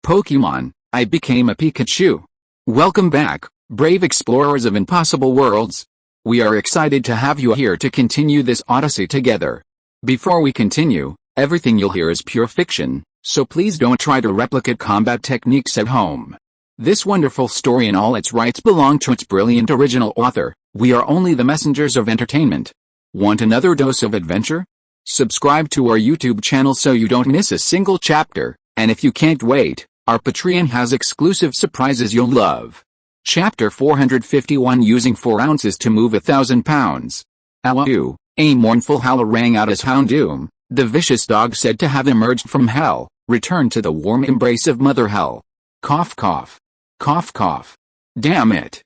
Pokémon, I became a Pikachu. Welcome back, brave explorers of impossible worlds. We are excited to have you here to continue this odyssey together. Before we continue, everything you'll hear is pure fiction, so please don't try to replicate combat techniques at home. This wonderful story in all its rights belong to its brilliant original author. We are only the messengers of entertainment. Want another dose of adventure? Subscribe to our YouTube channel so you don't miss a single chapter, and if you can't wait, our Patreon has exclusive surprises you'll love. Chapter 451 Using 4 ounces to move 1,000 pounds. Ow! A mournful howl rang out as Houndoom, the vicious dog said to have emerged from hell, returned to the warm embrace of Mother Hell. Cough cough. Cough cough. Damn it.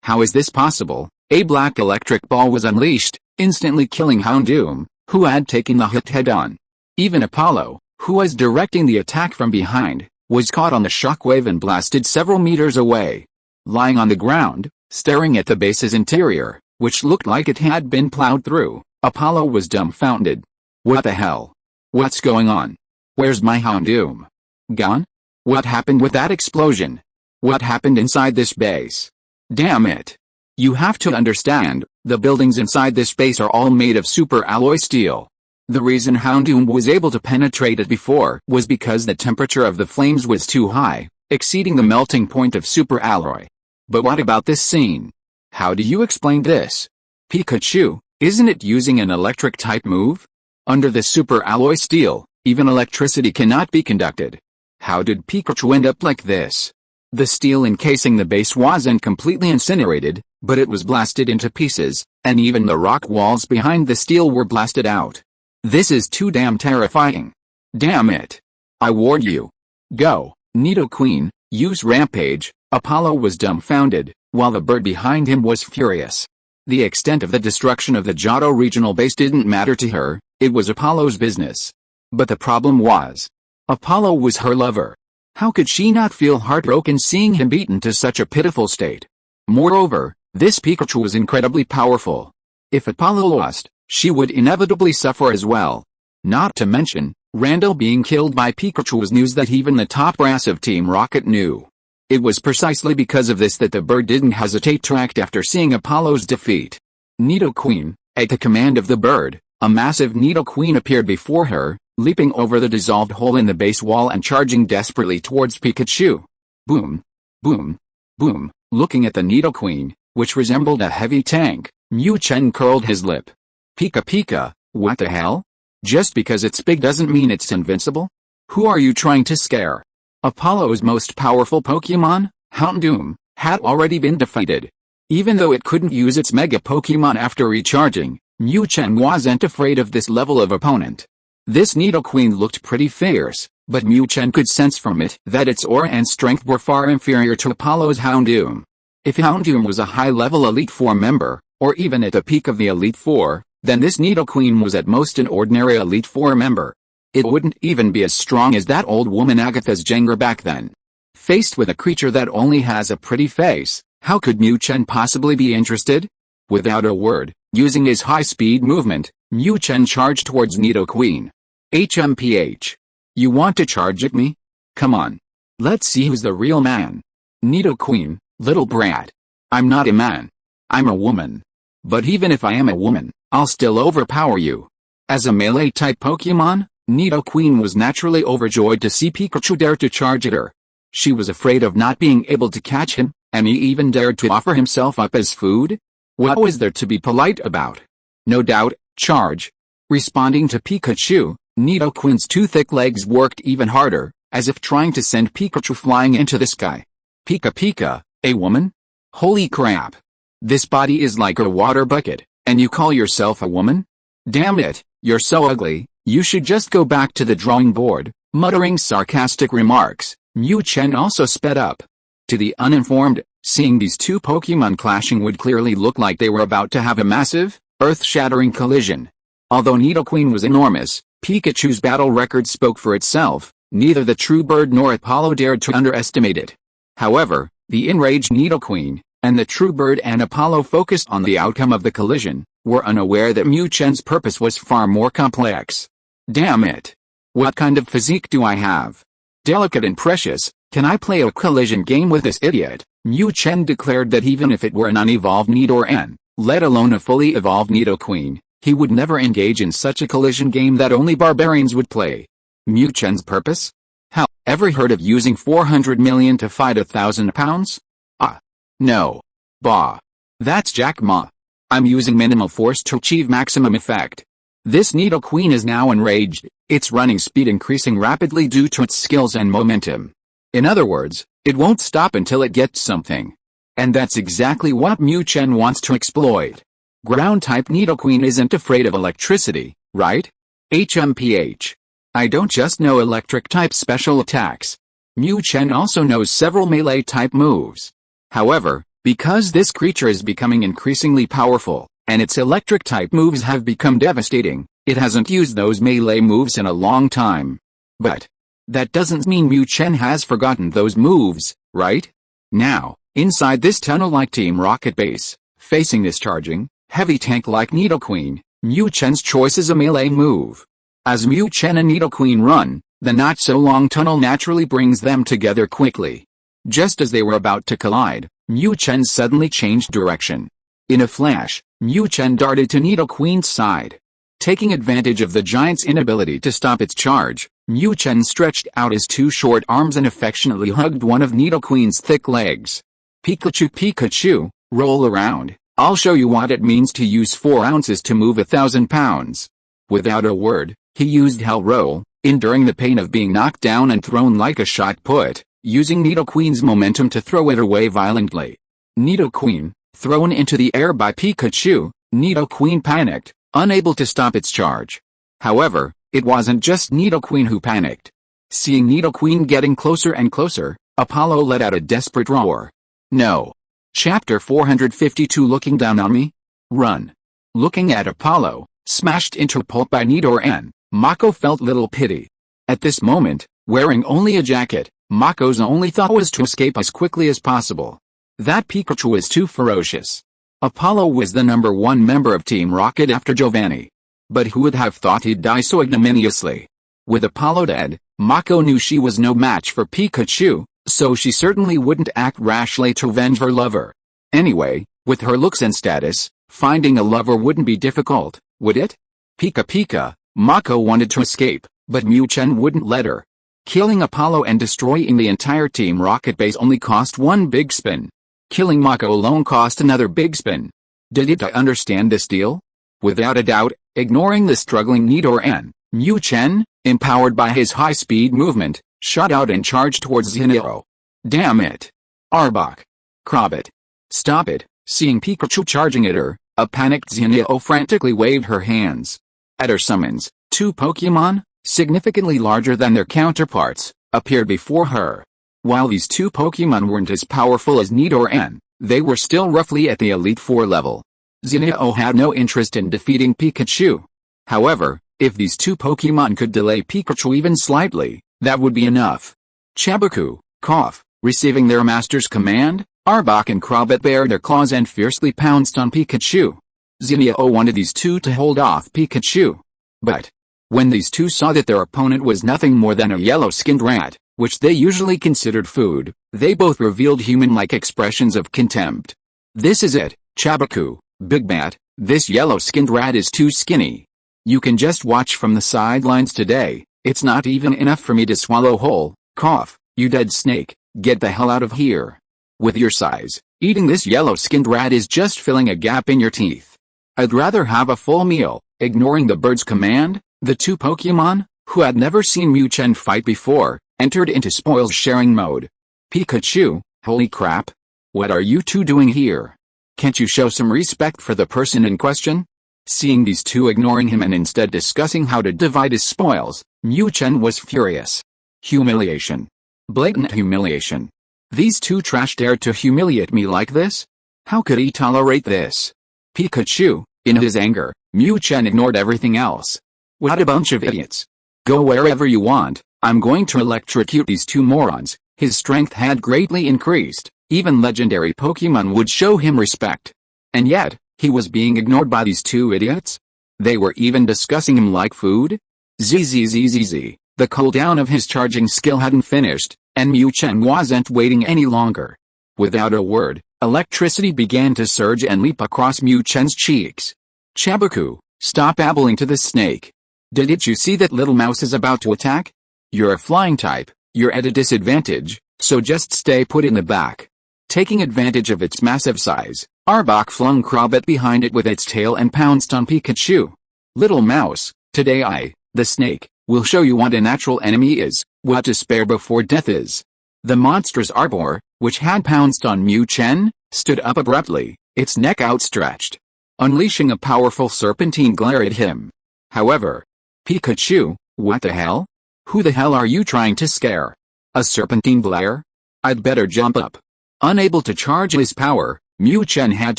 How is this possible? A black electric ball was unleashed, instantly killing Houndoom, who had taken the hit head-on. Even Apollo, who was directing the attack from behind, was caught on the shockwave and blasted several meters away. Lying on the ground, staring at the base's interior, which looked like it had been plowed through, Apollo was dumbfounded. What the hell? What's going on? Where's my Houndoom? Gone? What happened with that explosion? What happened inside this base? Damn it. You have to understand, the buildings inside this base are all made of super alloy steel. The reason Houndoom was able to penetrate it before was because the temperature of the flames was too high, exceeding the melting point of super alloy. But what about this scene? How do you explain this? Pikachu, isn't it using an electric type move? Under the super alloy steel, even electricity cannot be conducted. How did Pikachu end up like this? The steel encasing the base wasn't completely incinerated, but it was blasted into pieces, and even the rock walls behind the steel were blasted out. This is too damn terrifying. Damn it. I warned you. Go, Nidoqueen, use Rampage. Apollo was dumbfounded, while the bird behind him was furious. The extent of the destruction of the Johto regional base didn't matter to her, it was Apollo's business. But the problem was, Apollo was her lover. How could she not feel heartbroken seeing him beaten to such a pitiful state? Moreover, this Pikachu was incredibly powerful. If Apollo lost, she would inevitably suffer as well. Not to mention, Randall being killed by Pikachu was news that even the top brass of Team Rocket knew. It was precisely because of this that the bird didn't hesitate to act after seeing Apollo's defeat. Nidoqueen, at the command of the bird, a massive Nidoqueen appeared before her, leaping over the dissolved hole in the base wall and charging desperately towards Pikachu. Boom. Boom. Boom. Looking at the Nidoqueen, which resembled a heavy tank, Mu Chen curled his lip. Pika, what the hell? Just because it's big doesn't mean it's invincible? Who are you trying to scare? Apollo's most powerful Pokémon, Houndoom, had already been defeated. Even though it couldn't use its Mega Pokémon after recharging, Mu Chen wasn't afraid of this level of opponent. This Nidoqueen looked pretty fierce, but Mu Chen could sense from it that its aura and strength were far inferior to Apollo's Houndoom. If Houndoom was a high-level Elite Four member, or even at the peak of the Elite Four, then this Nidoqueen was at most an ordinary Elite Four member. It wouldn't even be as strong as that old woman Agatha's Jengar back then. Faced with a creature that only has a pretty face, how could Mu Chen possibly be interested? Without a word, using his high-speed movement, Mu Chen charged towards Nidoqueen. HMPH. You want to charge at me? Come on. Let's see who's the real man. Nidoqueen, little brat. I'm not a man. I'm a woman. But even if I am a woman, I'll still overpower you. As a melee-type Pokémon, Nidoqueen was naturally overjoyed to see Pikachu dare to charge at her. She was afraid of not being able to catch him, and he even dared to offer himself up as food? What was there to be polite about? No doubt, charge. Responding to Pikachu, Nidoqueen's two thick legs worked even harder, as if trying to send Pikachu flying into the sky. Pika, a woman? Holy crap. This body is like a water bucket, and you call yourself a woman? Damn it, you're so ugly, you should just go back to the drawing board. Muttering sarcastic remarks, Mu Chen also sped up. To the uninformed, seeing these two Pokémon clashing would clearly look like they were about to have a massive, earth-shattering collision. Although Nidoqueen was enormous, Pikachu's battle record spoke for itself. Neither the true bird nor Apollo dared to underestimate it. However, the enraged Nidoqueen, and the true bird and Apollo focused on the outcome of the collision, were unaware that Mu Chen's purpose was far more complex. Damn it. What kind of physique do I have? Delicate and precious, can I play a collision game with this idiot? Mu Chen declared that even if it were an unevolved Nidoran, let alone a fully evolved Nidoqueen, he would never engage in such a collision game that only barbarians would play. Mu Chen's purpose? Hell, ever heard of using 400 million to fight 1,000 pounds? Ah. No. Bah. That's Jack Ma. I'm using minimal force to achieve maximum effect. This Nidoqueen is now enraged, its running speed increasing rapidly due to its skills and momentum. In other words, it won't stop until it gets something. And that's exactly what Mu Chen wants to exploit. Ground-type Nidoqueen isn't afraid of electricity, right? HMPH. I don't just know electric-type special attacks. Mu Chen also knows several melee-type moves. However, because this creature is becoming increasingly powerful, and its electric-type moves have become devastating, it hasn't used those melee moves in a long time. But that doesn't mean Mu Chen has forgotten those moves, right? Now, inside this tunnel-like Team Rocket base, facing this charging, heavy tank-like Nidoqueen, Mu Chen's choice is a melee move. As Mu Chen and Nidoqueen run, the not-so-long tunnel naturally brings them together quickly. Just as they were about to collide, Mu Chen suddenly changed direction. In a flash, Mu Chen darted to Nidoqueen's side. Taking advantage of the giant's inability to stop its charge, Mu Chen stretched out his two short arms and affectionately hugged one of Nidoqueen's thick legs. Pikachu, Pikachu, roll around. I'll show you what it means to use 4 ounces to move 1,000 pounds. Without a word, he used Hell Roll, enduring the pain of being knocked down and thrown like a shot put, using Nidoqueen's momentum to throw it away violently. Nidoqueen, thrown into the air by Pikachu, Nidoqueen panicked, unable to stop its charge. However, it wasn't just Nidoqueen who panicked. Seeing Nidoqueen getting closer and closer, Apollo let out a desperate roar. No. Chapter 452 Looking Down on Me? Run. Looking at Apollo, smashed into pulp by Nidoran, Mako felt little pity. At this moment, wearing only a jacket, Mako's only thought was to escape as quickly as possible. That Pikachu is too ferocious. Apollo was the #1 member of Team Rocket after Giovanni. But who would have thought he'd die so ignominiously? With Apollo dead, Mako knew she was no match for Pikachu, so she certainly wouldn't act rashly to avenge her lover. Anyway, with her looks and status, finding a lover wouldn't be difficult, would it? Pika Pika, Mako wanted to escape, but Mu Chen wouldn't let her. Killing Apollo and destroying the entire Team Rocket base only cost one big spin. Killing Mako alone cost another big spin. Did it understand this deal? Without a doubt, ignoring the struggling Nidoran, Mu Chen, empowered by his high-speed movement, shot out and charged towards Zinio. Damn it! Arbok! Crobat! Stop it! Seeing Pikachu charging at her, a panicked Zinio frantically waved her hands. At her summons, 2 Pokémon, significantly larger than their counterparts, appeared before her. While these 2 Pokémon weren't as powerful as Nidoran, they were still roughly at the Elite Four level. Zinio had no interest in defeating Pikachu. However, if these 2 Pokémon could delay Pikachu even slightly, that would be enough. Chabaku, cough, receiving their master's command, Arbok and Crobat bared their claws and fiercely pounced on Pikachu. Zinio wanted these 2 to hold off Pikachu. But when these 2 saw that their opponent was nothing more than a yellow-skinned rat, which they usually considered food, they both revealed human-like expressions of contempt. This is it, Chabaku, Big Bat, this yellow-skinned rat is too skinny. You can just watch from the sidelines today, it's not even enough for me to swallow whole, cough, you dead snake, get the hell out of here. With your size, eating this yellow-skinned rat is just filling a gap in your teeth. I'd rather have a full meal. Ignoring the bird's command, the 2 Pokémon, who had never seen Mu Chen fight before, entered into spoils-sharing mode. Pikachu, holy crap! What are you 2 doing here? Can't you show some respect for the person in question? Seeing these 2 ignoring him and instead discussing how to divide his spoils, Mu Chen was furious. Humiliation. Blatant humiliation. These 2 trash dared to humiliate me like this? How could he tolerate this? Pikachu, in his anger, Mu Chen ignored everything else. What a bunch of idiots. Go wherever you want, I'm going to electrocute these 2 morons. His strength had greatly increased, even legendary Pokémon would show him respect. And yet, he was being ignored by these 2 idiots? They were even discussing him like food? Zzzzz, The cooldown of his charging skill hadn't finished, and Mu Chen wasn't waiting any longer. Without a word, electricity began to surge and leap across Mu Chen's cheeks. Chabaku, stop babbling to the snake. Didn't you see that little mouse is about to attack? You're a flying type, you're at a disadvantage, so just stay put in the back. Taking advantage of its massive size, Arbok flung Crobat behind it with its tail and pounced on Pikachu. Little mouse, today I, the snake, will show you what a natural enemy is, what to spare before death is. The monstrous Arbor, which had pounced on Mu Chen, stood up abruptly, its neck outstretched, unleashing a powerful serpentine glare at him. However, Pikachu, what the hell? Who the hell are you trying to scare? A serpentine glare? I'd better jump up. Unable to charge his power, Mu Chen had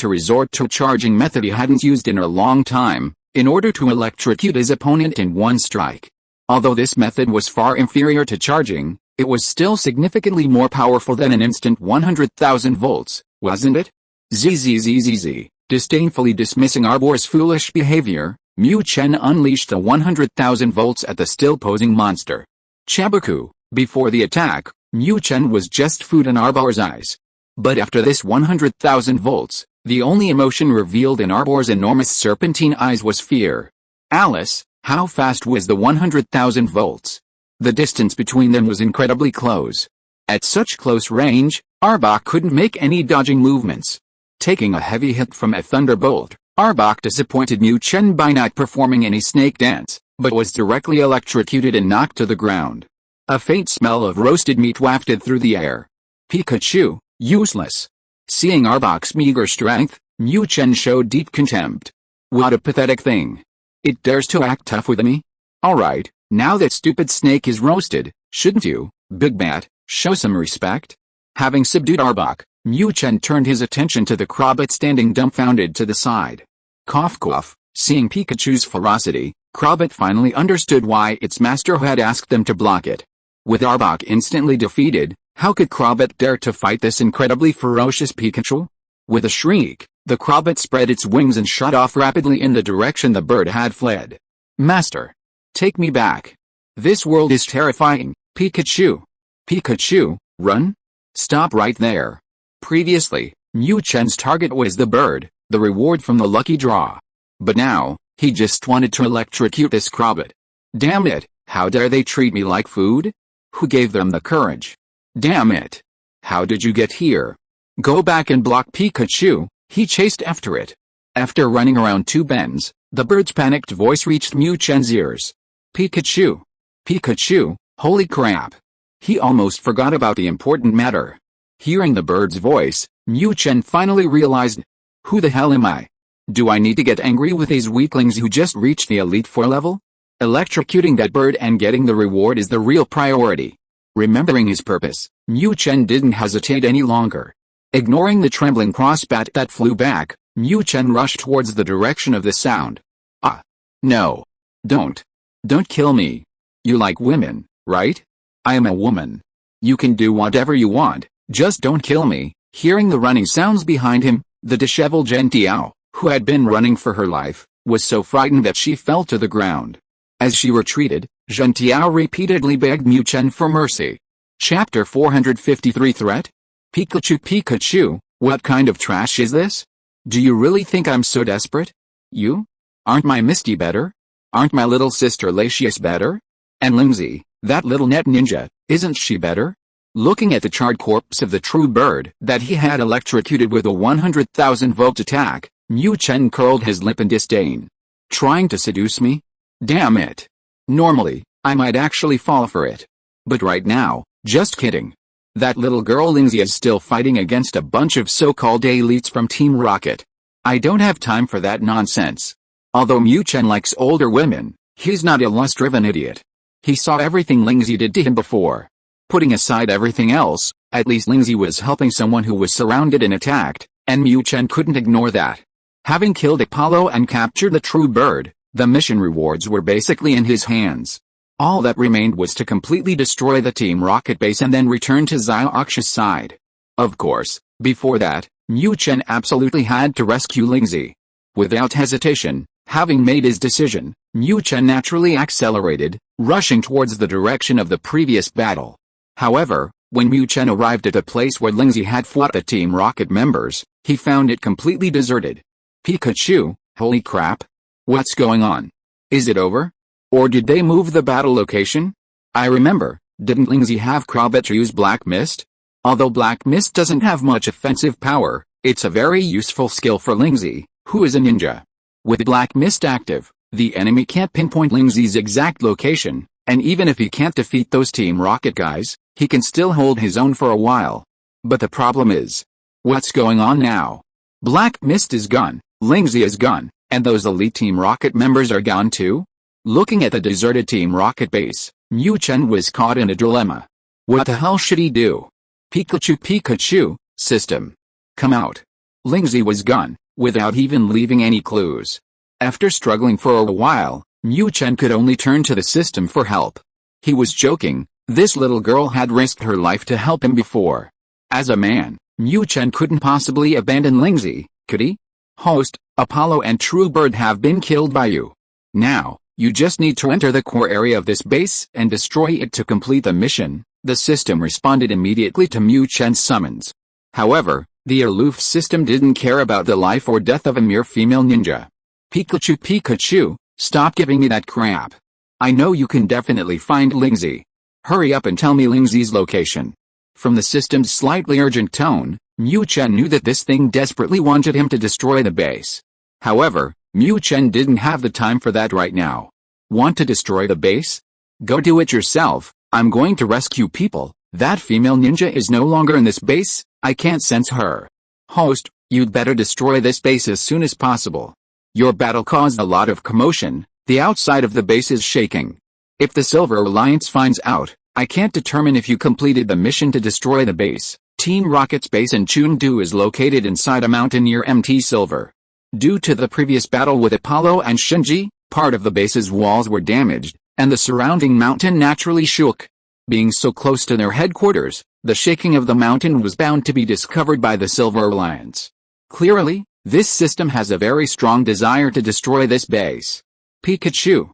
to resort to a charging method he hadn't used in a long time, in order to electrocute his opponent in one strike. Although this method was far inferior to charging, it was still significantly more powerful than an instant 100,000 volts, wasn't it? Zzz. Disdainfully dismissing Arbor's foolish behavior, Mu Chen unleashed a 100,000 volts at the still-posing monster. Chabaku, before the attack, Mu Chen was just food in Arbor's eyes. But after this 100,000 volts, the only emotion revealed in Arbor's enormous serpentine eyes was fear. Alice, how fast was the 100,000 volts? The distance between them was incredibly close. At such close range, Arbok couldn't make any dodging movements. Taking a heavy hit from a thunderbolt, Arbok disappointed Mu Chen by not performing any snake dance, but was directly electrocuted and knocked to the ground. A faint smell of roasted meat wafted through the air. Pikachu, useless. Seeing Arbok's meager strength, Mu Chen showed deep contempt. What a pathetic thing. It dares to act tough with me? Alright, now that stupid snake is roasted, shouldn't you, Big Bat, show some respect? Having subdued Arbok, Mu Chen turned his attention to the Crobat standing dumbfounded to the side. Cough cough, seeing Pikachu's ferocity, Crobat finally understood why its master had asked them to block it. With Arbok instantly defeated, how could Crobat dare to fight this incredibly ferocious Pikachu? With a shriek, the Crobat spread its wings and shot off rapidly in the direction the bird had fled. Master! Take me back. This world is terrifying, Pikachu. Pikachu, run? Stop right there. Previously, Mu Chen's target was the bird, the reward from the lucky draw. But now, he just wanted to electrocute this Crobat. Damn it, how dare they treat me like food? Who gave them the courage? Damn it. How did you get here? Go back and block Pikachu, he chased after it. After running around two bends, the bird's panicked voice reached Mu Chen's ears. Pikachu. Pikachu, holy crap. He almost forgot about the important matter. Hearing the bird's voice, Mu Chen finally realized, who the hell am I? Do I need to get angry with these weaklings who just reached the Elite Four level? Electrocuting that bird and getting the reward is the real priority. Remembering his purpose, Mu Chen didn't hesitate any longer. Ignoring the trembling crossbat that flew back, Mu Chen rushed towards the direction of the sound. Ah. No. Don't. Don't kill me. You like women, right? I am a woman. You can do whatever you want, just don't kill me. Hearing the running sounds behind him, the disheveled Gentiao, who had been running for her life, was so frightened that she fell to the ground. As she retreated, Gentiao repeatedly begged Mu Chen for mercy. Chapter 453 Threat? Pikachu, Pikachu, what kind of trash is this? Do you really think I'm so desperate? You? Aren't my Misty better? Aren't my little sister Latius better? And Lindsay, that little net ninja, isn't she better? Looking at the charred corpse of the true bird that he had electrocuted with a 100,000 volt attack, Mu Chen curled his lip in disdain. Trying to seduce me? Damn it. Normally, I might actually fall for it. But right now, just kidding. That little girl Lindsay is still fighting against a bunch of so-called elites from Team Rocket. I don't have time for that nonsense. Although Mu Chen likes older women, he's not a lust-driven idiot. He saw everything Lindsay did to him before. Putting aside everything else, at least Lindsay was helping someone who was surrounded and attacked, and Mu Chen couldn't ignore that. Having killed Apollo and captured the true bird, the mission rewards were basically in his hands. All that remained was to completely destroy the Team Rocket base and then return to Xiaoxi's side. Of course, before that, Mu Chen absolutely had to rescue Lindsay. Without hesitation, having made his decision, Mu Chen naturally accelerated, rushing towards the direction of the previous battle. However, when Mu Chen arrived at a place where Lingzi had fought the Team Rocket members, he found it completely deserted. Pikachu, holy crap! What's going on? Is it over? Or did they move the battle location? I remember, didn't Lingzi have Pikachu's Black Mist? Although Black Mist doesn't have much offensive power, it's a very useful skill for Lingzi, who is a ninja. With Black Mist active, the enemy can't pinpoint Lingzi's exact location, and even if he can't defeat those Team Rocket guys, he can still hold his own for a while. But the problem is, what's going on now? Black Mist is gone, Lingzi is gone, and those elite Team Rocket members are gone too? Looking at the deserted Team Rocket base, Mu Chen was caught in a dilemma. What the hell should he do? Pikachu, system. Come out. Lingzi was gone, without even leaving any clues. After struggling for a while, Mu Chen could only turn to the system for help. He was joking, this little girl had risked her life to help him before. As a man, Mu Chen couldn't possibly abandon Lingzi, could he? Host, Apollo and Truebird have been killed by you. Now, you just need to enter the core area of this base and destroy it to complete the mission. The system responded immediately to Mu Chen's summons. However, the aloof system didn't care about the life or death of a mere female ninja. Pikachu, stop giving me that crap. I know you can definitely find Lingzi. Hurry up and tell me Lingzi's location. From the system's slightly urgent tone, Mu Chen knew that this thing desperately wanted him to destroy the base. However, Mu Chen didn't have the time for that right now. Want to destroy the base? Go do it yourself, I'm going to rescue people. That female ninja is no longer in this base, I can't sense her. Host, you'd better destroy this base as soon as possible. Your battle caused a lot of commotion, the outside of the base is shaking. If the Silver Alliance finds out, I can't determine if you completed the mission to destroy the base. Team Rocket's base in Chengdu is located inside a mountain near MT Silver. Due to the previous battle with Apollo and Shinji, part of the base's walls were damaged, and the surrounding mountain naturally shook. Being so close to their headquarters, the shaking of the mountain was bound to be discovered by the Silver Alliance. Clearly, this system has a very strong desire to destroy this base. Pikachu,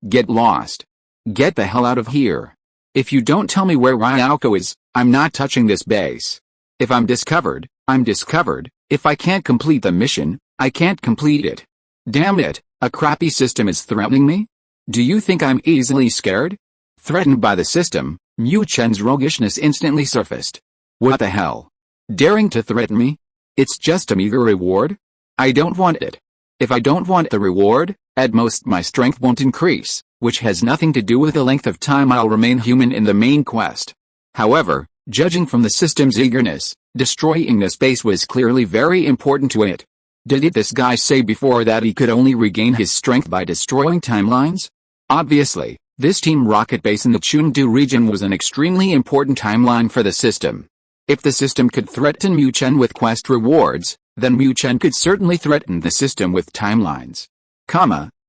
get lost. Get the hell out of here. If you don't tell me where Ryoko is, I'm not touching this base. If I'm discovered, I'm discovered. If I can't complete the mission, I can't complete it. Damn it, a crappy system is threatening me? Do you think I'm easily scared? Threatened by the system, Mu Chen's roguishness instantly surfaced. What the hell? Daring to threaten me? It's just a meager reward? I don't want it. If I don't want the reward, at most my strength won't increase, which has nothing to do with the length of time I'll remain human in the main quest. However, judging from the system's eagerness, destroying this base was clearly very important to it. Did this guy say before that he could only regain his strength by destroying timelines? Obviously, this Team Rocket base in the Chengdu region was an extremely important timeline for the system. If the system could threaten Mu Chen with quest rewards, then Mu Chen could certainly threaten the system with timelines.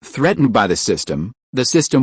Threatened by the system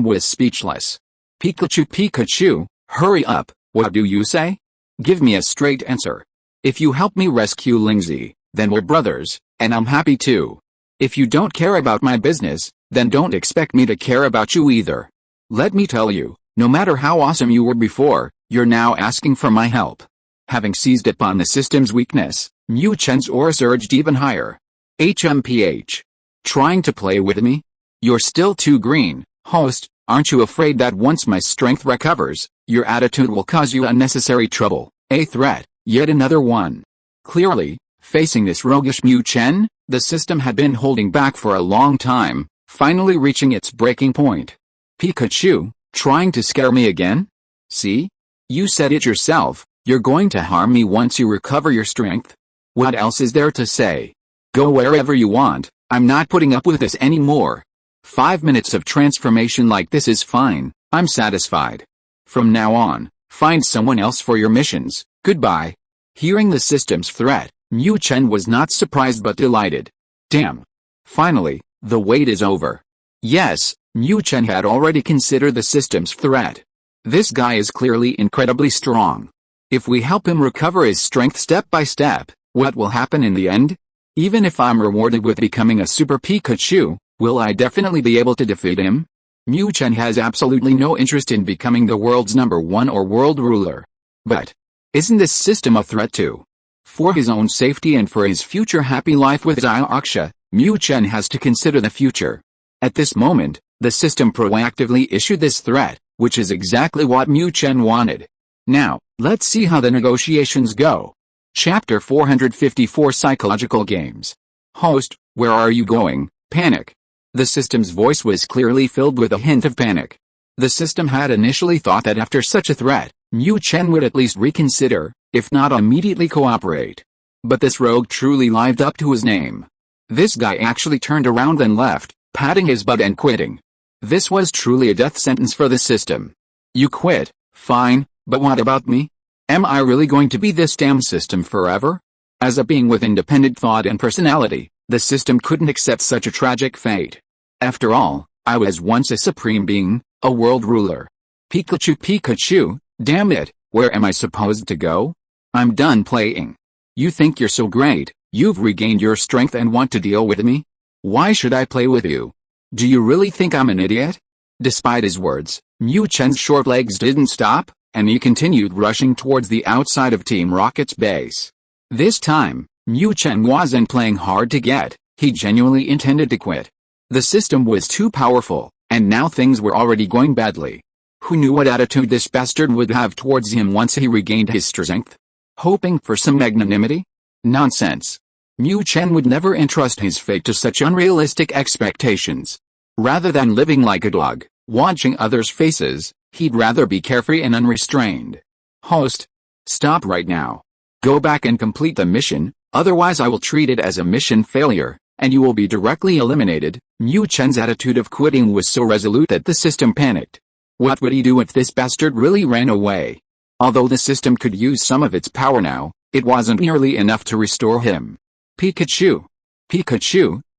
was speechless. Pikachu, hurry up, what do you say? Give me a straight answer. If you help me rescue Lingzi, then we're brothers, and I'm happy too. If you don't care about my business, then don't expect me to care about you either. Let me tell you, no matter how awesome you were before, you're now asking for my help. Having seized upon the system's weakness, Mu Chen's aura surged even higher. HMPH. Trying to play with me? You're still too green, host, aren't you afraid that once my strength recovers, your attitude will cause you unnecessary trouble? A threat, yet another one. Clearly, facing this roguish Mu Chen, the system had been holding back for a long time, finally reaching its breaking point. Pikachu, trying to scare me again? See? You said it yourself, you're going to harm me once you recover your strength. What else is there to say? Go wherever you want, I'm not putting up with this anymore. 5 minutes of transformation like this is fine, I'm satisfied. From now on, find someone else for your missions, goodbye. Hearing the system's threat, Mu Chen was not surprised but delighted. Damn. Finally, the wait is over. Yes, Mu Chen had already considered the system's threat. This guy is clearly incredibly strong. If we help him recover his strength step by step, what will happen in the end? Even if I'm rewarded with becoming a Super Pikachu, Will I definitely be able to defeat him? Mu Chen has absolutely no interest in becoming the world's #1 or world ruler. But isn't this system a threat too? For his own safety and for his future happy life with Xiaoxia, Mu Chen has to consider the future. At this moment, the system proactively issued this threat, which is exactly what Mu Chen wanted. Now, let's see how the negotiations go. Chapter 454 Psychological Games. Host, where are you going? Panic. The system's voice was clearly filled with a hint of panic. The system had initially thought that after such a threat, Mu Chen would at least reconsider, if not immediately cooperate. But this rogue truly lived up to his name. This guy actually turned around and left, patting his butt and quitting. This was truly a death sentence for the system. You quit, fine, but what about me? Am I really going to be this damn system forever? As a being with independent thought and personality, the system couldn't accept such a tragic fate. After all, I was once a supreme being, a world ruler. Pikachu, damn it, where am I supposed to go? I'm done playing. You think you're so great, you've regained your strength and want to deal with me? Why should I play with you? Do you really think I'm an idiot? Despite his words, Mu Chen's short legs didn't stop, and he continued rushing towards the outside of Team Rocket's base. This time, Mu Chen wasn't playing hard to get, he genuinely intended to quit. The system was too powerful, and now things were already going badly. Who knew what attitude this bastard would have towards him once he regained his strength? Hoping for some magnanimity? Nonsense. Mu Chen would never entrust his fate to such unrealistic expectations. Rather than living like a dog, watching others' faces, he'd rather be carefree and unrestrained. Host. Stop right now. Go back and complete the mission, otherwise I will treat it as a mission failure, and you will be directly eliminated. Mu Chen's attitude of quitting was so resolute that the system panicked. What would he do if this bastard really ran away? Although the system could use some of its power now, it wasn't nearly enough to restore him. Pikachu,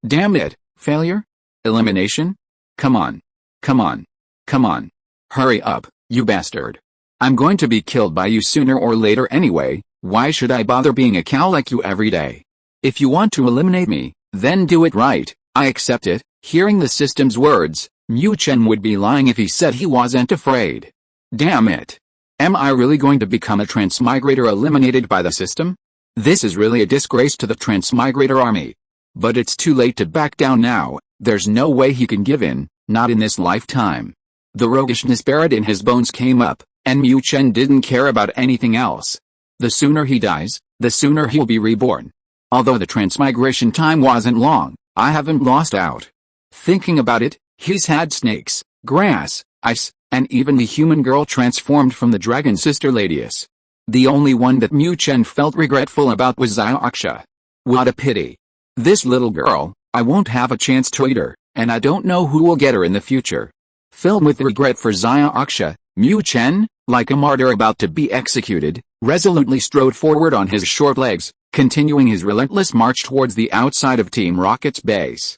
damn it, failure? Elimination? Come on. Hurry up, you bastard. I'm going to be killed by you sooner or later anyway, why should I bother being a cow like you every day? If you want to eliminate me, then do it right, I accept it. Hearing the system's words, Mu Chen would be lying if he said he wasn't afraid. Damn it. Am I really going to become a transmigrator eliminated by the system? This is really a disgrace to the transmigrator army. But it's too late to back down now, there's no way he can give in, not in this lifetime. The roguishness buried in his bones came up, and Mu Chen didn't care about anything else. The sooner he dies, the sooner he'll be reborn. Although the transmigration time wasn't long, I haven't lost out. Thinking about it, he's had snakes, grass, ice, and even the human girl transformed from the dragon sister Ladius. The only one that Mu Chen felt regretful about was Xiaoxia. What a pity. This little girl, I won't have a chance to eat her, and I don't know who will get her in the future. Filled with regret for Xiaoxia, Mu Chen, like a martyr about to be executed, resolutely strode forward on his short legs, continuing his relentless march towards the outside of Team Rocket's base.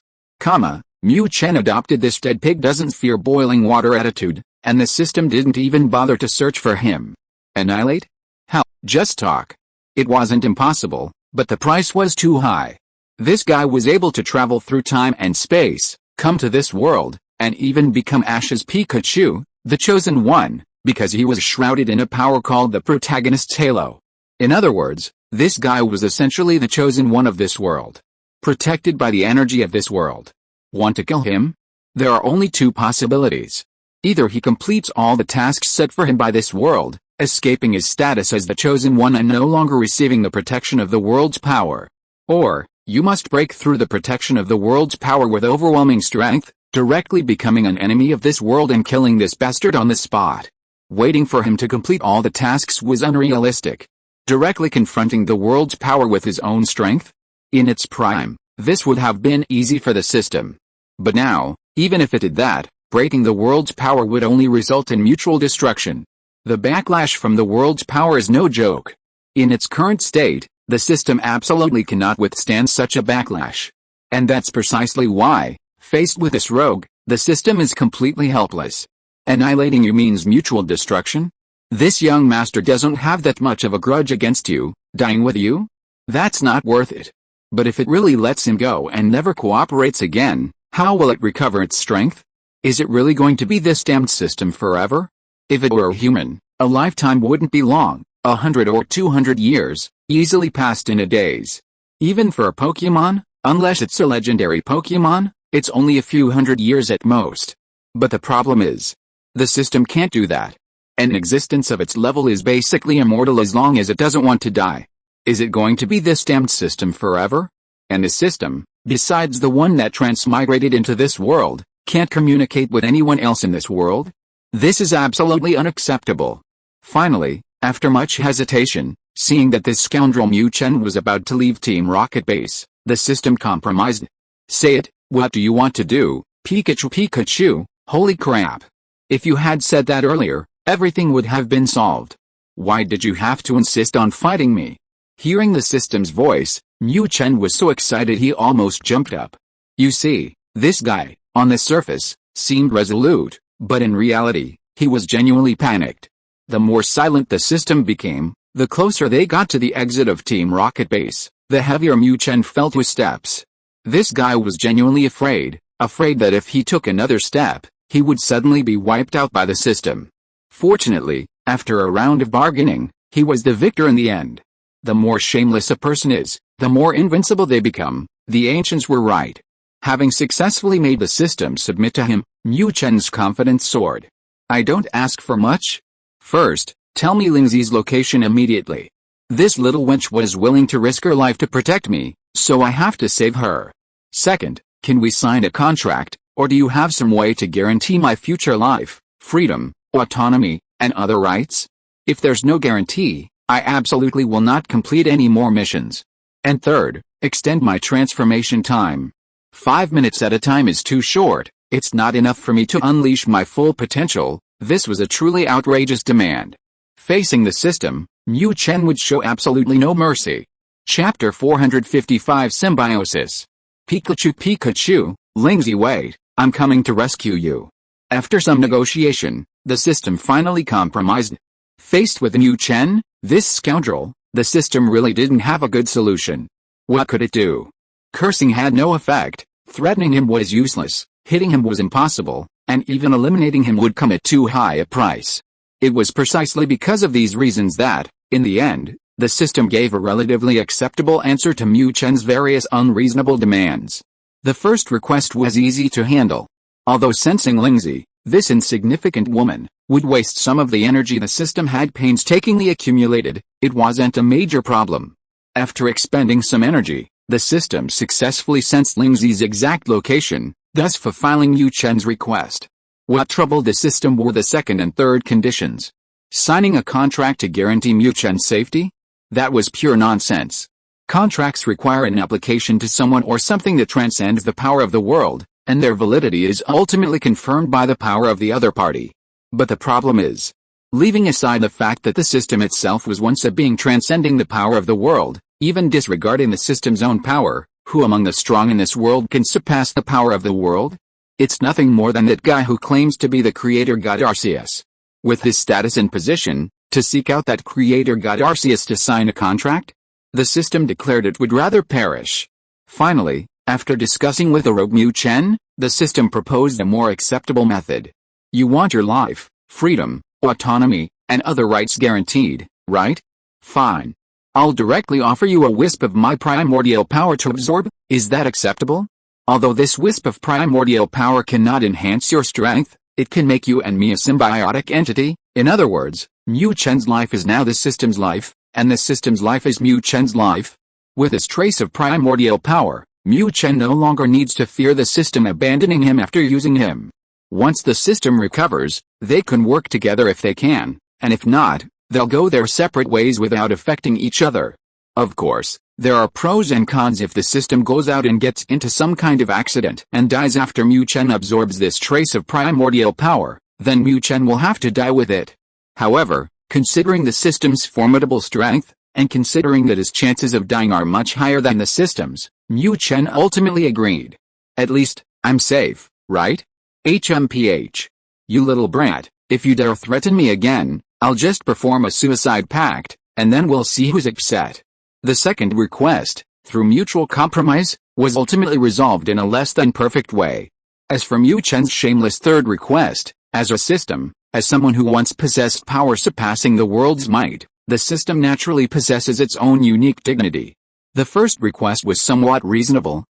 Mu Chen adopted this dead pig doesn't fear boiling water attitude, and the system didn't even bother to search for him. Annihilate? Hell, just talk. It wasn't impossible, but the price was too high. This guy was able to travel through time and space, come to this world, and even become Ash's Pikachu, the chosen one, because he was shrouded in a power called the protagonist's halo. In other words, this guy was essentially the chosen one of this world. Protected by the energy of this world. Want to kill him? There are only two possibilities. Either he completes all the tasks set for him by this world, escaping his status as the chosen one and no longer receiving the protection of the world's power. Or, you must break through the protection of the world's power with overwhelming strength, directly becoming an enemy of this world and killing this bastard on the spot. Waiting for him to complete all the tasks was unrealistic. Directly confronting the world's power with his own strength? In its prime, this would have been easy for the system. But now, even if it did that, breaking the world's power would only result in mutual destruction. The backlash from the world's power is no joke. In its current state, the system absolutely cannot withstand such a backlash. And that's precisely why, faced with this rogue, the system is completely helpless. Annihilating you means mutual destruction? This young master doesn't have that much of a grudge against you, dying with you? That's not worth it. But if it really lets him go and never cooperates again, How will it recover its strength? Is it really going to be this damned system forever? If it were a human, a lifetime wouldn't be long, 100 or 200 years, easily passed in a days. Even for a Pokémon, unless it's a legendary Pokémon, it's only a few hundred years at most. But the problem is, the system can't do that. An existence of its level is basically immortal as long as it doesn't want to die. Is it going to be this damned system forever? And the system, besides the one that transmigrated into this world, can't communicate with anyone else in this world? This is absolutely unacceptable. Finally, after much hesitation, seeing that this scoundrel Mu Chen was about to leave Team Rocket Base, the system compromised. Say it, what do you want to do, Pikachu? Holy crap. If you had said that earlier, everything would have been solved. Why did you have to insist on fighting me? Hearing the system's voice, Mu Chen was so excited he almost jumped up. You see, this guy, on the surface, seemed resolute, but in reality, he was genuinely panicked. The more silent the system became, the closer they got to the exit of Team Rocket Base, the heavier Mu Chen felt his steps. This guy was genuinely afraid that if he took another step, he would suddenly be wiped out by the system. Fortunately, after a round of bargaining, he was the victor in the end. The more shameless a person is, the more invincible they become. The ancients were right. Having successfully made the system submit to him, Mu Chen's confidence soared. I don't ask for much. First, tell me Lingzi's location immediately. This little wench was willing to risk her life to protect me, so I have to save her. Second, can we sign a contract, or do you have some way to guarantee my future life, freedom, autonomy, and other rights? If there's no guarantee, I absolutely will not complete any more missions. And third, extend my transformation time. 5 minutes at a time is too short, it's not enough for me to unleash my full potential. This was a truly outrageous demand. Facing the system, Mu Chen would show absolutely no mercy. Chapter 455 Symbiosis. Pikachu, Lingzi wait, I'm coming to rescue you. After some negotiation, the system finally compromised. Faced with Mu Chen, this scoundrel, the system really didn't have a good solution. What could it do? Cursing had no effect, threatening him was useless, hitting him was impossible, and even eliminating him would come at too high a price. It was precisely because of these reasons that, in the end, the system gave a relatively acceptable answer to Mu Chen's various unreasonable demands. The first request was easy to handle. Although sensing Lingzi, this insignificant woman, would waste some of the energy the system had painstakingly accumulated, it wasn't a major problem. After expending some energy, the system successfully sensed Lingzi's exact location, thus fulfilling Mu Chen's request. What troubled the system were the second and third conditions. Signing a contract to guarantee Mu Chen's safety? That was pure nonsense. Contracts require an application to someone or something that transcends the power of the world, and their validity is ultimately confirmed by the power of the other party. But the problem is, leaving aside the fact that the system itself was once a being transcending the power of the world, even disregarding the system's own power, who among the strong in this world can surpass the power of the world? It's nothing more than that guy who claims to be the creator god Arceus. With his status and position, to seek out that creator god Arceus to sign a contract? The system declared it would rather perish. Finally, after discussing with the rogue Mu Chen, the system proposed a more acceptable method. You want your life, freedom, autonomy, and other rights guaranteed, right? Fine. I'll directly offer you a wisp of my primordial power to absorb. Is that acceptable? Although this wisp of primordial power cannot enhance your strength, it can make you and me a symbiotic entity. In other words, Mu Chen's life is now the system's life, and the system's life is Mu Chen's life. With this trace of primordial power, Mu Chen no longer needs to fear the system abandoning him after using him. Once the system recovers, they can work together if they can, and if not, they'll go their separate ways without affecting each other. Of course, there are pros and cons if the system goes out and gets into some kind of accident and dies after Mu Chen absorbs this trace of primordial power, then Mu Chen will have to die with it. However, considering the system's formidable strength, and considering that his chances of dying are much higher than the system's, Mu Chen ultimately agreed. At least, I'm safe, right? HMPH. You little brat, if you dare threaten me again, I'll just perform a suicide pact, and then we'll see who's upset. The second request, through mutual compromise, was ultimately resolved in a less than perfect way. As for Mu Chen's shameless third request, as a system, as someone who once possessed power surpassing the world's might, the system naturally possesses its own unique dignity. The first request was somewhat reasonable.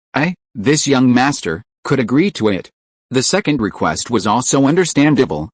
This young master, could agree to it. The second request was also understandable.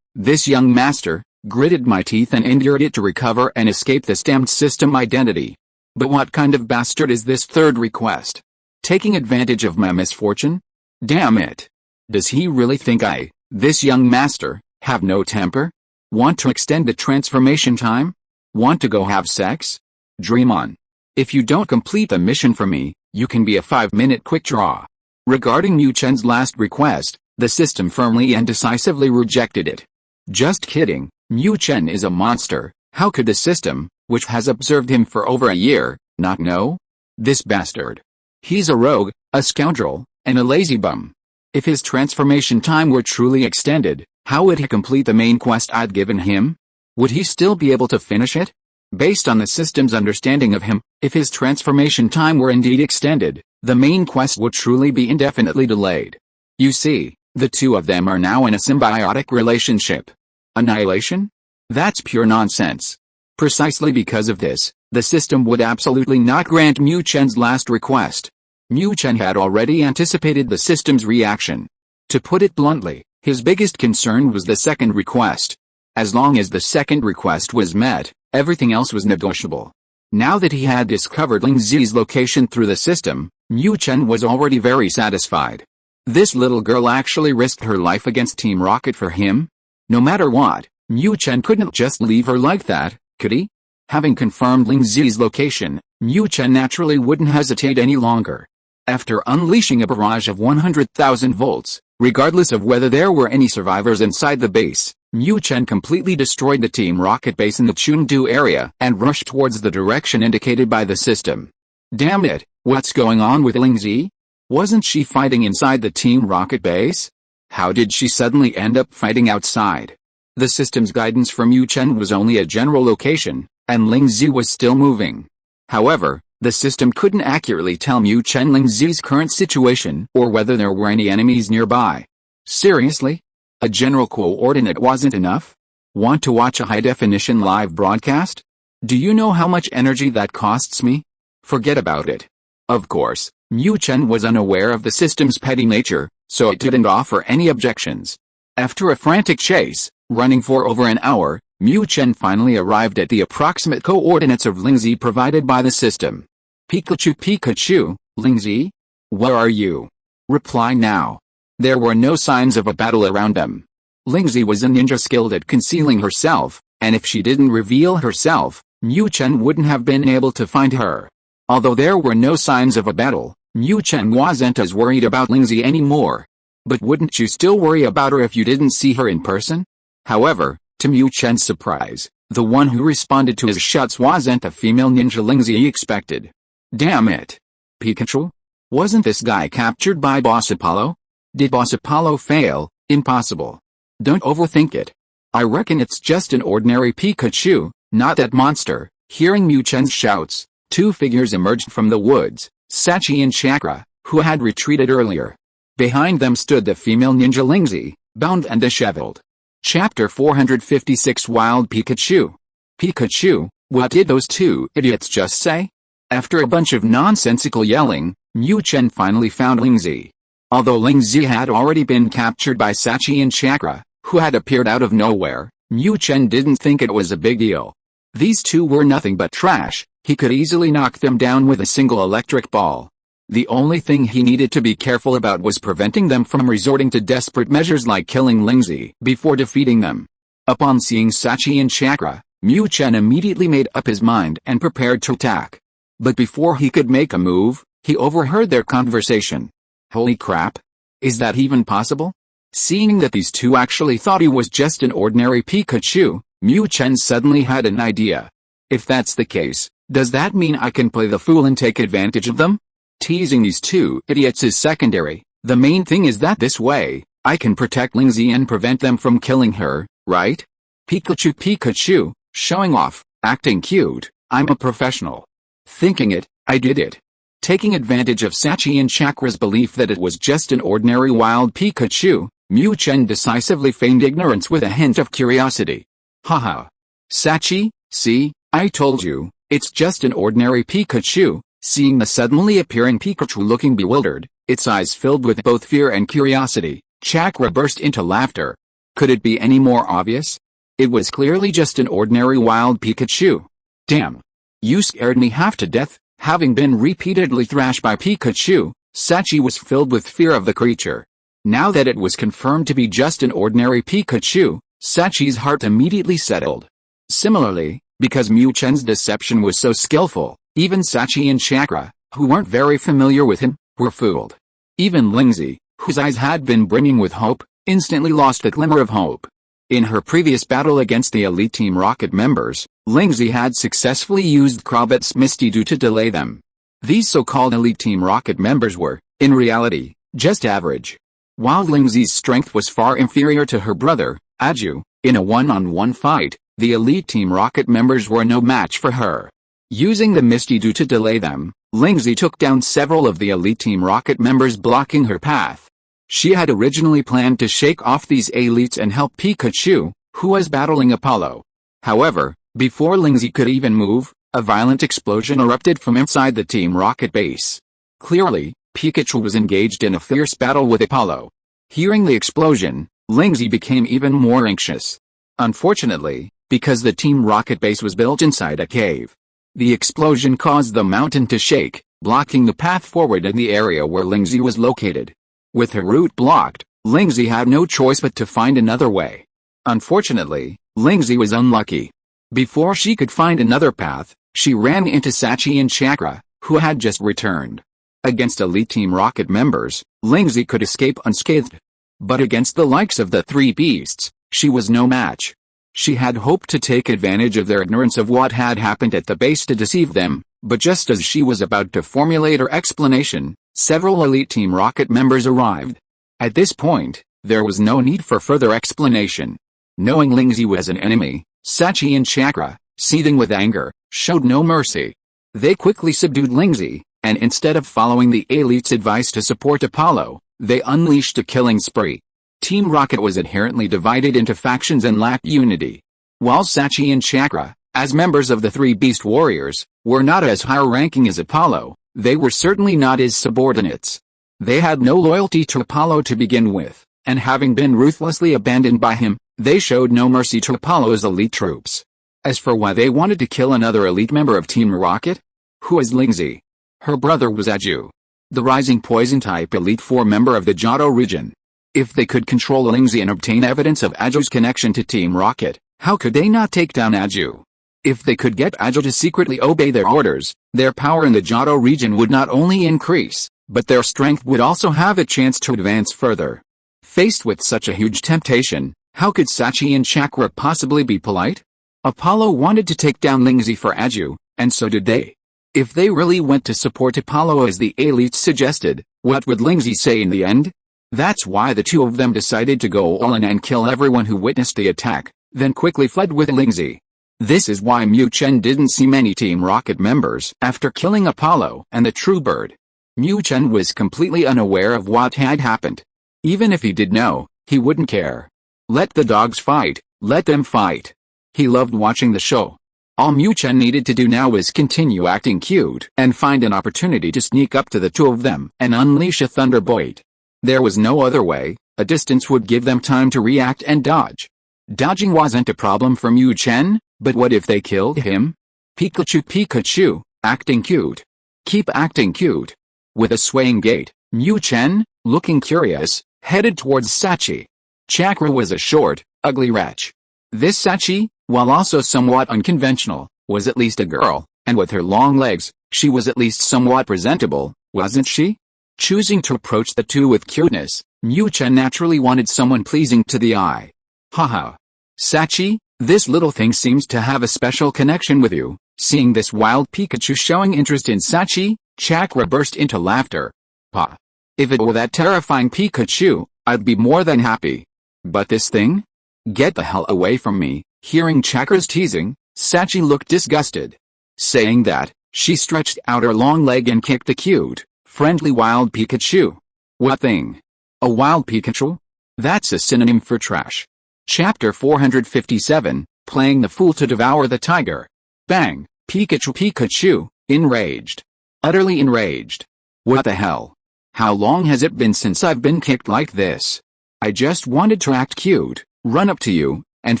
This young master, gritted my teeth and endured it to recover and escape the stamped system identity. But what kind of bastard is this third request? Taking advantage of my misfortune? Damn it. Does he really think this young master, have no temper? Want to extend the transformation time? Want to go have sex? Dream on. If you don't complete the mission for me, you can be a 5-minute quick draw. Regarding Mu Chen's last request, the system firmly and decisively rejected it. Just kidding, Mu Chen is a monster. How could the system, which has observed him for over a year, not know? This bastard. He's a rogue, a scoundrel, and a lazy bum. If his transformation time were truly extended, how would he complete the main quest I'd given him? Would he still be able to finish it? Based on the system's understanding of him, if his transformation time were indeed extended, the main quest would truly be indefinitely delayed. You see, the two of them are now in a symbiotic relationship. Annihilation? That's pure nonsense. Precisely because of this, the system would absolutely not grant Mu Chen's last request. Mu Chen had already anticipated the system's reaction. To put it bluntly, his biggest concern was the second request. As long as the second request was met, everything else was negotiable. Now that he had discovered Ling Zi's location through the system, Mu Chen was already very satisfied. This little girl actually risked her life against Team Rocket for him? No matter what, Mu Chen couldn't just leave her like that, could he? Having confirmed Ling Zi's location, Mu Chen naturally wouldn't hesitate any longer. After unleashing a barrage of 100,000 volts, regardless of whether there were any survivors inside the base, Mu Chen completely destroyed the Team Rocket base in the Chengdu area and rushed towards the direction indicated by the system. Damn it, what's going on with Ling Zi? Wasn't she fighting inside the Team Rocket base? How did she suddenly end up fighting outside? The system's guidance for Mu Chen was only a general location, and Ling Zi was still moving. However, the system couldn't accurately tell Mu Chen Ling Zi's current situation or whether there were any enemies nearby. Seriously? A general coordinate wasn't enough? Want to watch a high-definition live broadcast? Do you know how much energy that costs me? Forget about it. Of course, Mu Chen was unaware of the system's petty nature, so it didn't offer any objections. After a frantic chase, running for over an hour, Mu Chen finally arrived at the approximate coordinates of Ling Zi provided by the system. Pikachu, Ling Zi? Where are you? Reply now. There were no signs of a battle around them. Ling Zi was a ninja skilled at concealing herself, and if she didn't reveal herself, Mu Chen wouldn't have been able to find her. Although there were no signs of a battle, Mu Chen wasn't as worried about Ling Zi anymore. But wouldn't you still worry about her if you didn't see her in person? However, to Mu Chen's surprise, the one who responded to his shots wasn't the female ninja Ling Zi expected. Damn it. Pikachu? Wasn't this guy captured by Boss Apollo? Did Boss Apollo fail? Impossible. Don't overthink it. I reckon it's just an ordinary Pikachu, not that monster. Hearing Mu Chen's shouts, two figures emerged from the woods, Sachi and Chakra, who had retreated earlier. Behind them stood the female ninja Ling Zi, bound and disheveled. Chapter 456 Wild Pikachu. Pikachu, what did those two idiots just say? After a bunch of nonsensical yelling, Mu Chen finally found Ling Zi. Although Ling Zi had already been captured by Sachi and Chakra, who had appeared out of nowhere, Mu Chen didn't think it was a big deal. These two were nothing but trash, he could easily knock them down with a single electric ball. The only thing he needed to be careful about was preventing them from resorting to desperate measures like killing Ling Zi before defeating them. Upon seeing Sachi and Chakra, Mu Chen immediately made up his mind and prepared to attack. But before he could make a move, he overheard their conversation. Holy crap! Is that even possible? Seeing that these two actually thought he was just an ordinary Pikachu, Mu Chen suddenly had an idea. If that's the case, does that mean I can play the fool and take advantage of them? Teasing these two idiots is secondary. The main thing is that this way, I can protect Ling Zi and prevent them from killing her, right? Pikachu, showing off, acting cute, I'm a professional. Thinking it, I did it. Taking advantage of Sachi and Chakra's belief that it was just an ordinary wild Pikachu, Mu Chen decisively feigned ignorance with a hint of curiosity. Haha. Sachi, see, I told you, it's just an ordinary Pikachu. Seeing the suddenly appearing Pikachu looking bewildered, its eyes filled with both fear and curiosity, Chakra burst into laughter. Could it be any more obvious? It was clearly just an ordinary wild Pikachu. Damn. You scared me half to death. Having been repeatedly thrashed by Pikachu, Sachi was filled with fear of the creature. Now that it was confirmed to be just an ordinary Pikachu, Sachi's heart immediately settled. Similarly, because Mu Chen's deception was so skillful, even Sachi and Chakra, who weren't very familiar with him, were fooled. Even Lingzi, whose eyes had been brimming with hope, instantly lost the glimmer of hope. In her previous battle against the elite Team Rocket members, Lingzi had successfully used Krobot's Misty to delay them. These so-called elite Team Rocket members were, in reality, just average. While Lingzi's strength was far inferior to her brother, Aju, in a one-on-one fight, the elite Team Rocket members were no match for her. Using the Misty to delay them, Lingzi took down several of the elite Team Rocket members blocking her path. She had originally planned to shake off these elites and help Pikachu, who was battling Apollo. However, before Lingzi could even move, a violent explosion erupted from inside the Team Rocket base. Clearly, Pikachu was engaged in a fierce battle with Apollo. Hearing the explosion, Lingzi became even more anxious. Unfortunately, because the Team Rocket base was built inside a cave, the explosion caused the mountain to shake, blocking the path forward in the area where Lingzi was located. With her route blocked, Lingzi had no choice but to find another way. Unfortunately, Lingzi was unlucky. Before she could find another path, she ran into Sachi and Chakra, who had just returned. Against elite Team Rocket members, Lingzi could escape unscathed. But against the likes of the three beasts, she was no match. She had hoped to take advantage of their ignorance of what had happened at the base to deceive them, but just as she was about to formulate her explanation, several elite Team Rocket members arrived. At this point, there was no need for further explanation. Knowing Lingzi was an enemy, Sachi and Chakra, seething with anger, showed no mercy. They quickly subdued Lingzi, and instead of following the elite's advice to support Apollo, they unleashed a killing spree. Team Rocket was inherently divided into factions and lacked unity. While Sachi and Chakra, as members of the three Beast Warriors, were not as high-ranking as Apollo, they were certainly not his subordinates. They had no loyalty to Apollo to begin with, and having been ruthlessly abandoned by him, they showed no mercy to Apollo's elite troops. As for why they wanted to kill another elite member of Team Rocket? Who was Lingzi? Her brother was Aju, the rising poison-type Elite Four member of the Johto region. If they could control Lingzi and obtain evidence of Aju's connection to Team Rocket, how could they not take down Aju? If they could get Aju to secretly obey their orders, their power in the Johto region would not only increase, but their strength would also have a chance to advance further. Faced with such a huge temptation, how could Sachi and Chakra possibly be polite? Apollo wanted to take down Lingzi for Aju, and so did they. If they really went to support Apollo as the elites suggested, what would Lingzi say in the end? That's why the two of them decided to go all in and kill everyone who witnessed the attack, then quickly fled with Lingzi. This is why Mu Chen didn't see many Team Rocket members after killing Apollo and the True Bird. Mu Chen was completely unaware of what had happened. Even if he did know, he wouldn't care. Let the dogs fight, let them fight. He loved watching the show. All Mu Chen needed to do now was continue acting cute and find an opportunity to sneak up to the two of them and unleash a thunderbolt. There was no other way, a distance would give them time to react and dodge. Dodging wasn't a problem for Mu Chen, but what if they killed him? Pikachu, acting cute. Keep acting cute. With a swaying gait, Mu Chen, looking curious, headed towards Sachi. Chakra was a short, ugly wretch. This Sachi, while also somewhat unconventional, was at least a girl, and with her long legs, she was at least somewhat presentable, wasn't she? Choosing to approach the two with cuteness, Mu Chen naturally wanted someone pleasing to the eye. Haha. Sachi, this little thing seems to have a special connection with you. Seeing this wild Pikachu showing interest in Sachi, Chakra burst into laughter. Pa. If it were that terrifying Pikachu, I'd be more than happy. But this thing? Get the hell away from me. Hearing Chakra's teasing, Sachi looked disgusted. Saying that, She stretched out her long leg and kicked the cute, friendly wild Pikachu. What thing? A wild Pikachu? That's a synonym for trash. Chapter 457, Playing the Fool to Devour the Tiger. Bang! Pikachu, enraged. Utterly enraged. What the hell? How long has it been since I've been kicked like this? I just wanted to act cute, run up to you, and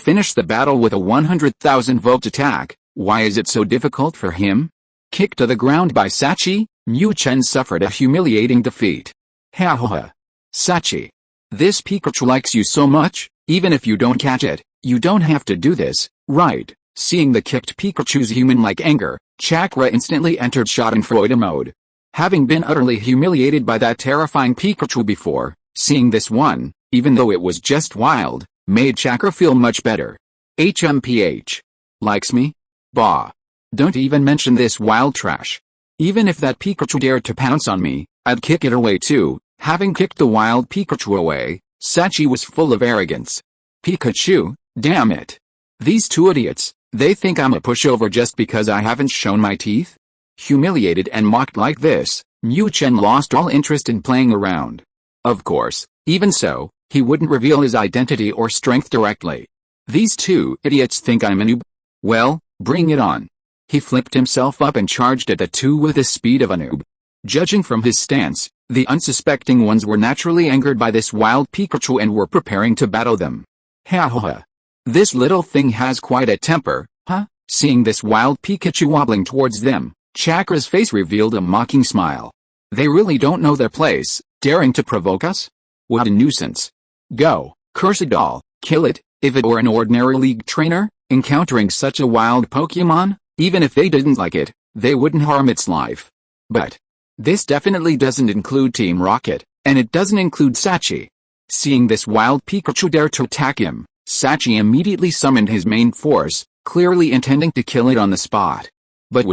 finish the battle with a 100,000-volt attack. Why is it so difficult for him? Kicked to the ground by Sachi, Mu Chen suffered a humiliating defeat. Ha ha ha. Sachi. This Pikachu likes you so much, even if you don't catch it, you don't have to do this, right? Seeing the kicked Pikachu's human-like anger, Chakra instantly entered Schadenfreude mode. Having been utterly humiliated by that terrifying Pikachu before, seeing this one, even though it was just wild, made Chakra feel much better. HMPH. Likes me? Bah. Don't even mention this wild trash. Even if that Pikachu dared to pounce on me, I'd kick it away too. Having kicked the wild Pikachu away, Sachi was full of arrogance. Pikachu, damn it. These two idiots, they think I'm a pushover just because I haven't shown my teeth? Humiliated and mocked like this, Mu Chen lost all interest in playing around. Of course, even so, he wouldn't reveal his identity or strength directly. These two idiots think I'm a noob? Well, bring it on. He flipped himself up and charged at the two with the speed of a noob. Judging from his stance, the unsuspecting ones were naturally angered by this wild Pikachu and were preparing to battle them. Ha ha ha. This little thing has quite a temper, huh? Seeing this wild Pikachu wobbling towards them, Chakra's face revealed a mocking smile. They really don't know their place, daring to provoke us? What a nuisance. Go, suicidal, kill it. If it were an ordinary league trainer, encountering such a wild Pokémon, even if they didn't like it, they wouldn't harm its life. But this definitely doesn't include Team Rocket, and it doesn't include Sachi. Seeing this wild Pikachu dare to attack him, Sachi immediately summoned his main force, clearly intending to kill it on the spot. But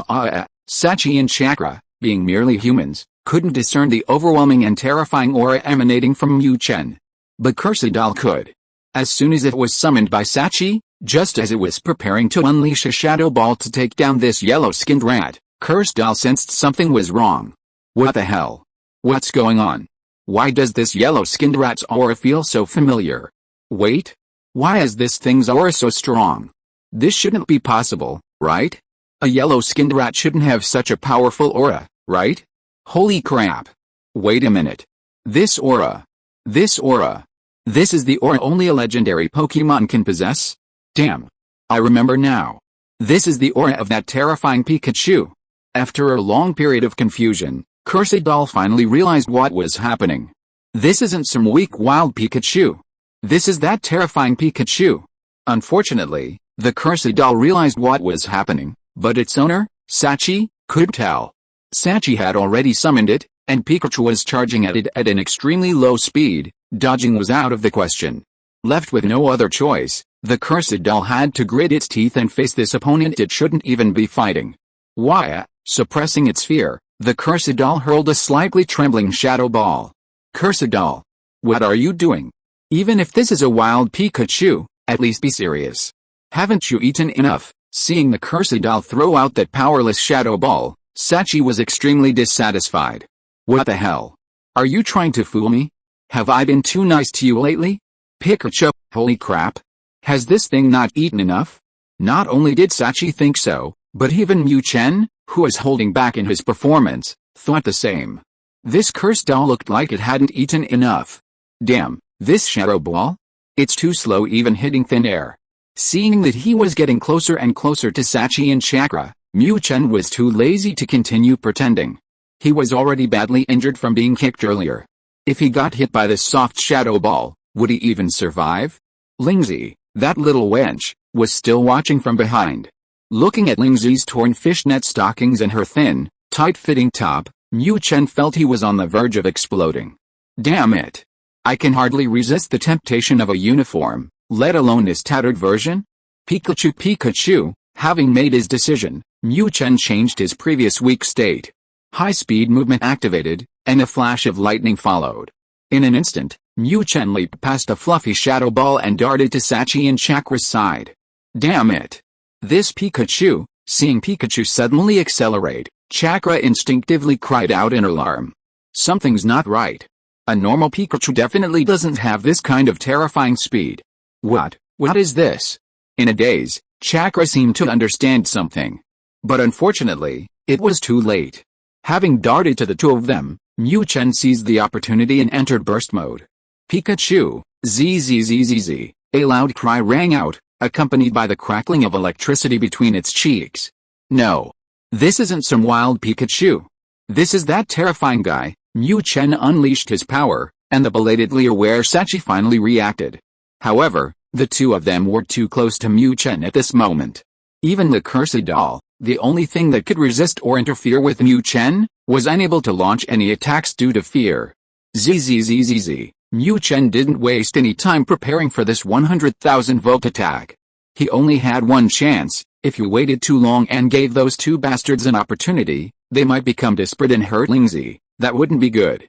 Sachi and Chakra, being merely humans, couldn't discern the overwhelming and terrifying aura emanating from Mu Chen. But suicidal could. As soon as it was summoned by Sachi, just as it was preparing to unleash a shadow ball to take down this yellow-skinned rat, suicidal sensed something was wrong. What the hell? What's going on? Why does this yellow-skinned rat's aura feel so familiar? Wait. Why is this thing's aura so strong? This shouldn't be possible, right? A yellow-skinned rat shouldn't have such a powerful aura, right? Holy crap. Wait a minute. This aura. This is the aura only a legendary Pokémon can possess? Damn. I remember now. This is the aura of that terrifying Pikachu. After a long period of confusion, suicidal finally realized what was happening. This isn't some weak wild Pikachu. This is that terrifying Pikachu. Unfortunately, the suicidal realized what was happening, but its owner, Sachi, couldn't tell. Sachi had already summoned it, and Pikachu was charging at it at an extremely low speed. Dodging was out of the question. Left with no other choice, the suicidal had to grit its teeth and face this opponent it shouldn't even be fighting. Why? Suppressing its fear, the suicidal hurled a slightly trembling shadow ball. Suicidal. What are you doing? Even if this is a wild Pikachu, at least be serious. Haven't you eaten enough? Seeing the suicidal throw out that powerless shadow ball, Sachi was extremely dissatisfied. What the hell? Are you trying to fool me? Have I been too nice to you lately? Pikachu, holy crap. Has this thing not eaten enough? Not only did Sachi think so, but even Mu Chen, who was holding back in his performance, thought the same. This suicidal looked like it hadn't eaten enough. Damn, this shadow ball? It's too slow even hitting thin air. Seeing that he was getting closer and closer to Sachi and Chakra, Mu Chen was too lazy to continue pretending. He was already badly injured from being kicked earlier. If he got hit by this soft shadow ball, would he even survive? Lingzi, that little wench, was still watching from behind. Looking at Lingzi's torn fishnet stockings and her thin, tight-fitting top, Mu Chen felt he was on the verge of exploding. Damn it. I can hardly resist the temptation of a uniform, let alone this tattered version. Pikachu, having made his decision, Mu Chen changed his previous weak state. High-speed movement activated, and a flash of lightning followed. In an instant, Mu Chen leaped past a fluffy shadow ball and darted to Sachi and Chakra's side. Damn it. This Pikachu, Seeing Pikachu suddenly accelerate, Chakra instinctively cried out in alarm. Something's not right. A normal Pikachu definitely doesn't have this kind of terrifying speed. What is this? In a daze, Chakra seemed to understand something. But unfortunately, it was too late. Having darted to the two of them, Mu Chen seized the opportunity and entered burst mode. Pikachu, zzzzz, a loud cry rang out, accompanied by the crackling of electricity between its cheeks. No. This isn't some wild Pikachu. This is that terrifying guy. Mu Chen unleashed his power, and the belatedly aware Sachi finally reacted. However, the two of them were too close to Mu Chen at this moment. Even the cursed doll, the only thing that could resist or interfere with Mu Chen, was unable to launch any attacks due to fear. Zzzzz. Mu Chen didn't waste any time preparing for this 100,000-volt attack. He only had one chance. If you waited too long and gave those two bastards an opportunity, they might become desperate and hurt Lingzi. That wouldn't be good.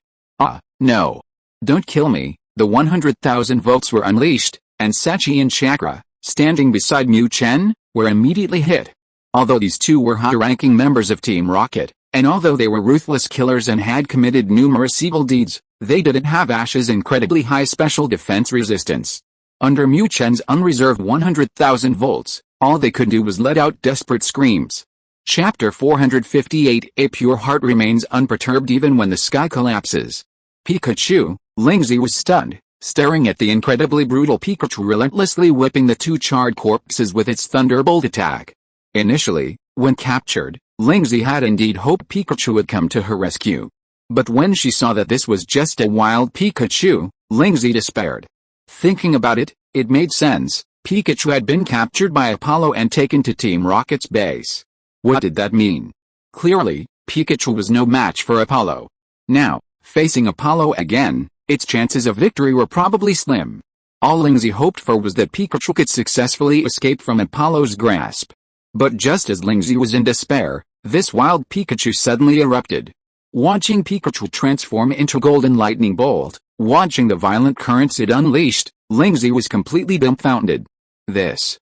No. Don't kill me. The 100,000 volts were unleashed, and Sachi and Chakra, standing beside Mu Chen, were immediately hit. Although these two were high-ranking members of Team Rocket, and although they were ruthless killers and had committed numerous evil deeds, they didn't have Ash's incredibly high special defense resistance. Under Mu Chen's unreserved 100,000 volts, all they could do was let out desperate screams. Chapter 458. A pure heart remains unperturbed even when the sky collapses. Pikachu, Lingzi was stunned, staring at the incredibly brutal Pikachu relentlessly whipping the two charred corpses with its thunderbolt attack. Initially, when captured, Lingzi had indeed hoped Pikachu would come to her rescue. But when she saw that this was just a wild Pikachu, Lingzi despaired. Thinking about it, it made sense. Pikachu had been captured by Apollo and taken to Team Rocket's base. What did that mean? Clearly, Pikachu was no match for Apollo. Now, facing Apollo again, its chances of victory were probably slim. All Lingzi hoped for was that Pikachu could successfully escape from Apollo's grasp. But just as Lingzi was in despair, this wild Pikachu suddenly erupted. Watching Pikachu transform into Golden Lightning Bolt, watching the violent currents it unleashed, Lingzi was completely dumbfounded. This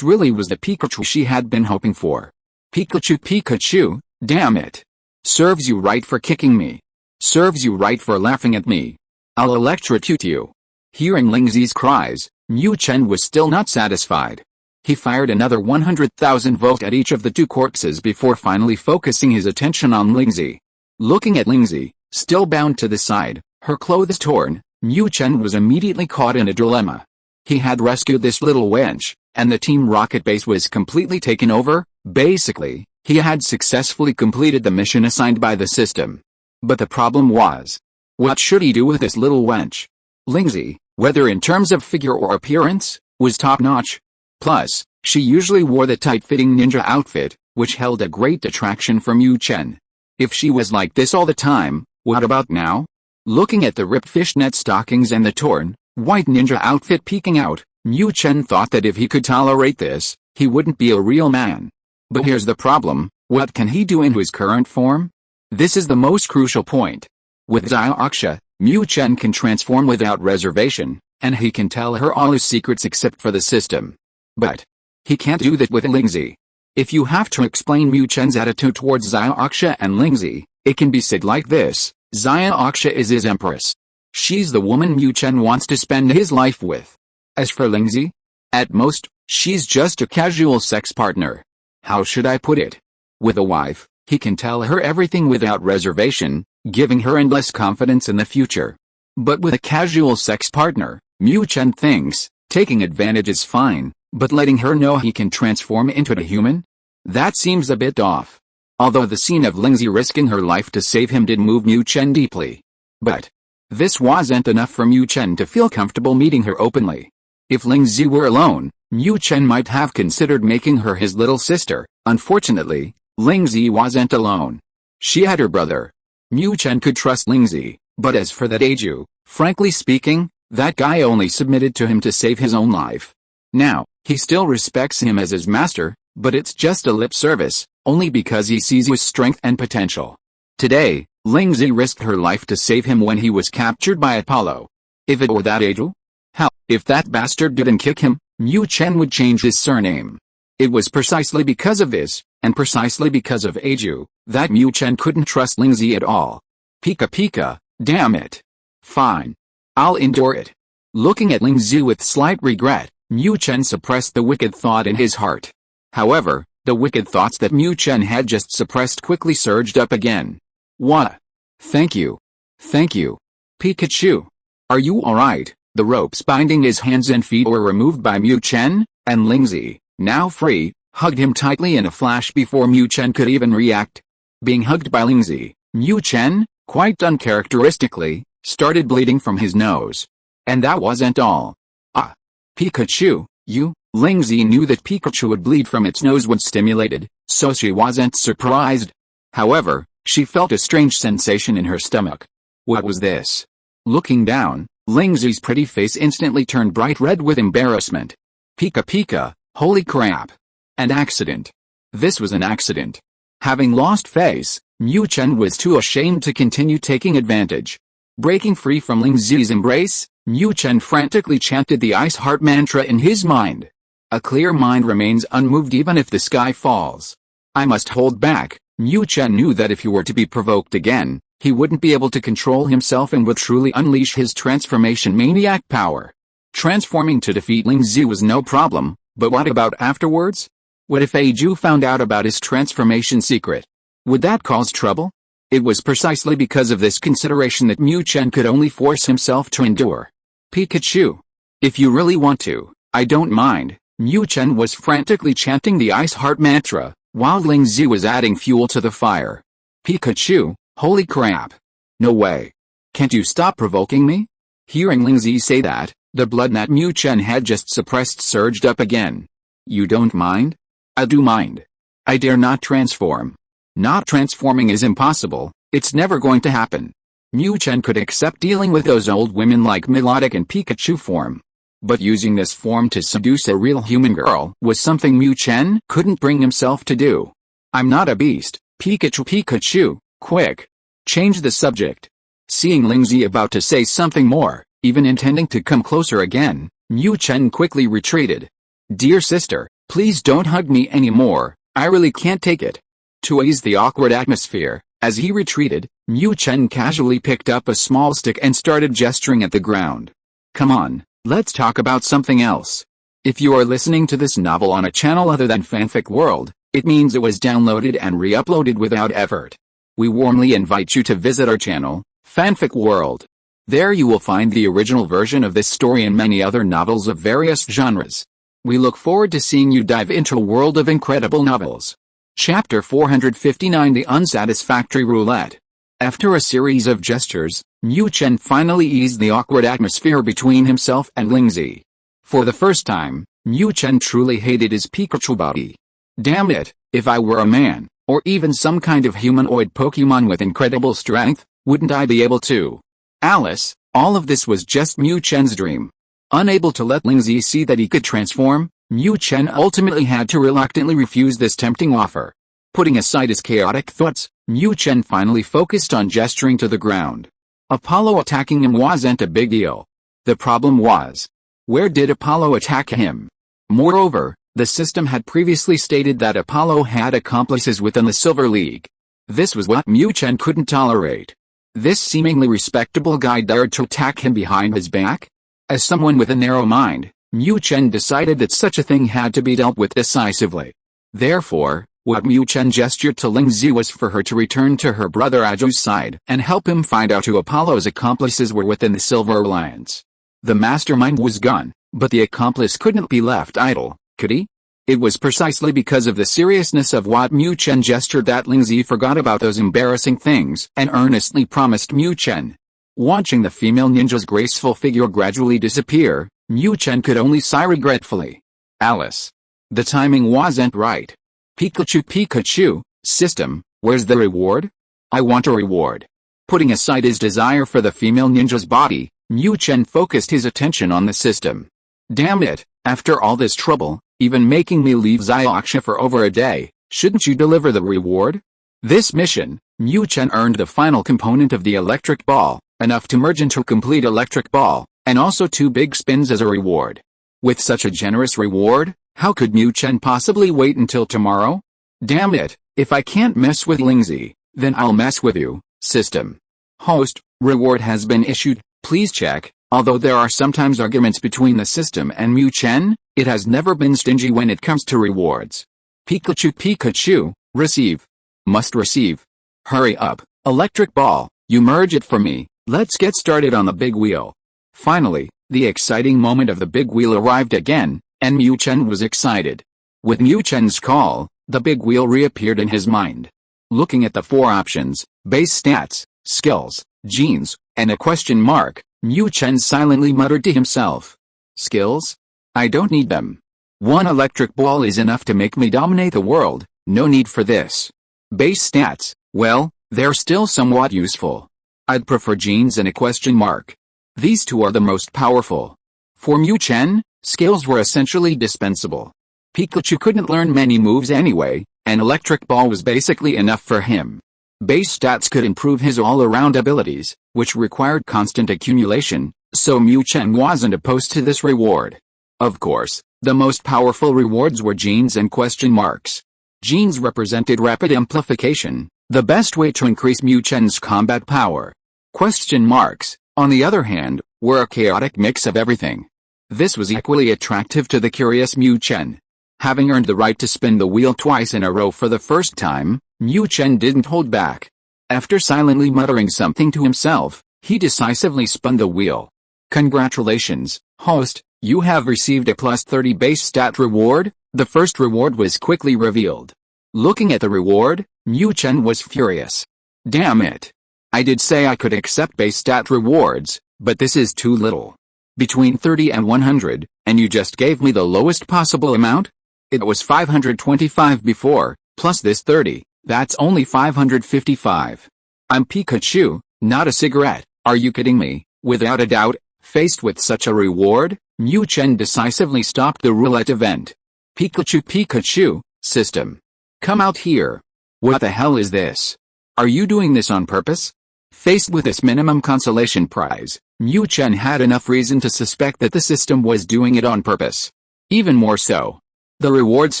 really was the Pikachu she had been hoping for. Pikachu, damn it. Serves you right for kicking me. Serves you right for laughing at me. I'll electrocute you. Hearing Lingzi's cries, Mu Chen was still not satisfied. He fired another 100,000 volt at each of the two corpses before finally focusing his attention on Lingzi. Looking at Lingzi, still bound to the side, her clothes torn, Mu Chen was immediately caught in a dilemma. He had rescued this little wench, and the Team Rocket base was completely taken over. Basically, he had successfully completed the mission assigned by the system. But the problem was, what should he do with this little wench? Lingzi, whether in terms of figure or appearance, was top-notch. Plus, she usually wore the tight-fitting ninja outfit, which held a great attraction for Mu Chen. If she was like this all the time, what about now? Looking at the ripped fishnet stockings and the torn, white ninja outfit peeking out, Mu Chen thought that if he could tolerate this, he wouldn't be a real man. But here's the problem, what can he do in his current form? This is the most crucial point. With Xiaoxia, Mu Chen can transform without reservation, and he can tell her all his secrets except for the system. But he can't do that with Lingzi. If you have to explain Mu Chen's attitude towards Xiaoxia and Lingzi, it can be said like this: Xiaoxia is his empress. She's the woman Mu Chen wants to spend his life with. As for Lingzi, at most, she's just a casual sex partner. How should I put it? With a wife, he can tell her everything without reservation, giving her endless confidence in the future. But with a casual sex partner, Mu Chen thinks, taking advantage is fine, but letting her know he can transform into a human? That seems a bit off. Although the scene of Lingzi risking her life to save him did move Mu Chen deeply. But this wasn't enough for Mu Chen to feel comfortable meeting her openly. If Lingzi were alone, Mu Chen might have considered making her his little sister. Unfortunately, Lingzi wasn't alone. She had her brother. Mu Chen could trust Lingzi, but as for that Aju, frankly speaking, that guy only submitted to him to save his own life. Now, he still respects him as his master, but it's just a lip service, only because he sees his strength and potential. Today, Lingzi risked her life to save him when he was captured by Apollo. If it were that Aju? Hell, if that bastard didn't kick him, Mu Chen would change his surname. It was precisely because of this, and precisely because of Aju, that Mu Chen couldn't trust Lingzi at all. Pika Pika, damn it. Fine. I'll endure it. Looking at Lingzi with slight regret, Mu Chen suppressed the wicked thought in his heart. However, the wicked thoughts that Mu Chen had just suppressed quickly surged up again. What? Thank you. Thank you. Pikachu. Are you alright? The ropes binding his hands and feet were removed by Mu Chen, and Lingzi, now free, hugged him tightly in a flash before Mu Chen could even react. Being hugged by Lingzi, Mu Chen, quite uncharacteristically, started bleeding from his nose. And that wasn't all. Ah. Pikachu, you? Lingzi knew that Pikachu would bleed from its nose when stimulated, so she wasn't surprised. However, she felt a strange sensation in her stomach. What was this? Looking down, Lingzi's pretty face instantly turned bright red with embarrassment. Pika Pika, holy crap. An accident. This was an accident. Having lost face, Mu Chen was too ashamed to continue taking advantage. Breaking free from Lingzi's embrace, Mu Chen frantically chanted the ice heart mantra in his mind. A clear mind remains unmoved even if the sky falls. I must hold back. Mu Chen knew that if he were to be provoked again, he wouldn't be able to control himself and would truly unleash his transformation maniac power. Transforming to defeat Lingzi was no problem, but what about afterwards? What if Aju found out about his transformation secret? Would that cause trouble? It was precisely because of this consideration that Mu Chen could only force himself to endure. Pikachu. If you really want to, I don't mind. Mu Chen was frantically chanting the ice heart mantra, while Lingzi was adding fuel to the fire. Pikachu, holy crap. No way. Can't you stop provoking me? Hearing Lingzi say that, the blood that Mu Chen had just suppressed surged up again. You don't mind? I do mind. I dare not transform. Not transforming is impossible, it's never going to happen. Mu Chen could accept dealing with those old women like Melodic and Pikachu form. But using this form to seduce a real human girl was something Mu Chen couldn't bring himself to do. I'm not a beast, Pikachu, quick. Change the subject. Seeing Lingzi about to say something more, even intending to come closer again, Mu Chen quickly retreated. Dear sister, please don't hug me anymore, I really can't take it. To ease the awkward atmosphere, as he retreated, Mu Chen casually picked up a small stick and started gesturing at the ground. Come on. Let's talk about something else. If you are listening to this novel on a channel other than Fanfic World, it means it was downloaded and re-uploaded without effort. We warmly invite you to visit our channel, Fanfic World. There you will find the original version of this story and many other novels of various genres. We look forward to seeing you dive into a world of incredible novels. Chapter 459 The Unsatisfactory Roulette. After a series of gestures, Mu Chen finally eased the awkward atmosphere between himself and Lingzi. For the first time, Mu Chen truly hated his Pikachu body. Damn it, if I were a man, or even some kind of humanoid Pokémon with incredible strength, wouldn't I be able to? Alice, all of this was just Mu Chen's dream. Unable to let Lingzi see that he could transform, Mu Chen ultimately had to reluctantly refuse this tempting offer. Putting aside his chaotic thoughts, Mu Chen finally focused on gesturing to the ground. Apollo attacking him wasn't a big deal. The problem was, where did Apollo attack him? Moreover, the system had previously stated that Apollo had accomplices within the Silver League. This was what Mu Chen couldn't tolerate. This seemingly respectable guy dared to attack him behind his back? As someone with a narrow mind, Mu Chen decided that such a thing had to be dealt with decisively. Therefore, what Mu Chen gestured to Lingzi was for her to return to her brother Aju's side and help him find out who Apollo's accomplices were within the Silver Alliance. The mastermind was gone, but the accomplice couldn't be left idle, could he? It was precisely because of the seriousness of what Mu Chen gestured that Lingzi forgot about those embarrassing things and earnestly promised Mu Chen. Watching the female ninja's graceful figure gradually disappear, Mu Chen could only sigh regretfully. Alice. The timing wasn't right. Pikachu, system, where's the reward? I want a reward. Putting aside his desire for the female ninja's body, Mu Chen focused his attention on the system. Damn it, after all this trouble, even making me leave Xiaoxia for over a day, shouldn't you deliver the reward? This mission, Mu Chen earned the final component of the electric ball, enough to merge into a complete electric ball, and also 2 big spins as a reward. With such a generous reward, How could Mu Chen possibly wait until tomorrow? Damn it, if I can't mess with Lingzi, then I'll mess with you, system. Host, reward has been issued, please check. Although there are sometimes arguments between the system and Mu Chen, it has never been stingy when it comes to rewards. Pikachu, receive. Must receive. Hurry up, electric ball, you merge it for me, let's get started on the big wheel. Finally, the exciting moment of the big wheel arrived again, and Mu Chen was excited. With Mu Chen's call, the big wheel reappeared in his mind. Looking at the 4 options, base stats, skills, genes, and a question mark, Mu Chen silently muttered to himself. Skills? I don't need them. 1 electric ball is enough to make me dominate the world, no need for this. Base stats, well, they're still somewhat useful. I'd prefer genes and a question mark. These 2 are the most powerful. For Mu Chen, skills were essentially dispensable. Pikachu couldn't learn many moves anyway, and electric ball was basically enough for him. Base stats could improve his all-around abilities, which required constant accumulation, so Mu Chen wasn't opposed to this reward. Of course, the most powerful rewards were genes and question marks. Genes represented rapid amplification, the best way to increase Mu Chen's combat power. Question marks, on the other hand, were a chaotic mix of everything. This was equally attractive to the curious Mu Chen. Having earned the right to spin the wheel twice in a row for the first time, Mu Chen didn't hold back. After silently muttering something to himself, he decisively spun the wheel. Congratulations, host, you have received a plus 30 base stat reward. The first reward was quickly revealed. Looking at the reward, Mu Chen was furious. Damn it. I did say I could accept base stat rewards, but this is too little. Between 30 and 100, and you just gave me the lowest possible amount? It was 525 before, plus this 30, that's only 555. I'm Pikachu, not a cigarette, are you kidding me? Without a doubt, faced with such a reward, Mu Chen decisively stopped the roulette event. Pikachu, system. Come out here. What the hell is this? Are you doing this on purpose? Faced with this minimum consolation prize, Mu Chen had enough reason to suspect that the system was doing it on purpose. Even more so. The rewards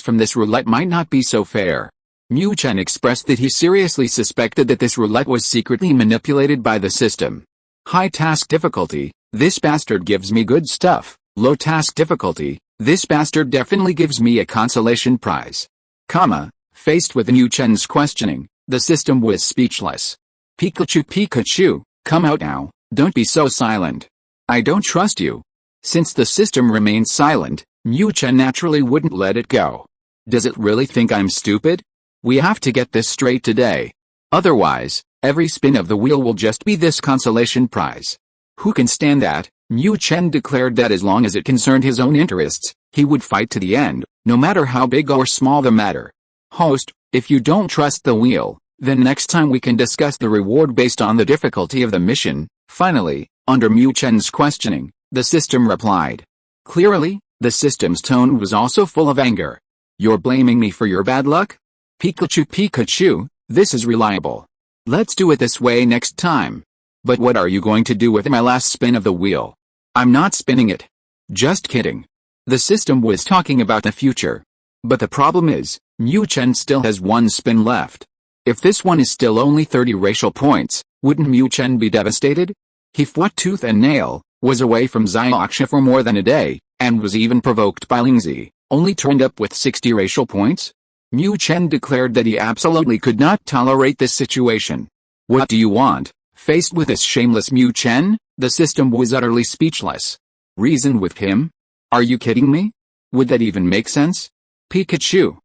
from this roulette might not be so fair. Mu Chen expressed that he seriously suspected that this roulette was secretly manipulated by the system. High task difficulty, this bastard gives me good stuff. Low task difficulty, this bastard definitely gives me a consolation prize. Faced with Mu Chen's questioning, the system was speechless. Pikachu, come out now, don't be so silent. I don't trust you. Since the system remained silent, Mu Chen naturally wouldn't let it go. Does it really think I'm stupid? We have to get this straight today. Otherwise, every spin of the wheel will just be this consolation prize. Who can stand that? Mu Chen declared that as long as it concerned his own interests, he would fight to the end, no matter how big or small the matter. Host, if you don't trust the wheel, then next time we can discuss the reward based on the difficulty of the mission. Finally, under Mu Chen's questioning, the system replied. Clearly, the system's tone was also full of anger. You're blaming me for your bad luck? Pikachu, this is reliable. Let's do it this way next time. But what are you going to do with my last spin of the wheel? I'm not spinning it. Just kidding. The system was talking about the future. But the problem is, Mu Chen still has 1 spin left. If this one is still only 30 racial points, wouldn't Mu Chen be devastated? He fought tooth and nail, was away from Xiaoxia for more than a day, and was even provoked by Lingzi, only turned up with 60 racial points? Mu Chen declared that he absolutely could not tolerate this situation. What do you want? Faced with this shameless Mu Chen, the system was utterly speechless. Reason with him? Are you kidding me? Would that even make sense? Pikachu,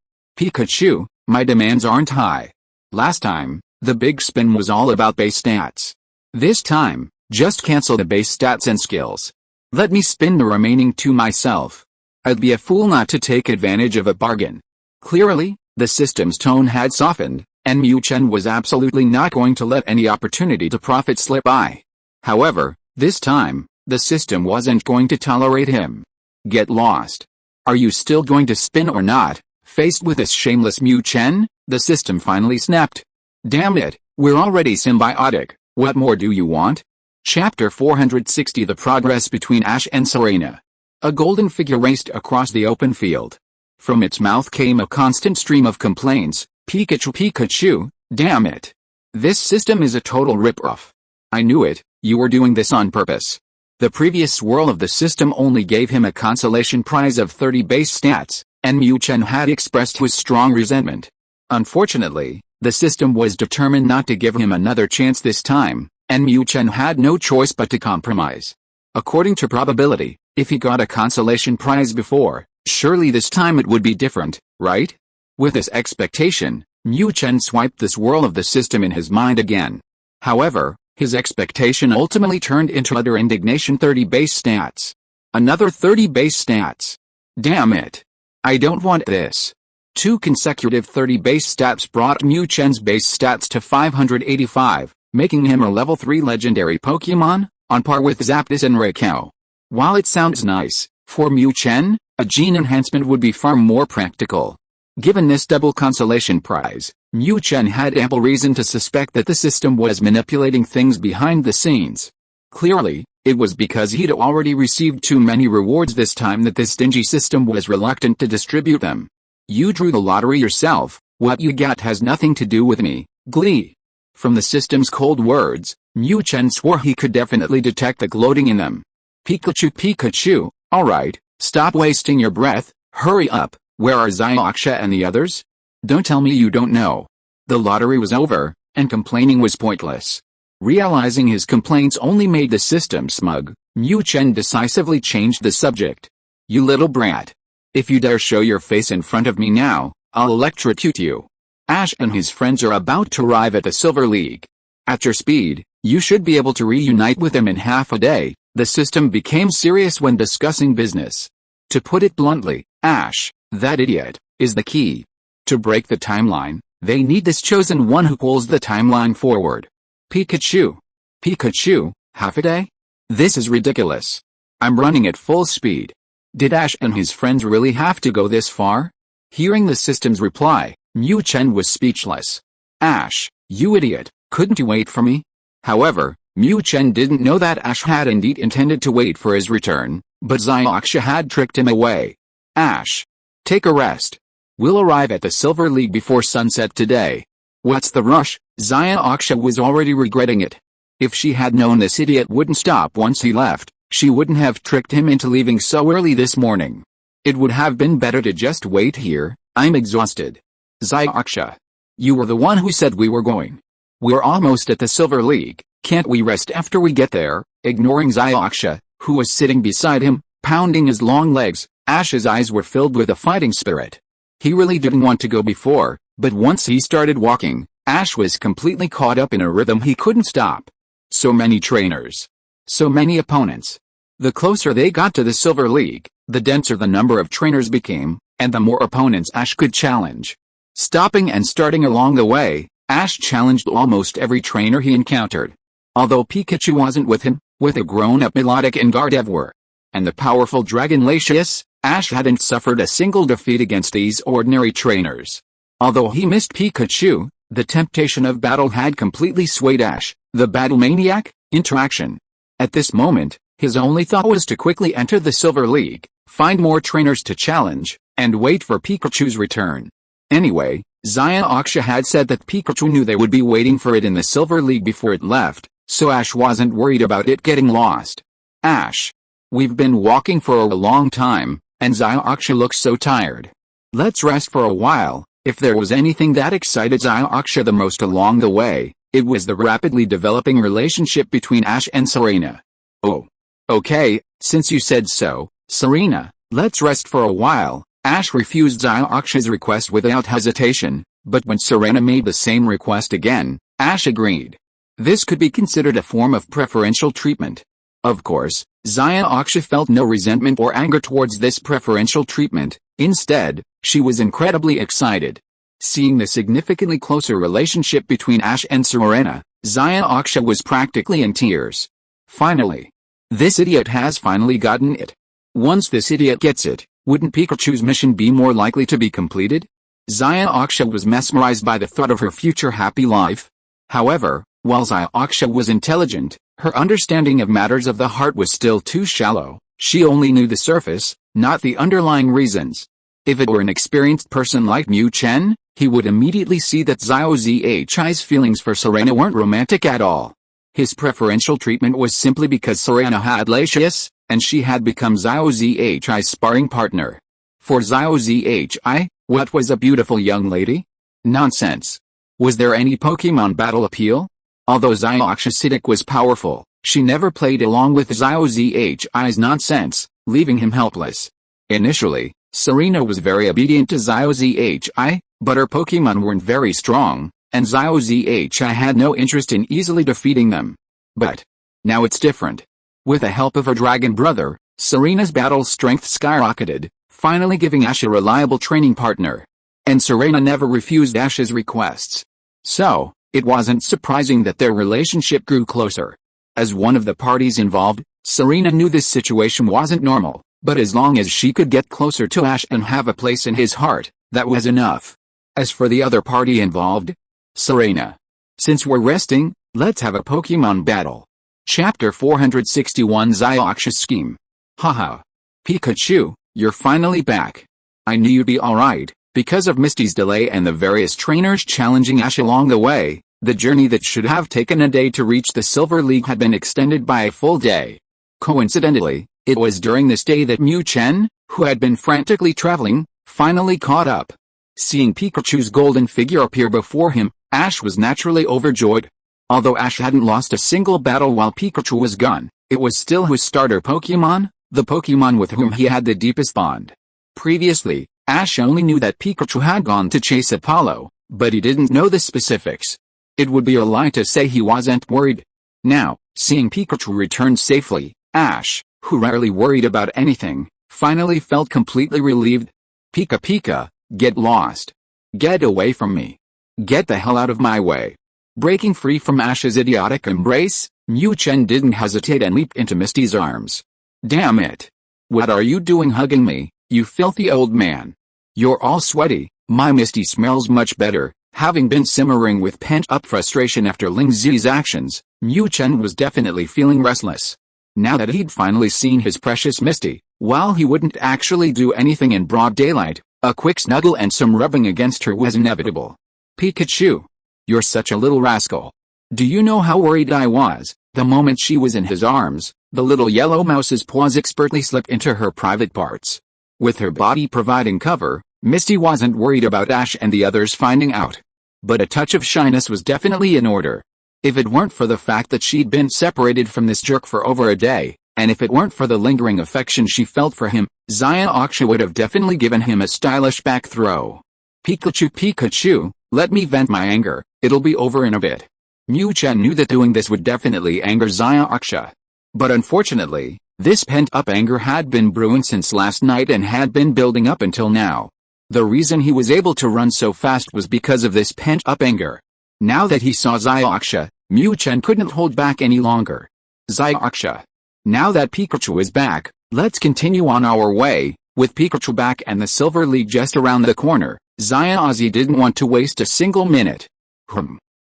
my demands aren't high. Last time, the big spin was all about base stats. This time, just cancel the base stats and skills. Let me spin the remaining 2 myself. I'd be a fool not to take advantage of a bargain. Clearly, the system's tone had softened, and Mu Chen was absolutely not going to let any opportunity to profit slip by. However, this time, the system wasn't going to tolerate him. Get lost. Are you still going to spin or not? Faced with this shameless Mu Chen, the system finally snapped. Damn it, we're already symbiotic, what more do you want? Chapter 460 The Progress Between Ash and Serena. A golden figure raced across the open field. From its mouth came a constant stream of complaints. Pikachu, Pikachu, damn it. This system is a total rip-off. I knew it, you were doing this on purpose. The previous swirl of the system only gave him a consolation prize of 30 base stats, and Mu Chen had expressed his strong resentment. Unfortunately, the system was determined not to give him another chance this time, and Mu Chen had no choice but to compromise. According to probability, if he got a consolation prize before, surely this time it would be different, right? With this expectation, Mu Chen swiped the swirl of the system in his mind again. However, his expectation ultimately turned into utter indignation. 30 base stats. Another 30 base stats. Damn it. I don't want this. 2 consecutive 30 base stats brought Mu Chen's base stats to 585, making him a level 3 legendary Pokémon, on par with Zapdos and Raikou. While it sounds nice, for Mu Chen, a gene enhancement would be far more practical. Given this double consolation prize, Mu Chen had ample reason to suspect that the system was manipulating things behind the scenes. Clearly, it was because he'd already received too many rewards this time that this stingy system was reluctant to distribute them. You drew the lottery yourself, what you got has nothing to do with me. Glee. From the system's cold words, Mu Chen swore he could definitely detect the gloating in them. Pikachu, Pikachu, alright, stop wasting your breath, hurry up. Where are Xiaoxia and the others? Don't tell me you don't know. The lottery was over, and complaining was pointless. Realizing his complaints only made the system smug, Mu Chen decisively changed the subject. You little brat. If you dare show your face in front of me now, I'll electrocute you. Ash and his friends are about to arrive at the Silver League. At your speed, you should be able to reunite with them in half a day. The system became serious when discussing business. To put it bluntly, Ash, that idiot, is the key. To break the timeline, they need this chosen one who pulls the timeline forward. Pikachu. Pikachu, half a day? This is ridiculous. I'm running at full speed. Did Ash and his friends really have to go this far? Hearing the system's reply, Mu Chen was speechless. Ash, you idiot, couldn't you wait for me? However, Mu Chen didn't know that Ash had indeed intended to wait for his return, but Xiaoxia had tricked him away. Ash. Take a rest. We'll arrive at the Silver League before sunset today. What's the rush? Xiaoxia was already regretting it. If she had known this idiot wouldn't stop once he left, she wouldn't have tricked him into leaving so early this morning. It would have been better to just wait here. I'm exhausted. Xiaoxia. You were the one who said we were going. We're almost at the Silver League, can't we rest after we get there? Ignoring Xiaoxia, who was sitting beside him, pounding his long legs, Ash's eyes were filled with a fighting spirit. He really didn't want to go before, but once he started walking, Ash was completely caught up in a rhythm he couldn't stop. So many trainers. So many opponents. The closer they got to the Silver League, the denser the number of trainers became, and the more opponents Ash could challenge. Stopping and starting along the way, Ash challenged almost every trainer he encountered. Although Pikachu wasn't with him, with a grown-up Melodic and Gardevoir, and the powerful Dragon Latias, Ash hadn't suffered a single defeat against these ordinary trainers. Although he missed Pikachu, the temptation of battle had completely swayed Ash, the battle maniac, into action. At this moment, his only thought was to quickly enter the Silver League, find more trainers to challenge, and wait for Pikachu's return. Anyway, Xiaoxia had said that Pikachu knew they would be waiting for it in the Silver League before it left, so Ash wasn't worried about it getting lost. Ash. We've been walking for a long time, and Xiaoxia looks so tired. Let's rest for a while. If there was anything that excited Xiaoxia the most along the way, it was the rapidly developing relationship between Ash and Serena. Oh. Okay, since you said so, Serena, let's rest for a while. Ash refused Xiaoxia's request without hesitation, but when Serena made the same request again, Ash agreed. This could be considered a form of preferential treatment. Of course, Xiaoxia felt no resentment or anger towards this preferential treatment. Instead, she was incredibly excited. Seeing the significantly closer relationship between Ash and Serena, Xiaoxia was practically in tears. Finally. This idiot has finally gotten it. Once this idiot gets it, wouldn't Pikachu's mission be more likely to be completed? Xiaoxia was mesmerized by the thought of her future happy life. However, while Xiaoxia was intelligent, her understanding of matters of the heart was still too shallow. She only knew the surface, not the underlying reasons. If it were an experienced person like Mu Chen, he would immediately see that Xiao Zhi's feelings for Serena weren't romantic at all. His preferential treatment was simply because Serena had Latius, and she had become Xiao Zhi's sparring partner. For Xiao Zhi, what was a beautiful young lady? Nonsense. Was there any Pokemon battle appeal? Although Xiao was powerful, she never played along with Xiao Zhi's nonsense, leaving him helpless. Initially, Serena was very obedient to Xiao Zhi, but her Pokemon weren't very strong, and Xiao Zhi had no interest in easily defeating them. But now it's different. With the help of her dragon brother, Serena's battle strength skyrocketed, finally giving Ash a reliable training partner. And Serena never refused Ash's requests. So, it wasn't surprising that their relationship grew closer. As one of the parties involved, Serena knew this situation wasn't normal, but as long as she could get closer to Ash and have a place in his heart, that was enough. As for the other party involved, Serena. Since we're resting, let's have a Pokemon battle. Chapter 461 Xiaoxia's Scheme. Haha. Pikachu, you're finally back. I knew you'd be alright. Because of Misty's delay and the various trainers challenging Ash along the way, the journey that should have taken a day to reach the Silver League had been extended by a full day. Coincidentally, it was during this day that Mu Chen, who had been frantically traveling, finally caught up. Seeing Pikachu's golden figure appear before him, Ash was naturally overjoyed. Although Ash hadn't lost a single battle while Pikachu was gone, it was still his starter Pokemon, the Pokemon with whom he had the deepest bond. Previously, Ash only knew that Pikachu had gone to chase Apollo, but he didn't know the specifics. It would be a lie to say he wasn't worried. Now, seeing Pikachu return safely, Ash, who rarely worried about anything, finally felt completely relieved. Pika Pika, get lost. Get away from me. Get the hell out of my way. Breaking free from Ash's idiotic embrace, Mu Chen didn't hesitate and leaped into Misty's arms. Damn it. What are you doing hugging me, you filthy old man? You're all sweaty. My Misty smells much better. Having been simmering with pent-up frustration after Ling Zi's actions, Mu Chen was definitely feeling restless. Now that he'd finally seen his precious Misty, while he wouldn't actually do anything in broad daylight, a quick snuggle and some rubbing against her was inevitable. Pikachu. You're such a little rascal. Do you know how worried I was, the moment she was in his arms? The little yellow mouse's paws expertly slipped into her private parts. With her body providing cover, Misty wasn't worried about Ash and the others finding out. But a touch of shyness was definitely in order. If it weren't for the fact that she'd been separated from this jerk for over a day, and if it weren't for the lingering affection she felt for him, Xiaoxia would have definitely given him a stylish back throw. Pikachu, let me vent my anger, it'll be over in a bit. Mu Chen knew that doing this would definitely anger Xiaoxia. But unfortunately, this pent-up anger had been brewing since last night and had been building up until now. The reason he was able to run so fast was because of this pent-up anger. Now that he saw Xiaoxia, Mu Chen couldn't hold back any longer. Xiaoxia. Now that Pikachu is back, let's continue on our way. With Pikachu back and the Silver League just around the corner, Xiaoxia didn't want to waste a single minute.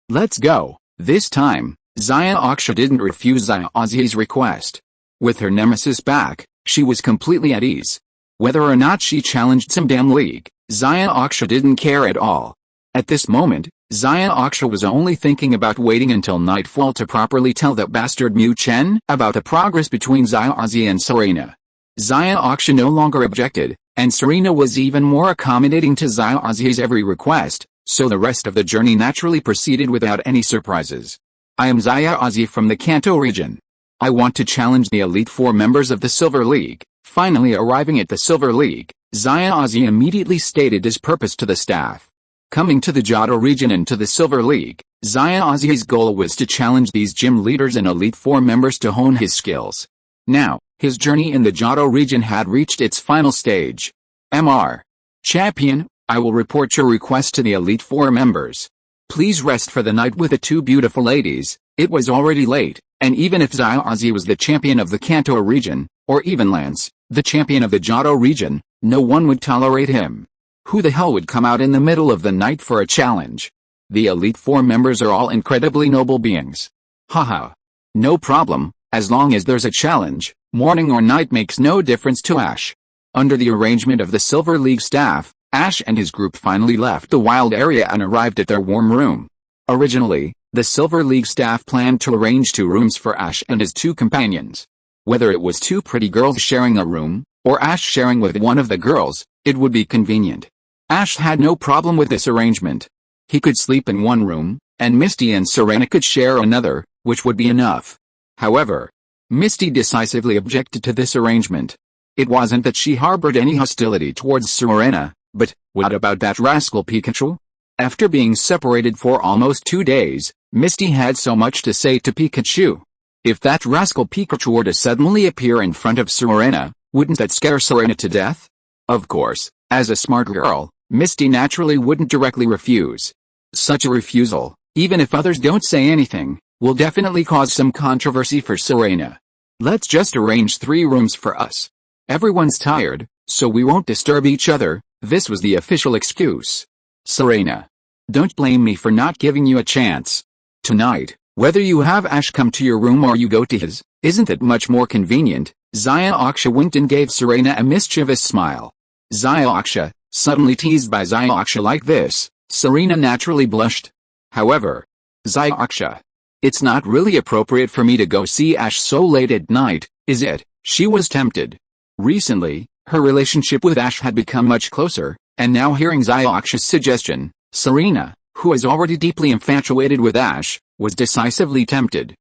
Let's go. This time, Xiaoxia didn't refuse Xiaoxia's request. With her nemesis back, she was completely at ease. Whether or not she challenged some damn league, Xiaoxia didn't care at all. At this moment, Xiaoxia was only thinking about waiting until nightfall to properly tell that bastard Mu Chen about the progress between Xiaoxia and Serena. Xiaoxia no longer objected, and Serena was even more accommodating to Xiaoxia's every request, so the rest of the journey naturally proceeded without any surprises. I am Xiaoxia from the Kanto region. I want to challenge the Elite Four members of the Silver League. Finally arriving at the Silver League, Xiaoxia immediately stated his purpose to the staff. Coming to the Johto region and to the Silver League, Xiaoxia's goal was to challenge these gym leaders and Elite Four members to hone his skills. Now, his journey in the Johto region had reached its final stage. Mr. Champion, I will report your request to the Elite Four members. Please rest for the night with the two beautiful ladies. It was already late, and even if Xiaoxia was the champion of the Kanto region, or even Lance, the champion of the Johto region, no one would tolerate him. Who the hell would come out in the middle of the night for a challenge? The Elite Four members are all incredibly noble beings. Haha. No problem, as long as there's a challenge, morning or night makes no difference to Ash. Under the arrangement of the Silver League staff, Ash and his group finally left the wild area and arrived at their warm room. Originally, the Silver League staff planned to arrange 2 rooms for Ash and his 2 companions. Whether it was 2 pretty girls sharing a room, or Ash sharing with one of the girls, it would be convenient. Ash had no problem with this arrangement. He could sleep in one room, and Misty and Serena could share another, which would be enough. However, Misty decisively objected to this arrangement. It wasn't that she harbored any hostility towards Serena, but what about that rascal Pikachu? After being separated for almost 2 days, Misty had so much to say to Pikachu. If that rascal Pikachu were to suddenly appear in front of Serena, wouldn't that scare Serena to death? Of course, as a smart girl, Misty naturally wouldn't directly refuse. Such a refusal, even if others don't say anything, will definitely cause some controversy for Serena. Let's just arrange 3 rooms for us. Everyone's tired, so we won't disturb each other. This was the official excuse. Serena. Don't blame me for not giving you a chance. Tonight, whether you have Ash come to your room or you go to his, isn't it much more convenient? Zyaaksha winked and gave Serena a mischievous smile. Zyaaksha, suddenly teased by Zyaaksha like this, Serena naturally blushed. However, Zyaaksha, it's not really appropriate for me to go see Ash so late at night, is it? She was tempted. Recently, her relationship with Ash had become much closer, and now hearing Zyaaksha's suggestion, Serena, who is already deeply infatuated with Ash, was decisively tempted.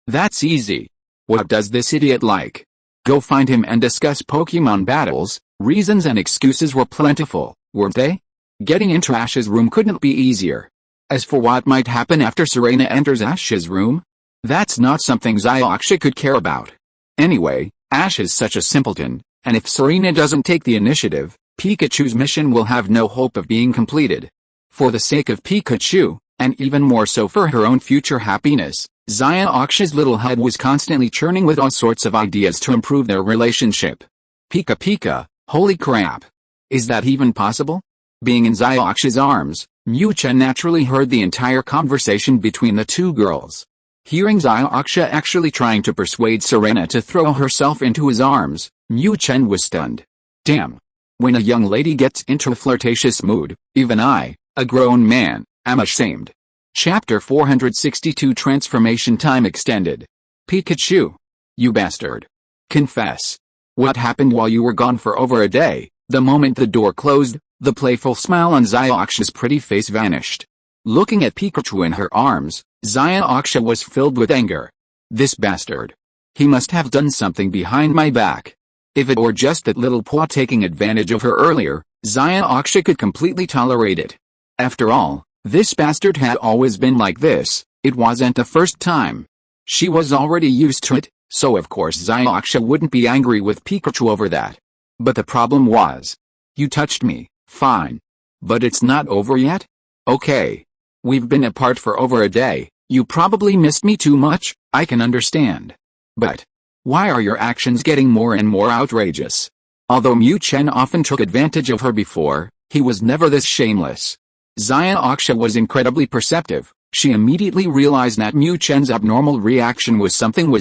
That's easy. What does this idiot like? Go find him and discuss Pokémon battles. Reasons and excuses were plentiful, weren't they? Getting into Ash's room couldn't be easier. As for what might happen after Serena enters Ash's room, that's not something Zyaaksha could care about. Anyway, Ash is such a simpleton, and if Serena doesn't take the initiative, Pikachu's mission will have no hope of being completed. For the sake of Pikachu, and even more so for her own future happiness, Zyaaksha's little head was constantly churning with all sorts of ideas to improve their relationship. Pika, holy crap. Is that even possible? Being in Zyaaksha's arms, Mu Chen naturally heard the entire conversation between the 2 girls. Hearing Zyaaksha actually trying to persuade Serena to throw herself into his arms, Mu Chen was stunned. Damn. When a young lady gets into a flirtatious mood, even I, a grown man, am ashamed. Chapter 462 Transformation Time Extended. Pikachu. You bastard. Confess. What happened while you were gone for over a day? The moment the door closed, the playful smile on Zyaaksha's pretty face vanished. Looking at Pikachu in her arms, Zyaaksha was filled with anger. This bastard. He must have done something behind my back. If it were just that little paw taking advantage of her earlier, Zyaaksha could completely tolerate it. After all, this bastard had always been like this, it wasn't the first time. She was already used to it, so of course Zyaaksha wouldn't be angry with Pikachu over that. But the problem was, you touched me, fine. But it's not over yet? Okay. We've been apart for over a day, you probably missed me too much, I can understand. But why are your actions getting more and more outrageous? Although Mu Chen often took advantage of her before, he was never this shameless. Zyaaksha was incredibly perceptive. She immediately realized that Mu Chen's abnormal reaction was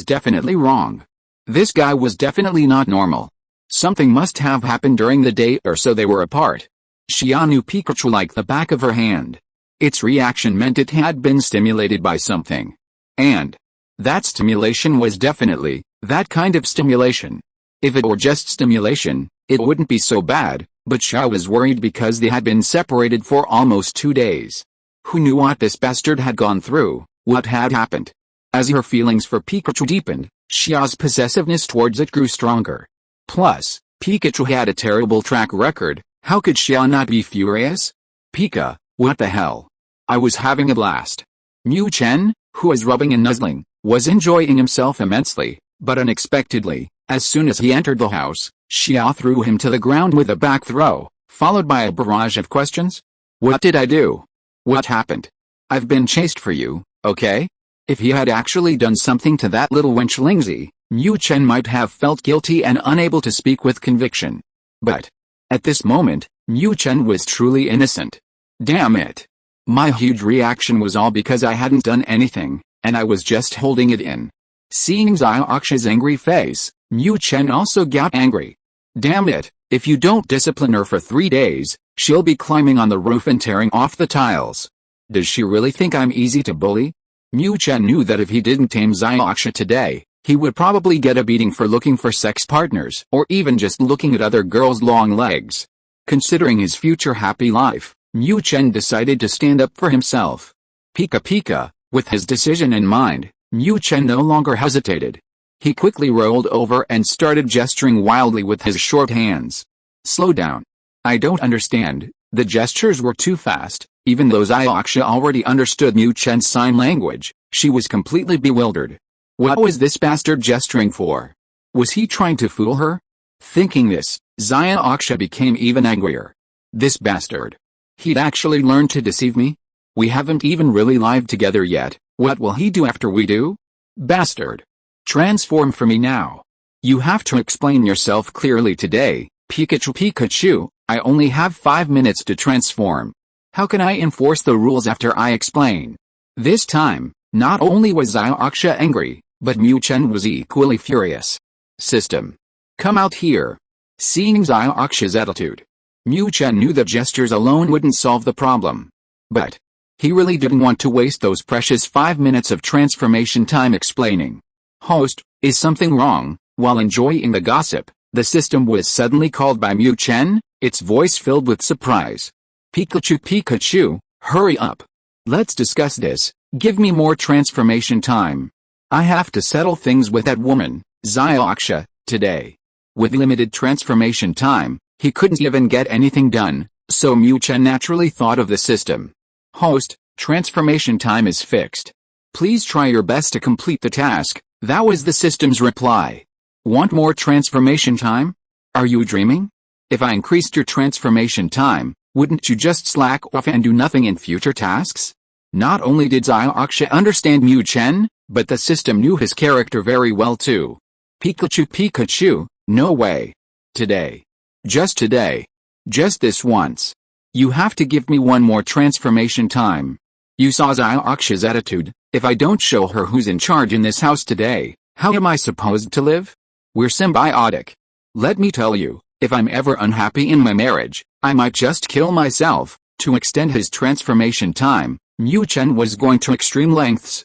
definitely wrong. This guy was definitely not normal. Something must have happened during the day or so they were apart. She knew Pikachu like the back of her hand. Its reaction meant it had been stimulated by something. And that stimulation was definitely that kind of stimulation. If it were just stimulation, it wouldn't be so bad, but Xiao was worried because they had been separated for almost 2 days. Who knew what this bastard had gone through, what had happened? As her feelings for Pikachu deepened, Xiao's possessiveness towards it grew stronger. Plus, Pikachu had a terrible track record, how could Xiao not be furious? Pika, what the hell? I was having a blast. Mu Chen, who was rubbing and nuzzling, was enjoying himself immensely, but unexpectedly, as soon as he entered the house, Xiao threw him to the ground with a back throw, followed by a barrage of questions. What did I do? What happened? I've been chased for you, okay? If he had actually done something to that little wench Lingzi, Mu Chen might have felt guilty and unable to speak with conviction. But at this moment, Mu Chen was truly innocent. Damn it. My huge reaction was all because I hadn't done anything, and I was just holding it in. Seeing Zyaaksha's angry face, Mu Chen also got angry. Damn it, if you don't discipline her for 3 days, she'll be climbing on the roof and tearing off the tiles. Does she really think I'm easy to bully? Mu Chen knew that if he didn't tame Xiaoxia today, he would probably get a beating for looking for sex partners or even just looking at other girls' long legs. Considering his future happy life, Mu Chen decided to stand up for himself. Pika Pika, with his decision in mind, Mu Chen no longer hesitated. He quickly rolled over and started gesturing wildly with his short hands. Slow down. I don't understand, the gestures were too fast. Even though Xiaoxia already understood Mu Chen's sign language, she was completely bewildered. What was this bastard gesturing for? Was he trying to fool her? Thinking this, Xiaoxia became even angrier. This bastard. He'd actually learned to deceive me? We haven't even really lived together yet, what will he do after we do? Bastard. Transform for me now. You have to explain yourself clearly today, Pikachu. I only have 5 minutes to transform. How can I enforce the rules after I explain? This time, not only was Xiaoxia angry, but Mu Chen was equally furious. System. Come out here. Seeing Xiaoxia's attitude, Mu Chen knew that gestures alone wouldn't solve the problem. But he really didn't want to waste those precious 5 minutes of transformation time explaining. Host, is something wrong? While enjoying the gossip, the system was suddenly called by Mu Chen, its voice filled with surprise. Pikachu, hurry up. Let's discuss this, give me more transformation time. I have to settle things with that woman, Xiaoxia, today. With limited transformation time, he couldn't even get anything done, so Mu Chen naturally thought of the system. Host, transformation time is fixed. Please try your best to complete the task, that was the system's reply. Want more transformation time? Are you dreaming? If I increased your transformation time, wouldn't you just slack off and do nothing in future tasks? Not only did Xiaoxia understand Mu Chen, but the system knew his character very well too. Pikachu, no way. Today. Just today. Just this once. You have to give me one more transformation time. You saw Xiaoxia's attitude, if I don't show her who's in charge in this house today, how am I supposed to live? We're symbiotic. Let me tell you, if I'm ever unhappy in my marriage, I might just kill myself. To extend his transformation time, Mu Chen was going to extreme lengths.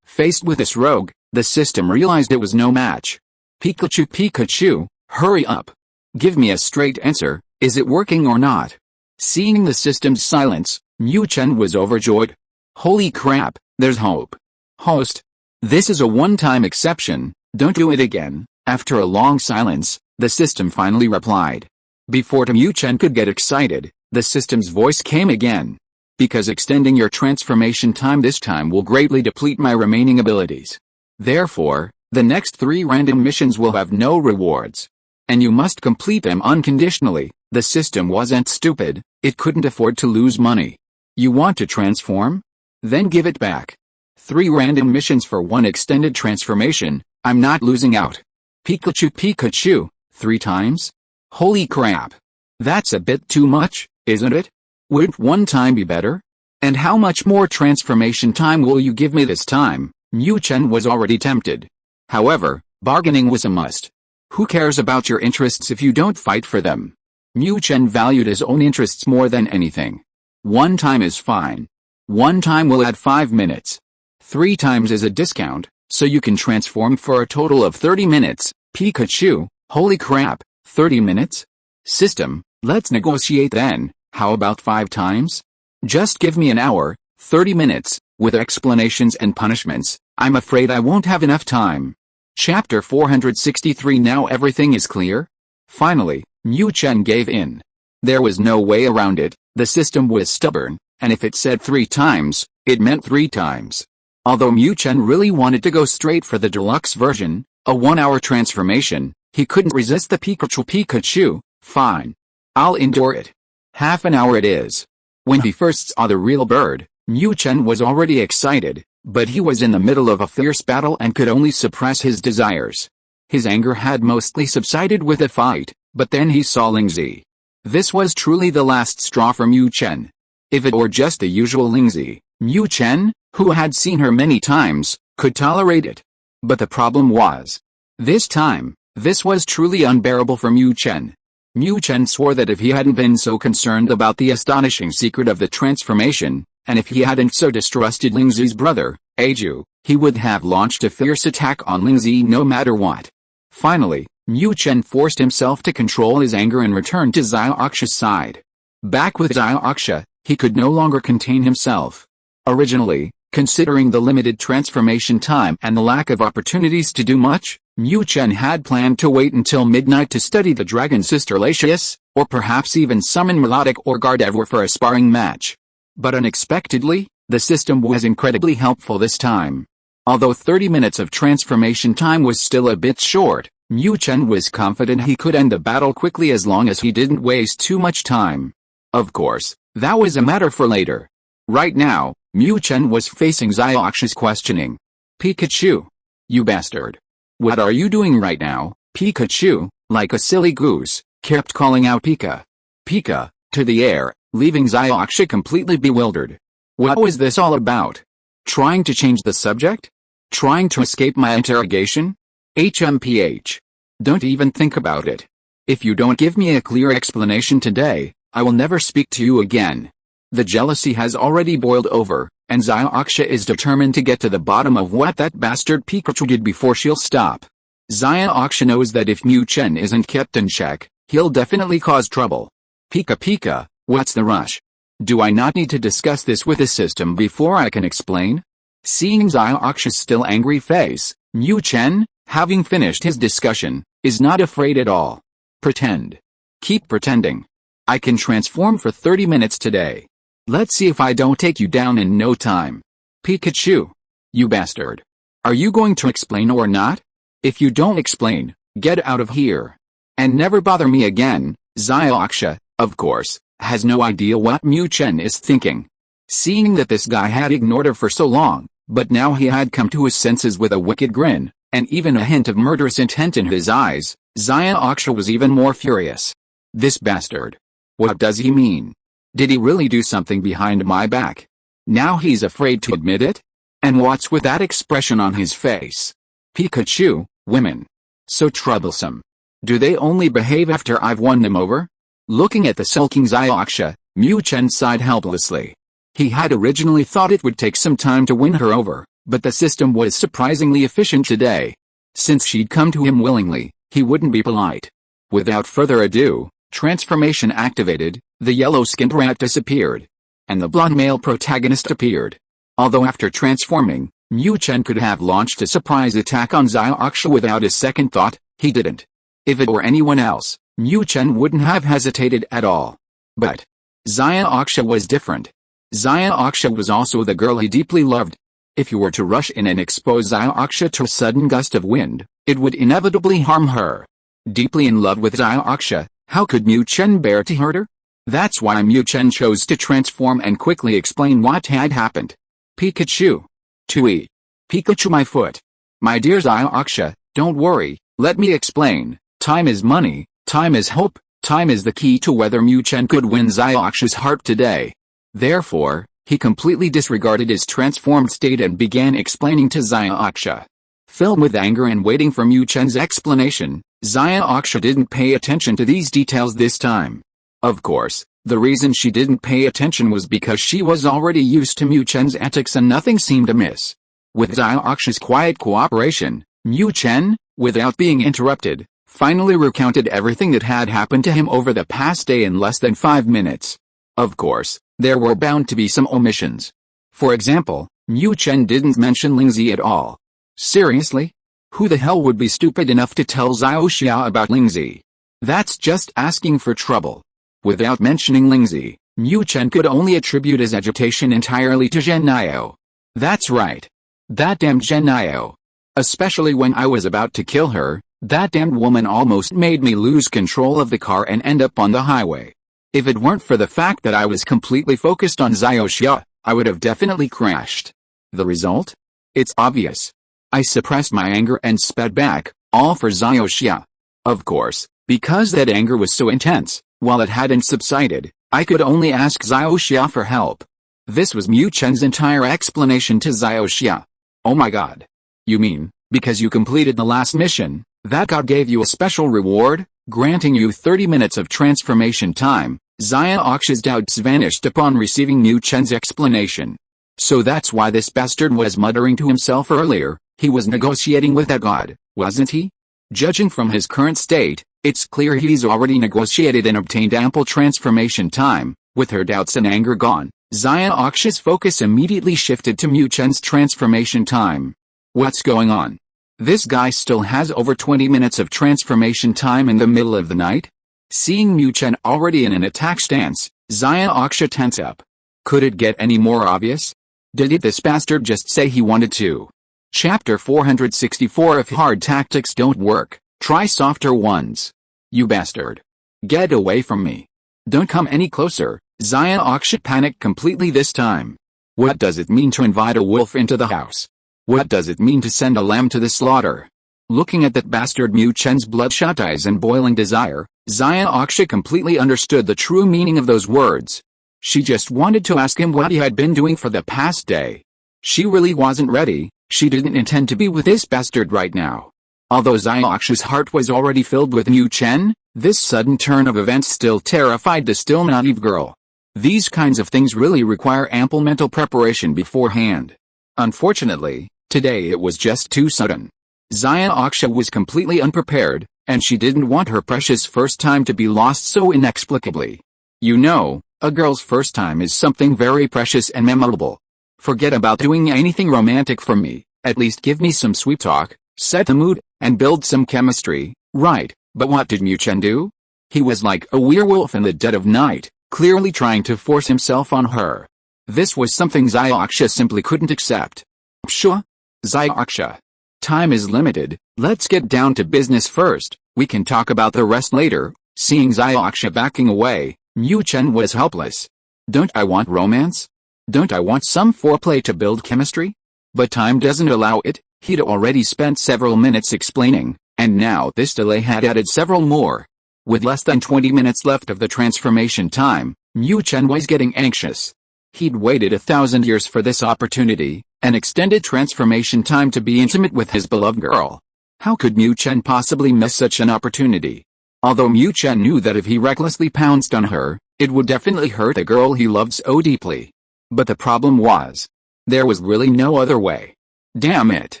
Faced with this rogue, the system realized it was no match. Pikachu, hurry up. Give me a straight answer, is it working or not? Seeing the system's silence, Mu Chen was overjoyed. Holy crap, there's hope. Host. This is a one-time exception, don't do it again. After a long silence, the system finally replied. Before Mu Chen could get excited, the system's voice came again. Because extending your transformation time this time will greatly deplete my remaining abilities. Therefore, the next 3 random missions will have no rewards. And you must complete them unconditionally. The system wasn't stupid, it couldn't afford to lose money. You want to transform? Then give it back. 3 random missions for 1 extended transformation, I'm not losing out. Pikachu, 3 times? Holy crap. That's a bit too much, isn't it? Wouldn't 1 time be better? And how much more transformation time will you give me this time? Mu Chen was already tempted. However, bargaining was a must. Who cares about your interests if you don't fight for them? Mu Chen valued his own interests more than anything. 1 time is fine. 1 time will add 5 minutes. 3 times is a discount, so you can transform for a total of 30 minutes. Pikachu, holy crap, 30 minutes? System, let's negotiate then, how about 5 times? Just give me an hour, 30 minutes, with explanations and punishments, I'm afraid I won't have enough time. Chapter 463. Now everything is clear? Finally, Mu Chen gave in. There was no way around it, the system was stubborn, and if it said 3 times, it meant 3 times. Although Mu Chen really wanted to go straight for the deluxe version, a 1-hour transformation, he couldn't resist the Pikachu, fine. I'll endure it. Half an hour it is. When he first saw the real bird, Mu Chen was already excited, but he was in the middle of a fierce battle and could only suppress his desires. His anger had mostly subsided with the fight, but then he saw Lingzi. This was truly the last straw for Mu Chen. If it were just the usual Lingzi, Mu Chen, who had seen her many times, could tolerate it. But the problem was, this time, This was truly unbearable for Mu Chen. Mu Chen swore that if he hadn't been so concerned about the astonishing secret of the transformation, and if he hadn't so distrusted Lingzi's brother, Aju, he would have launched a fierce attack on Lingzi no matter what. Finally, Mu Chen forced himself to control his anger and return to Xiaoxua's side. Back with Xiaoxua, he could no longer contain himself. Originally, considering the limited transformation time and the lack of opportunities to do much, Mu Chen had planned to wait until midnight to study the dragon sister Latius, or perhaps even summon Melodic or Gardevoir for a sparring match. But unexpectedly, the system was incredibly helpful this time. Although 30 minutes of transformation time was still a bit short, Mu Chen was confident he could end the battle quickly as long as he didn't waste too much time. Of course, that was a matter for later. Right now, Mu Chen was facing Xiaoxua's questioning. Pikachu. You bastard. What are you doing right now? Pikachu, like a silly goose, kept calling out Pika. Pika, to the air, leaving Xiaoxua completely bewildered. What was this all about? Trying to change the subject? Trying to escape my interrogation? HMPH. Don't even think about it. If you don't give me a clear explanation today, I will never speak to you again. The jealousy has already boiled over, and Xiaoxua is determined to get to the bottom of what that bastard Pikachu did before she'll stop. Xiaoxua knows that if Mu Chen isn't kept in check, he'll definitely cause trouble. Pika, what's the rush? Do I not need to discuss this with the system before I can explain? Seeing Xiaoxua's still angry face, Mu Chen, having finished his discussion, is not afraid at all. Pretend. Keep pretending. I can transform for 30 minutes today. Let's see if I don't take you down in no time. Pikachu. You bastard. Are you going to explain or not? If you don't explain, get out of here. And never bother me again. Xiaoxua, of course, has no idea what Mu Chen is thinking. Seeing that this guy had ignored her for so long, but now he had come to his senses with a wicked grin, and even a hint of murderous intent in his eyes, Xiaoxua was even more furious. This bastard. What does he mean? Did he really do something behind my back? Now he's afraid to admit it? And what's with that expression on his face? Pikachu, women. So troublesome. Do they only behave after I've won them over? Looking at the sulking Xiaoxua, Mu Chen sighed helplessly. He had originally thought it would take some time to win her over, but the system was surprisingly efficient today. Since she'd come to him willingly, he wouldn't be polite. Without further ado, transformation activated, the yellow-skinned rat disappeared. And the blonde male protagonist appeared. Although after transforming, Mu Chen could have launched a surprise attack on Xiaoxua without a second thought, he didn't. If it were anyone else, Mu Chen wouldn't have hesitated at all. But Xiaoxua was different. Xiaoxua was also the girl he deeply loved. If you were to rush in and expose Xiaoxua to a sudden gust of wind, it would inevitably harm her. Deeply in love with Xiaoxua, how could Mu Chen bear to hurt her? That's why Mu Chen chose to transform and quickly explain what had happened. Pikachu. Tui. Pikachu, my foot. My dear Xiaoxua, don't worry, let me explain. Time is money, time is hope, time is the key to whether Mu Chen could win Xiaoxua's heart today. Therefore, he completely disregarded his transformed state and began explaining to Xiaoxua. Filled with anger and waiting for Mu Chen's explanation, Xiaoxua didn't pay attention to these details this time. Of course, the reason she didn't pay attention was because she was already used to Mu Chen's antics and nothing seemed amiss. With Xiaoxua's quiet cooperation, Mu Chen, without being interrupted, finally recounted everything that had happened to him over the past day in less than 5 minutes. Of course, there were bound to be some omissions. For example, Mu Chen didn't mention Lingzi at all. Seriously? Who the hell would be stupid enough to tell Xiaoxua about Lingzi? That's just asking for trouble. Without mentioning Lingzi, Mu Chen could only attribute his agitation entirely to Zhenio. That's right. That damned Zhenio. Especially when I was about to kill her, that damned woman almost made me lose control of the car and end up on the highway. If it weren't for the fact that I was completely focused on Xiaoxua, I would have definitely crashed. The result? It's obvious. I suppressed my anger and sped back, all for Xiaoxua. Of course, because that anger was so intense, while it hadn't subsided, I could only ask Xiaoxua for help. This was Mu Chen's entire explanation to Xiaoxua. Oh my god. You mean, because you completed the last mission, That God gave you a special reward, granting you 30 minutes of transformation time. Xiaoxia's doubts vanished upon receiving Mu Chen's explanation. So that's why this bastard was muttering to himself earlier. He was negotiating with that god, wasn't he? Judging from his current state, it's clear he's already negotiated and obtained ample transformation time. With her doubts and anger gone, Xiaoxia's focus immediately shifted to Mu Chen's transformation time. What's going on? This guy still has over 20 minutes of transformation time in the middle of the night? Seeing Mu Chen already in an attack stance, Xiaoxia tense up. Could it get any more obvious? Did this bastard just say he wanted to? Chapter 464. If hard tactics don't work, try softer ones. You bastard. Get away from me. Don't come any closer. Xiaoxia panicked completely this time. What does it mean to invite a wolf into the house? What does it mean to send a lamb to the slaughter? Looking at that bastard Mu Chen's bloodshot eyes and boiling desire, Xiaoxia completely understood the true meaning of those words. She just wanted to ask him what he had been doing for the past day. She really wasn't ready. She didn't intend to be with this bastard right now. Although Xiaoxia's heart was already filled with Mu Chen, this sudden turn of events still terrified the still naive girl. These kinds of things really require ample mental preparation beforehand. Unfortunately, today it was just too sudden. Xiaoxia was completely unprepared, and she didn't want her precious first time to be lost so inexplicably. You know, a girl's first time is something very precious and memorable. Forget about doing anything romantic for me, at least give me some sweet talk, set the mood, and build some chemistry, right? But what did Mu Chen do? He was like a werewolf in the dead of night, clearly trying to force himself on her. This was something Xiaoxia simply couldn't accept. Pshaw! Xiaoxia. Time is limited, let's get down to business first, we can talk about the rest later. Seeing Xiaoxia backing away, Mu Chen was helpless. Don't I want romance? Don't I want some foreplay to build chemistry? But time doesn't allow it. He'd already spent several minutes explaining, and now this delay had added several more. With less than 20 minutes left of the transformation time, Mu Chen was getting anxious. He'd waited 1,000 years for this opportunity, an extended transformation time to be intimate with his beloved girl. How could Mu Chen possibly miss such an opportunity? Although Mu Chen knew that if he recklessly pounced on her, it would definitely hurt the girl he loved so deeply. But the problem was, there was really no other way. Damn it.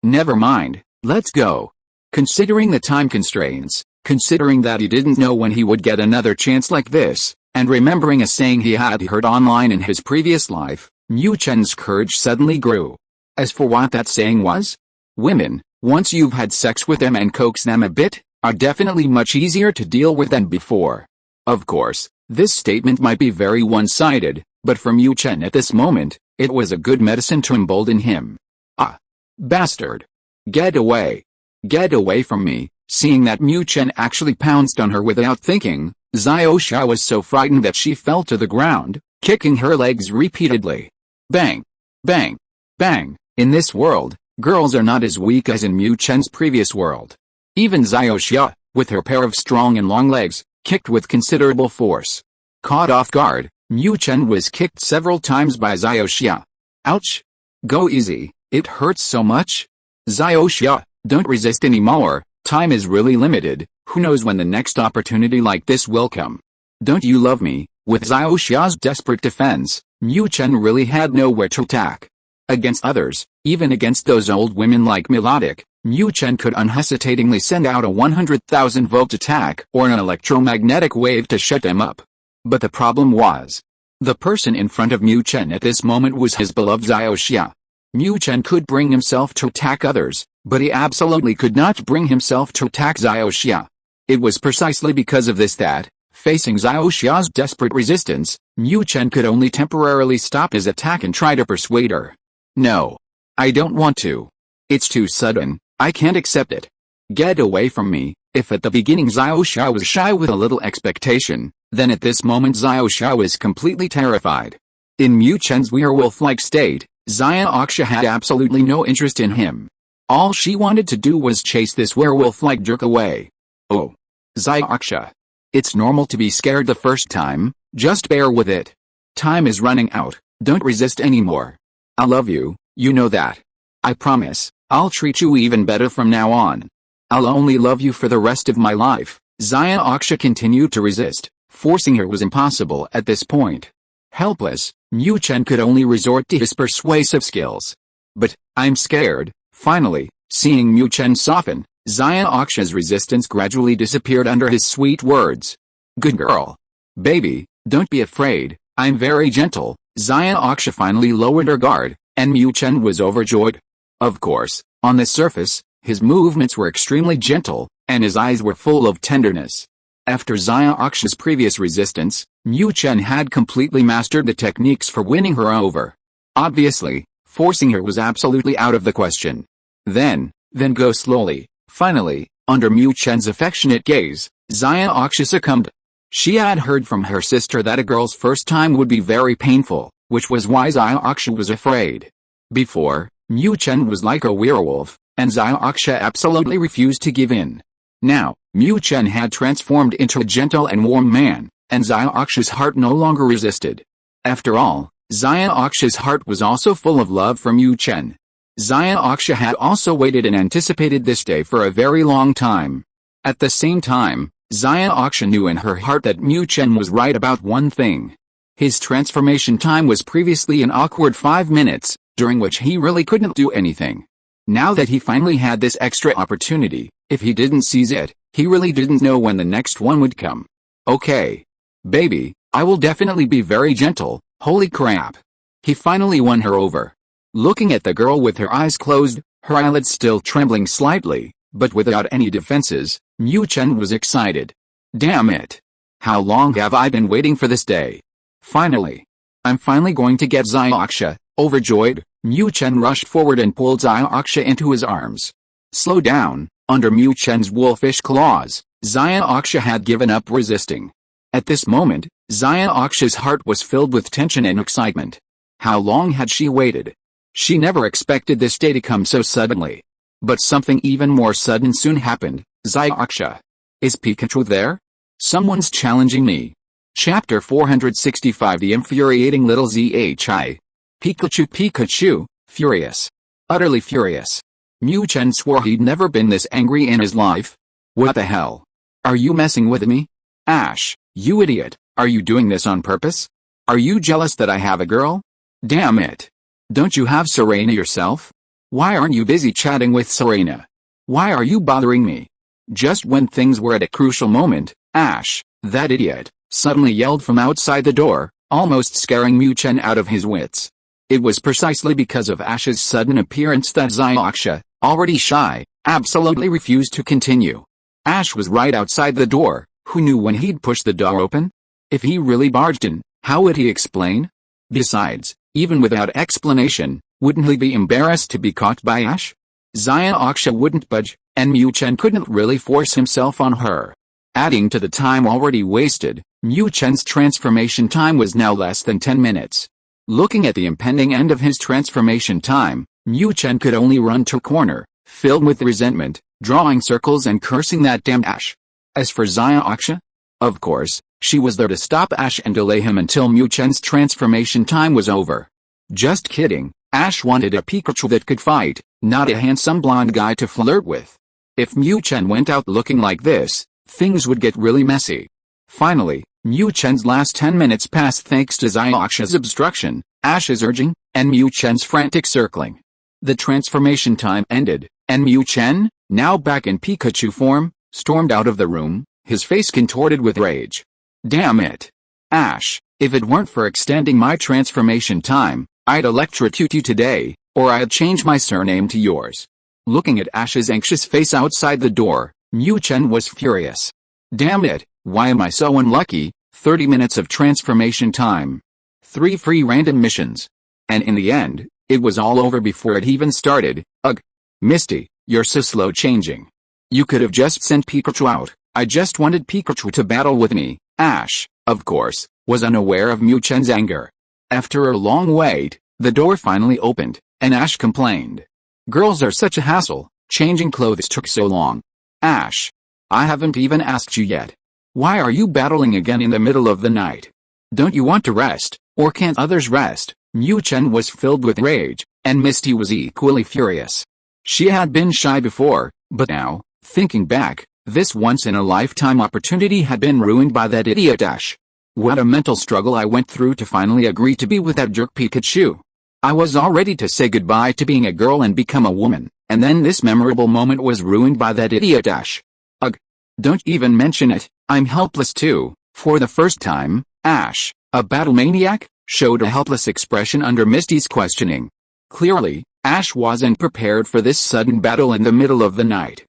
Never mind, let's go. Considering the time constraints, considering that he didn't know when he would get another chance like this, and remembering a saying he had heard online in his previous life, Mu Chen's courage suddenly grew. As for what that saying was? Women, once you've had sex with them and coax them a bit, are definitely much easier to deal with than before. Of course, this statement might be very one-sided, but for Mu Chen at this moment, it was a good medicine to embolden him. Ah! Bastard! Get away! Get away from me! Seeing that Mu Chen actually pounced on her without thinking, Xiaoxia was so frightened that she fell to the ground, kicking her legs repeatedly. Bang! Bang! Bang! In this world, girls are not as weak as in Mu Chen's previous world. Even Xiaoxia, with her pair of strong and long legs, kicked with considerable force. Caught off guard, Mu Chen was kicked several times by Xiaoxia. Ouch! Go easy, it hurts so much. Xiaoxia, don't resist anymore, time is really limited, who knows when the next opportunity like this will come. Don't you love me? With Xiaoxia's desperate defense, Mu Chen really had nowhere to attack. Against others, even against those old women like Melodic, Mu Chen could unhesitatingly send out a 100,000 volt attack or an electromagnetic wave to shut them up. But the problem was, the person in front of Mu Chen at this moment was his beloved Xiaoxia. Mu Chen could bring himself to attack others, but he absolutely could not bring himself to attack Xiaoxia. It was precisely because of this that, facing Xiaoxia's desperate resistance, Mu Chen could only temporarily stop his attack and try to persuade her. No. I don't want to. It's too sudden, I can't accept it. Get away from me. If at the beginning Xiaoxia was shy with a little expectation, then at this moment Xiaoxia was completely terrified. In Mu Chen's werewolf-like state, Xiaoxia had absolutely no interest in him. All she wanted to do was chase this werewolf-like jerk away. Oh. Xiaoxia. It's normal to be scared the first time, just bear with it. Time is running out, don't resist anymore. I love you, you know that. I promise, I'll treat you even better from now on. I'll only love you for the rest of my life. Aksha continued to resist. Forcing her was impossible at this point. Helpless, Mu Chen could only resort to his persuasive skills. But, I'm scared. Finally, seeing Mu Chen soften, Aksha's resistance gradually disappeared under his sweet words. Good girl. Baby, don't be afraid, I'm very gentle. Aksha finally lowered her guard, and Mu Chen was overjoyed. Of course, on the surface, his movements were extremely gentle, and his eyes were full of tenderness. After Aksha's previous resistance, Mu Chen had completely mastered the techniques for winning her over. Obviously, forcing her was absolutely out of the question. Then go slowly. Finally, under Mu Chen's affectionate gaze, Aksha succumbed. She had heard from her sister that a girl's first time would be very painful, which was why Aksha was afraid. Before, Mu Chen was like a werewolf, and Aksha absolutely refused to give in. Now, Mu Chen had transformed into a gentle and warm man, and Aksha's heart no longer resisted. After all, Aksha's heart was also full of love for Mu Chen. Aksha had also waited and anticipated this day for a very long time. At the same time, Aksha knew in her heart that Mu Chen was right about one thing. His transformation time was previously an awkward 5 minutes, during which he really couldn't do anything. Now that he finally had this extra opportunity, if he didn't seize it, he really didn't know when the next one would come. Okay. Baby, I will definitely be very gentle. Holy crap. He finally won her over. Looking at the girl with her eyes closed, her eyelids still trembling slightly, but without any defenses, Mu Chen was excited. Damn it. How long have I been waiting for this day? Finally. I'm finally going to get Aksha. Overjoyed, Mu Chen rushed forward and pulled Aksha into his arms. Slow down. Under Mu Chen's wolfish claws, Aksha had given up resisting. At this moment, Aksha's heart was filled with tension and excitement. How long had she waited? She never expected this day to come so suddenly. But something even more sudden soon happened. Aksha. Is Pikachu there? Someone's challenging me. Chapter 465 The Infuriating Little Zhi. Pikachu, furious. Utterly furious. Mu Chen swore he'd never been this angry in his life. What the hell? Are you messing with me? Ash, you idiot, are you doing this on purpose? Are you jealous that I have a girl? Damn it. Don't you have Serena yourself? Why aren't you busy chatting with Serena? Why are you bothering me? Just when things were at a crucial moment, Ash, that idiot, suddenly yelled from outside the door, almost scaring Mu Chen out of his wits. It was precisely because of Ash's sudden appearance that Aksha, already shy, absolutely refused to continue. Ash was right outside the door. Who knew when he'd push the door open? If he really barged in, how would he explain? Besides, even without explanation, wouldn't he be embarrassed to be caught by Ash? Aksha wouldn't budge, and Mu Chen couldn't really force himself on her. Adding to the time already wasted, Mu Chen's transformation time was now less than 10 minutes. Looking at the impending end of his transformation time, Mu Chen could only run to a corner, filled with resentment, drawing circles and cursing that damned Ash. As for Aksha? Of course, she was there to stop Ash and delay him until Mu Chen's transformation time was over. Just kidding, Ash wanted a Pikachu that could fight, not a handsome blonde guy to flirt with. If Mu Chen went out looking like this, things would get really messy. Finally, Mu Chen's last 10 minutes passed thanks to Aksha's obstruction, Ash's urging, and Mu Chen's frantic circling. The transformation time ended, and Mu Chen, now back in Pikachu form, stormed out of the room, his face contorted with rage. Damn it. Ash, if it weren't for extending my transformation time, I'd electrocute you today, or I'd change my surname to yours. Looking at Ash's anxious face outside the door, Mu Chen was furious. Damn it, why am I so unlucky? 30 minutes of transformation time. 3 free random missions. And in the end, it was all over before it even started. Ugh. Misty, you're so slow changing. You could have just sent Pikachu out. I just wanted Pikachu to battle with me. Ash, of course, was unaware of Mu Chen's anger. After a long wait, the door finally opened, and Ash complained. Girls are such a hassle, changing clothes took so long. Ash, I haven't even asked you yet. Why are you battling again in the middle of the night? Don't you want to rest, or can't others rest? Mu Chen was filled with rage, and Misty was equally furious. She had been shy before, but now, Thinking back, this once-in-a-lifetime opportunity had been ruined by that idiot Ash. What a mental struggle I went through to finally agree to be with that jerk Pikachu. I was all ready to say goodbye to being a girl and become a woman, and then this memorable moment was ruined by that idiot Ash. Ugh. Don't even mention it, I'm helpless too. For the first time, Ash, a battle maniac, showed a helpless expression under Misty's questioning. Clearly, Ash wasn't prepared for this sudden battle in the middle of the night.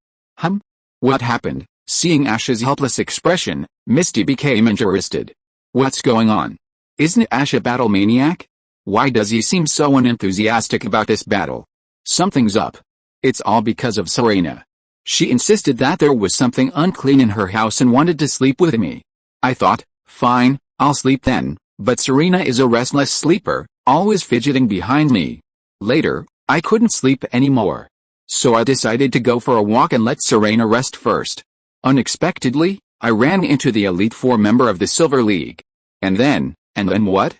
What happened? Seeing Ash's helpless expression, Misty became interested. What's going on? Isn't Ash a battle maniac? Why does he seem so unenthusiastic about this battle? Something's up. It's all because of Serena. She insisted that there was something unclean in her house and wanted to sleep with me. I thought, fine, I'll sleep then, but Serena is a restless sleeper, always fidgeting behind me. Later, I couldn't sleep anymore. So I decided to go for a walk and let Serena rest first. Unexpectedly, I ran into the Elite Four member of the Silver League. And then what?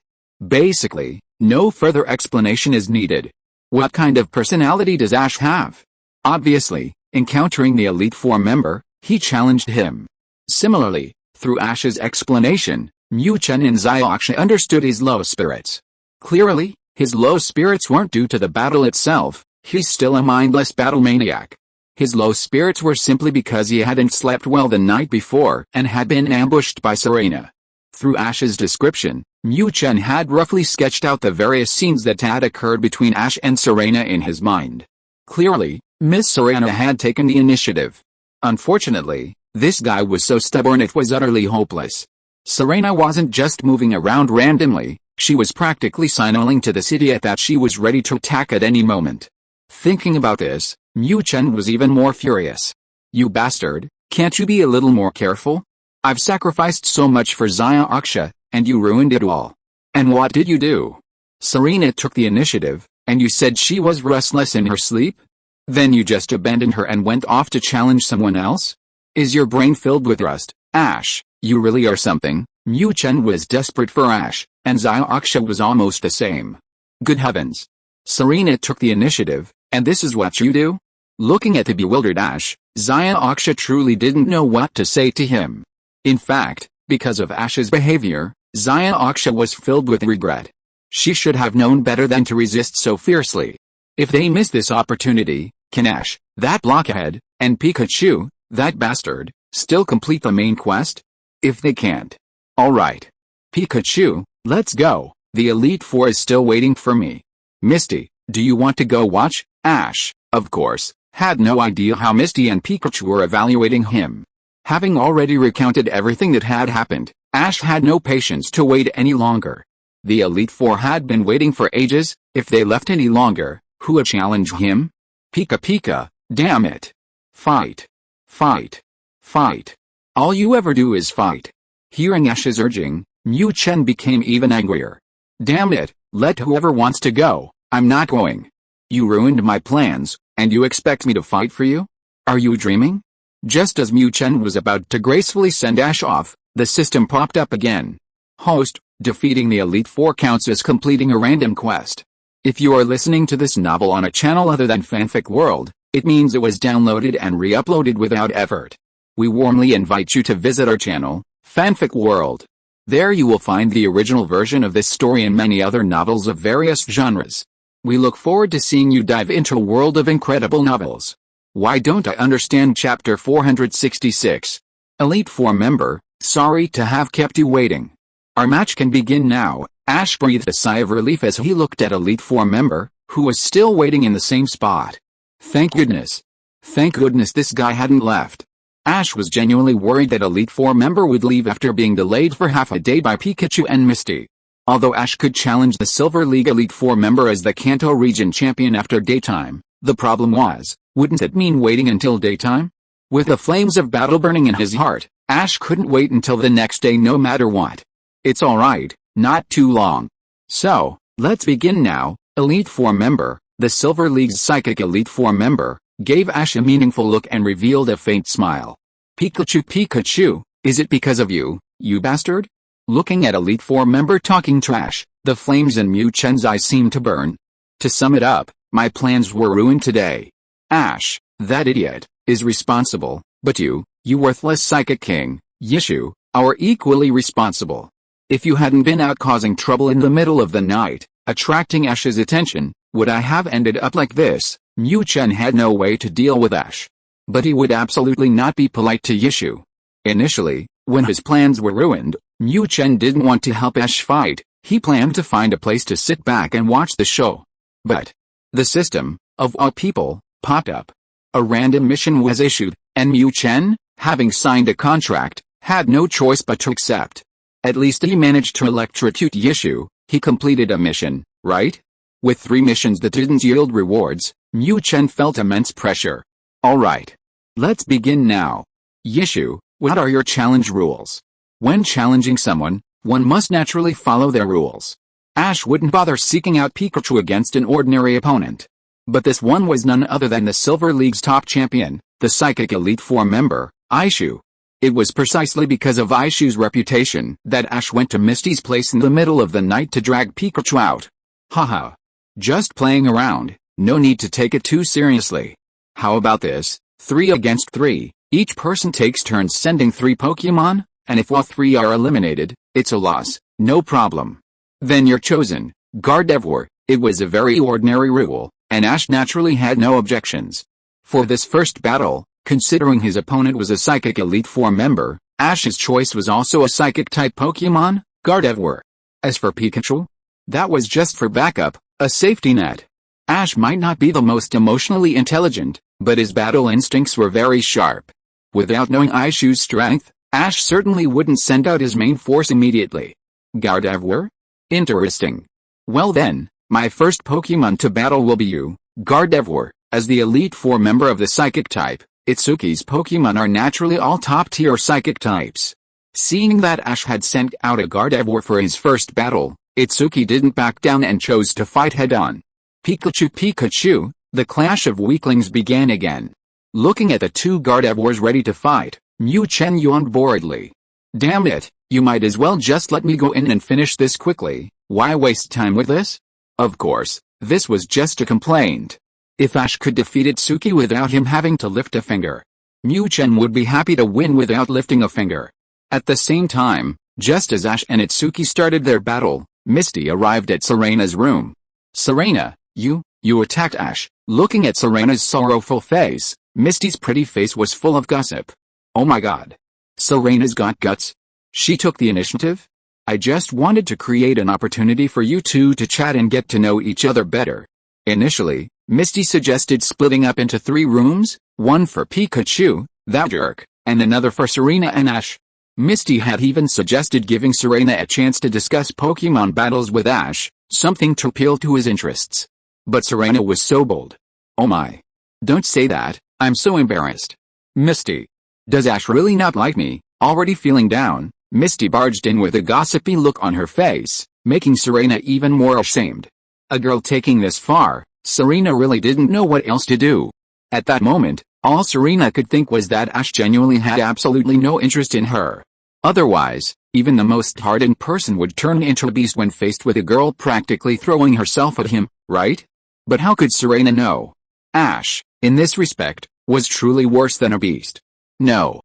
Basically, no further explanation is needed. What kind of personality does Ash have? Obviously, encountering the Elite Four member, he challenged him. Similarly, through Ash's explanation, Mu Chen and Xiaoxia understood his low spirits. Clearly, his low spirits weren't due to the battle itself, he's still a mindless battle maniac. His low spirits were simply because he hadn't slept well the night before and had been ambushed by Serena. Through Ash's description, Mu Chen had roughly sketched out the various scenes that had occurred between Ash and Serena in his mind. Clearly, Miss Serena had taken the initiative. Unfortunately, this guy was so stubborn it was utterly hopeless. Serena wasn't just moving around randomly, she was practically signaling to this idiot that she was ready to attack at any moment. Thinking about this, Mu Chen was even more furious. You bastard, can't you be a little more careful? I've sacrificed so much for Xiaoxia, and you ruined it all. And what did you do? Serena took the initiative, and you said she was restless in her sleep? Then you just abandoned her and went off to challenge someone else? Is your brain filled with rust, Ash? You really are something. Mu Chen was desperate for Ash, and Xiaoxia was almost the same. Good heavens. Serena took the initiative, and this is what you do? Looking at the bewildered Ash, Xiaoxia truly didn't know what to say to him. In fact, because of Ash's behavior, Xiaoxia was filled with regret. She should have known better than to resist so fiercely. If they miss this opportunity, can Ash, that blockhead, and Pikachu, that bastard, still complete the main quest? If they can't. Alright. Pikachu, let's go, the Elite Four is still waiting for me. Misty, do you want to go watch? Ash, of course, had no idea how Misty and Pikachu were evaluating him. Having already recounted everything that had happened, Ash had no patience to wait any longer. The Elite Four had been waiting for ages. If they left any longer, who would challenge him? Pika, damn it. Fight. Fight. Fight. All you ever do is fight. Hearing Ash's urging, Mu Chen became even angrier. Damn it, let whoever wants to go, I'm not going. You ruined my plans, and you expect me to fight for you? Are you dreaming? Just as Mu Chen was about to gracefully send Ash off, the system popped up again. Host, defeating the Elite Four counts as completing a random quest. If you are listening to this novel on a channel other than Fanfic World, it means it was downloaded and re-uploaded without effort. We warmly invite you to visit our channel, Fanfic World. There you will find the original version of this story and many other novels of various genres. We look forward to seeing you dive into a world of incredible novels. Why don't I understand Chapter 466? Elite Four member, sorry to have kept you waiting. Our match can begin now. Ash breathed a sigh of relief as he looked at Elite Four member, who was still waiting in the same spot. Thank goodness. Thank goodness this guy hadn't left. Ash was genuinely worried that Elite Four member would leave after being delayed for half a day by Pikachu and Misty. Although Ash could challenge the Silver League Elite Four member as the Kanto region champion after daytime, the problem was, wouldn't it mean waiting until daytime? With the flames of battle burning in his heart, Ash couldn't wait until the next day no matter what. It's alright, not too long. So, let's begin now. Elite Four member, the Silver League's psychic Elite Four member, gave Ash a meaningful look and revealed a faint smile. Pikachu, is it because of you, you bastard? Looking at Elite Four member talking trash, the flames in Mu Chen's eyes seemed to burn. To sum it up, my plans were ruined today. Ash, that idiot, is responsible, but you worthless psychic king, Yishu, are equally responsible. If you hadn't been out causing trouble in the middle of the night, attracting Ash's attention, would I have ended up like this? Mu Chen had no way to deal with Ash. But he would absolutely not be polite to Yishu. Initially, when his plans were ruined, Mu Chen didn't want to help Ash fight. He planned to find a place to sit back and watch the show. But the system, of all people, popped up. A random mission was issued, and Mu Chen, having signed a contract, had no choice but to accept. At least he managed to electrocute Yishu. He completed a mission, right? With 3 missions that didn't yield rewards, Mu Chen felt immense pressure. Alright. Let's begin now. Yishu, what are your challenge rules? When challenging someone, one must naturally follow their rules. Ash wouldn't bother seeking out Pikachu against an ordinary opponent. But this one was none other than the Silver League's top champion, the Psychic Elite Four member, Aishu. It was precisely because of Aishu's reputation that Ash went to Misty's place in the middle of the night to drag Pikachu out. Haha. Just playing around, no need to take it too seriously. How about this, 3 against 3, each person takes turns sending 3 Pokémon, and if all 3 are eliminated, it's a loss, no problem. Then you're chosen, Gardevoir. It was a very ordinary rule, and Ash naturally had no objections. For this first battle, considering his opponent was a Psychic Elite Four member, Ash's choice was also a Psychic-type Pokémon, Gardevoir. As for Pikachu, that was just for backup, a safety net. Ash might not be the most emotionally intelligent, but his battle instincts were very sharp. Without knowing Aishu's strength, Ash certainly wouldn't send out his main force immediately. Gardevoir? Interesting. Well then, my first Pokémon to battle will be you, Gardevoir. As the Elite Four member of the Psychic type, Itsuki's Pokémon are naturally all top-tier Psychic types. Seeing that Ash had sent out a Gardevoir for his first battle, Itsuki didn't back down and chose to fight head-on. Pikachu, the clash of weaklings began again. Looking at the 2 Gardevoirs ready to fight, Mu Chen yawned boredly. Damn it, you might as well just let me go in and finish this quickly. Why waste time with this? Of course, this was just a complaint. If Ash could defeat Itsuki without him having to lift a finger, Mu Chen would be happy to win without lifting a finger. At the same time, just as Ash and Itsuki started their battle, Misty arrived at Serena's room. Serena, you attacked Ash. Looking at Serena's sorrowful face, Misty's pretty face was full of gossip. Oh my god. Serena's got guts. She took the initiative? I just wanted to create an opportunity for you two to chat and get to know each other better. Initially, Misty suggested splitting up into 3 rooms, one for Pikachu, that jerk, and another for Serena and Ash. Misty had even suggested giving Serena a chance to discuss Pokémon battles with Ash, something to appeal to his interests. But Serena was so bold. Oh my. Don't say that, I'm so embarrassed. Misty. Does Ash really not like me? Already feeling down, Misty barged in with a gossipy look on her face, making Serena even more ashamed. A girl taking this far, Serena really didn't know what else to do. At that moment, all Serena could think was that Ash genuinely had absolutely no interest in her. Otherwise, even the most hardened person would turn into a beast when faced with a girl practically throwing herself at him, right? But how could Serena know? Ash, in this respect, was truly worse than a beast. No.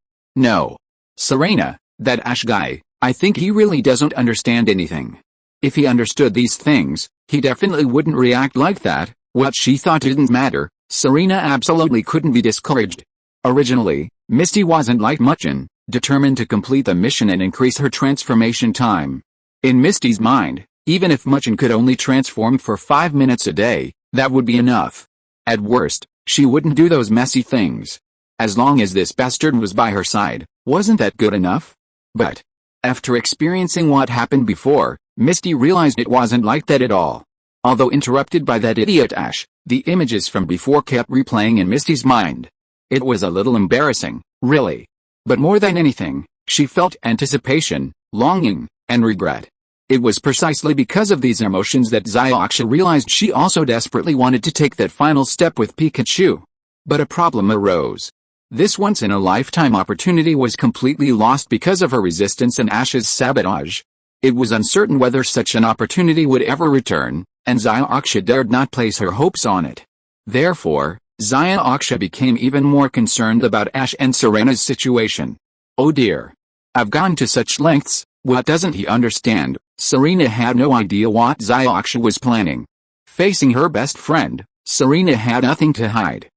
Serena, that Ash guy, I think he really doesn't understand anything. If he understood these things, he definitely wouldn't react like that. What she thought didn't matter. Serena absolutely couldn't be discouraged. Originally, Misty wasn't like Mu Chen, determined to complete the mission and increase her transformation time. In Misty's mind, even if Mu Chen could only transform for 5 minutes a day, that would be enough. At worst, she wouldn't do those messy things. As long as this bastard was by her side, wasn't that good enough? But after experiencing what happened before, Misty realized it wasn't like that at all. Although interrupted by that idiot Ash, the images from before kept replaying in Misty's mind. It was a little embarrassing, really. But more than anything, she felt anticipation, longing, and regret. It was precisely because of these emotions that Xiaoxia realized she also desperately wanted to take that final step with Pikachu. But a problem arose. This once-in-a-lifetime opportunity was completely lost because of her resistance and Ash's sabotage. It was uncertain whether such an opportunity would ever return, and Xiaoxia dared not place her hopes on it. Therefore, Aksha became even more concerned about Ash and Serena's situation. Oh dear. I've gone to such lengths, what doesn't he understand? Serena had no idea what Aksha was planning. Facing her best friend, Serena had nothing to hide.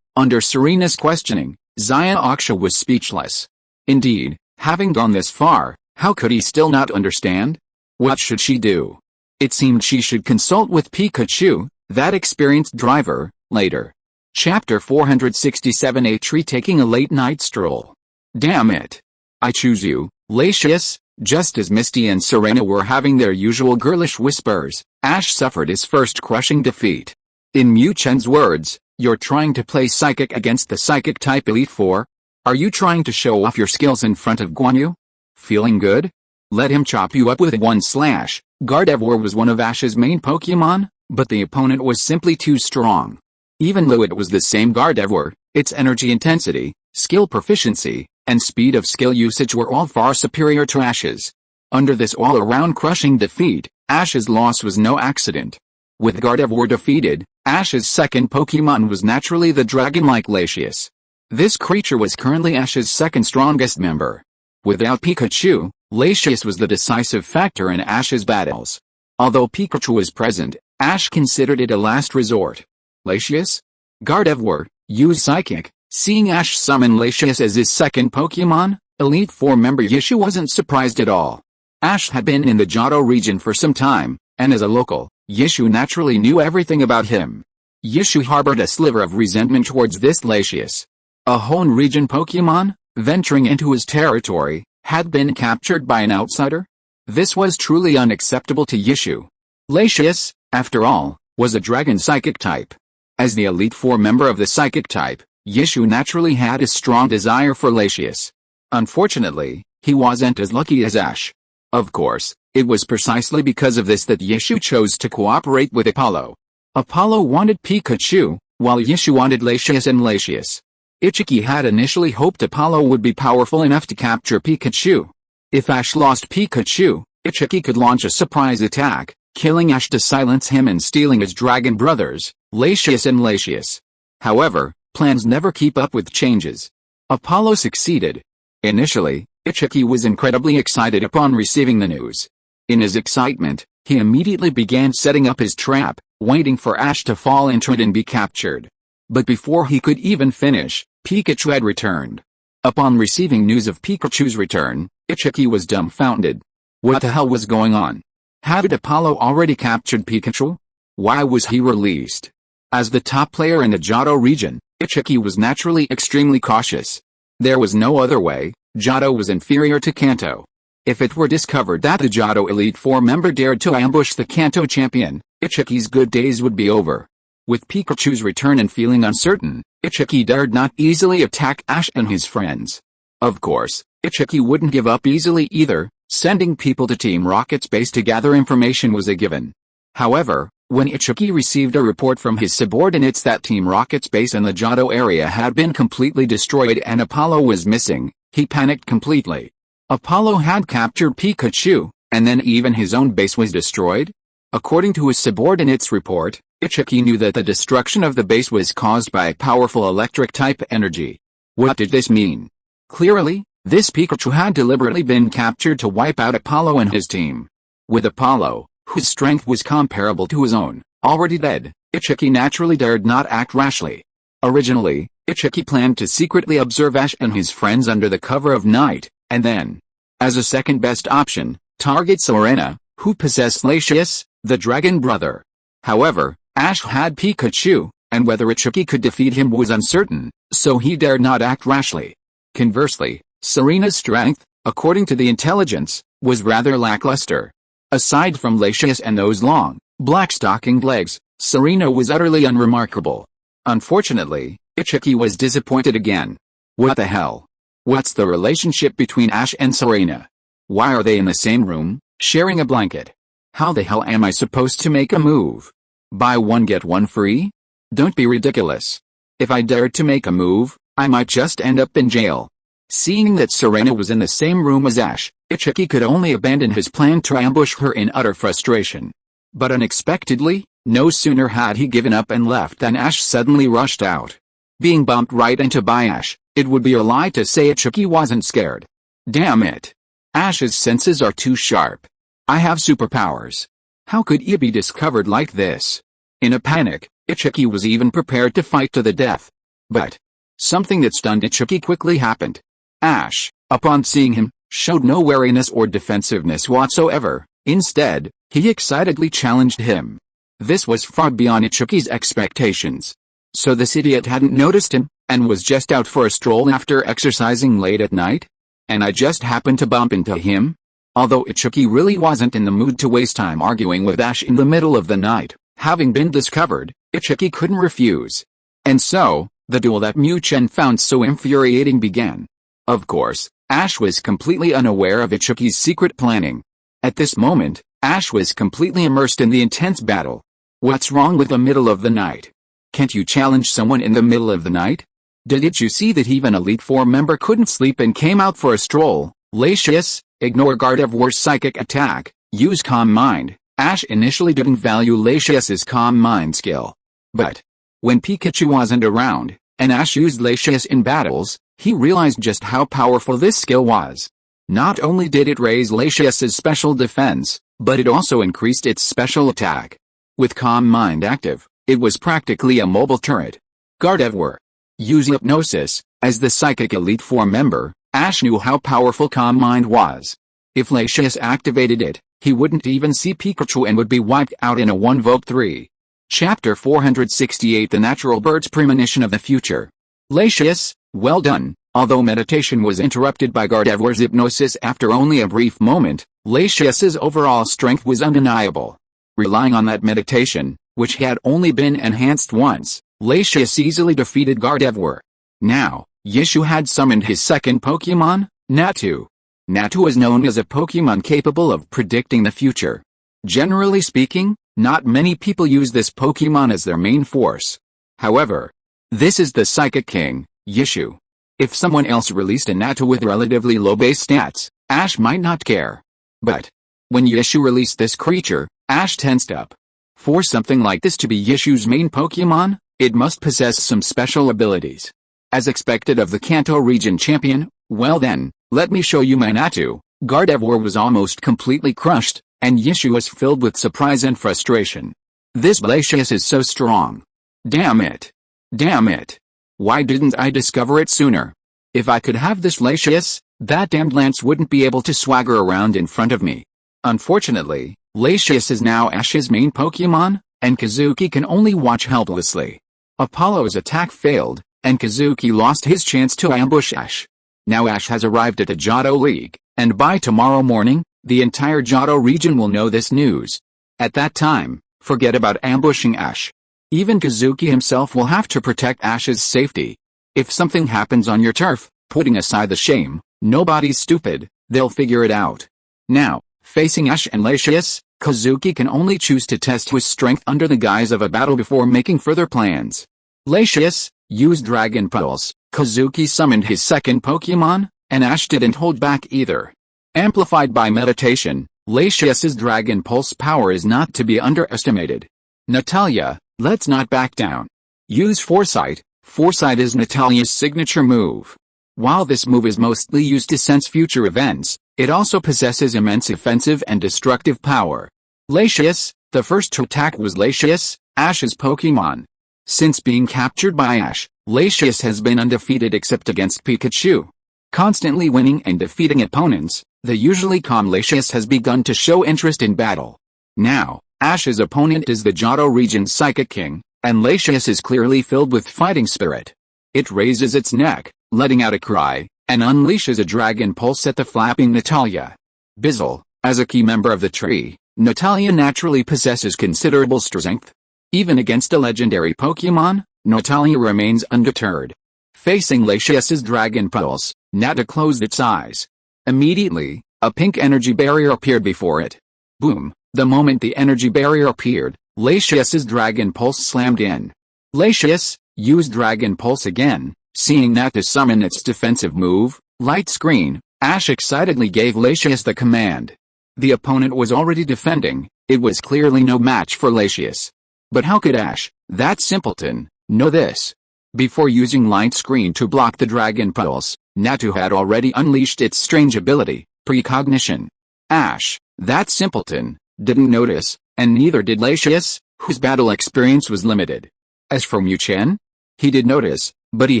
Under Serena's questioning, Aksha was speechless. Indeed, having gone this far, how could he still not understand? What should she do? It seemed she should consult with Pikachu, that experienced driver, later. Chapter 467. A tree taking a late-night stroll. Damn it. I choose you, Lacius. Just as Misty and Serena were having their usual girlish whispers, Ash suffered his first crushing defeat. In Mu Chen's words, "You're trying to play psychic against the psychic-type Elite Four? Are you trying to show off your skills in front of Guan Yu? Feeling good? Let him chop you up with one slash." Gardevoir was one of Ash's main Pokémon, but the opponent was simply too strong. Even though it was the same Gardevoir, its energy intensity, skill proficiency, and speed of skill usage were all far superior to Ash's. Under this all-around crushing defeat, Ash's loss was no accident. With Gardevoir defeated, Ash's second Pokémon was naturally the dragon-like Latias. This creature was currently Ash's second strongest member. Without Pikachu, Latias was the decisive factor in Ash's battles. Although Pikachu was present, Ash considered it a last resort. Latias? Gardevoir, use Psychic. Seeing Ash summon Latias as his second Pokémon, Elite Four member Yishu wasn't surprised at all. Ash had been in the Johto region for some time, and as a local, Yishu naturally knew everything about him. Yishu harbored a sliver of resentment towards this Latias. A Hoenn region Pokémon, venturing into his territory, had been captured by an outsider? This was truly unacceptable to Yishu. Latias, after all, was a dragon psychic type. As the Elite Four member of the psychic type, Yishu naturally had a strong desire for Latias. Unfortunately, he wasn't as lucky as Ash. Of course, it was precisely because of this that Yishu chose to cooperate with Apollo. Apollo wanted Pikachu, while Yishu wanted Latias and Latias. Ichiki had initially hoped Apollo would be powerful enough to capture Pikachu. If Ash lost Pikachu, Ichiki could launch a surprise attack, killing Ash to silence him and stealing his dragon brothers, Latias and Latias. However, plans never keep up with changes. Apollo succeeded. Initially, Ichiki was incredibly excited upon receiving the news. In his excitement, he immediately began setting up his trap, waiting for Ash to fall into it and be captured. But before he could even finish, Pikachu had returned. Upon receiving news of Pikachu's return, Ichiki was dumbfounded. What the hell was going on? Hadn't Apollo already captured Pikachu? Why was he released? As the top player in the Johto region, Ichiki was naturally extremely cautious. There was no other way. Johto was inferior to Kanto. If it were discovered that the Johto Elite Four member dared to ambush the Kanto champion, Ichiki's good days would be over. With Pikachu's return and feeling uncertain, Ichiki dared not easily attack Ash and his friends. Of course, Ichiki wouldn't give up easily either. Sending people to Team Rocket's base to gather information was a given. However, when Ichiki received a report from his subordinates that Team Rocket's base in the Johto area had been completely destroyed and Apollo was missing, he panicked completely. Apollo had captured Pikachu, and then even his own base was destroyed? According to his subordinates' report, Ichiki knew that the destruction of the base was caused by powerful electric-type energy. What did this mean? Clearly, this Pikachu had deliberately been captured to wipe out Apollo and his team. With Apollo, whose strength was comparable to his own, already dead, Ichiki naturally dared not act rashly. Originally, Ichiki planned to secretly observe Ash and his friends under the cover of night, and then, as a second-best option, target Serena, who possessed Latias, the dragon brother. However, Ash had Pikachu, and whether Ichiki could defeat him was uncertain, so he dared not act rashly. Conversely, Serena's strength, according to the intelligence, was rather lackluster. Aside from Latias and those long, black-stockinged legs, Serena was utterly unremarkable. Unfortunately, Ichiki was disappointed again. What the hell? What's the relationship between Ash and Serena? Why are they in the same room, sharing a blanket? How the hell am I supposed to make a move? Buy one get one free? Don't be ridiculous. If I dared to make a move, I might just end up in jail. Seeing that Serena was in the same room as Ash, Ichiki could only abandon his plan to ambush her in utter frustration. But unexpectedly, no sooner had he given up and left than Ash suddenly rushed out. Being bumped right into by Ash, it would be a lie to say Ichuki wasn't scared. Damn it. Ash's senses are too sharp. I have superpowers. How could he be discovered like this? In a panic, Ichuki was even prepared to fight to the death. But something that stunned Ichuki quickly happened. Ash, upon seeing him, showed no wariness or defensiveness whatsoever. Instead, he excitedly challenged him. This was far beyond Ichuki's expectations. So this idiot hadn't noticed him, and was just out for a stroll after exercising late at night? And I just happened to bump into him? Although Ichuki really wasn't in the mood to waste time arguing with Ash in the middle of the night, having been discovered, Ichuki couldn't refuse. And so, the duel that Mu Chen found so infuriating began. Of course, Ash was completely unaware of Ichuki's secret planning. At this moment, Ash was completely immersed in the intense battle. What's wrong with the middle of the night? Can't you challenge someone in the middle of the night? Didn't you see that even Elite Four member couldn't sleep and came out for a stroll? Lacius, ignore Gardevoir's psychic attack, use calm mind. Ash initially didn't value Lacius's calm mind skill. But when Pikachu wasn't around, and Ash used Lacius in battles, he realized just how powerful this skill was. Not only did it raise Lacius's special defense, but it also increased its special attack. With calm mind active, it was practically a mobile turret. Gardevoir used hypnosis. As the Psychic Elite Four member, Ash knew how powerful calm mind was. If Lacius activated it, he wouldn't even see Pikachu and would be wiped out in a 1v3. Chapter 468 The Natural Bird's Premonition of the Future. Lacius, well done. Although meditation was interrupted by Gardevoir's hypnosis after only a brief moment, Lacius's overall strength was undeniable. Relying on that meditation, which had only been enhanced once, Lacius easily defeated Gardevoir. Now, Yishu had summoned his second Pokémon, Natu. Natu is known as a Pokémon capable of predicting the future. Generally speaking, not many people use this Pokémon as their main force. However, this is the Psychic King, Yishu. If someone else released a Natu with relatively low base stats, Ash might not care. But when Yishu released this creature, Ash tensed up. For something like this to be Yishu's main Pokémon, it must possess some special abilities. As expected of the Kanto region champion, well then, let me show you my Natu. Gardevoir was almost completely crushed, and Yishu was filled with surprise and frustration. This Lacius is so strong. Damn it. Damn it. Why didn't I discover it sooner? If I could have this Lacius, that damned Lance wouldn't be able to swagger around in front of me. Unfortunately, Lacius is now Ash's main Pokémon, and Kazuki can only watch helplessly. Apollo's attack failed, and Kazuki lost his chance to ambush Ash. Now Ash has arrived at the Johto League, and by tomorrow morning, the entire Johto region will know this news. At that time, forget about ambushing Ash. Even Kazuki himself will have to protect Ash's safety. If something happens on your turf, putting aside the shame, nobody's stupid, they'll figure it out. Now, facing Ash and Lacius, Kazuki can only choose to test his strength under the guise of a battle before making further plans. Lacius used Dragon Pulse, Kazuki summoned his second Pokémon, and Ash didn't hold back either. Amplified by meditation, Lacius's Dragon Pulse power is not to be underestimated. Natalia, let's not back down. Use Foresight. Foresight is Natalia's signature move. While this move is mostly used to sense future events, it also possesses immense offensive and destructive power. Lacius, the first to attack was Lacius, Ash's Pokémon. Since being captured by Ash, Lacius has been undefeated except against Pikachu. Constantly winning and defeating opponents, the usually calm Lacius has begun to show interest in battle. Now, Ash's opponent is the Johto region's Psychic King, and Lacius is clearly filled with fighting spirit. It raises its neck, letting out a cry, and unleashes a Dragon Pulse at the flapping Natalia. Bizzle, as a key member of the tree, Natalia naturally possesses considerable strength. Even against a legendary Pokémon, Natalia remains undeterred. Facing Lacius's Dragon Pulse, Nata closed its eyes. Immediately, a pink energy barrier appeared before it. Boom! The moment the energy barrier appeared, Lacius's Dragon Pulse slammed in. Lacius used Dragon Pulse again, seeing Nata summon its defensive move, Light Screen. Ash excitedly gave Lacius the command. The opponent was already defending, it was clearly no match for Latius. But how could Ash, that simpleton, know this? Before using light screen to block the dragon pulse, Natu had already unleashed its strange ability, precognition. Ash, that simpleton, didn't notice, and neither did Latius, whose battle experience was limited. As for Mu Chen, he did notice, but he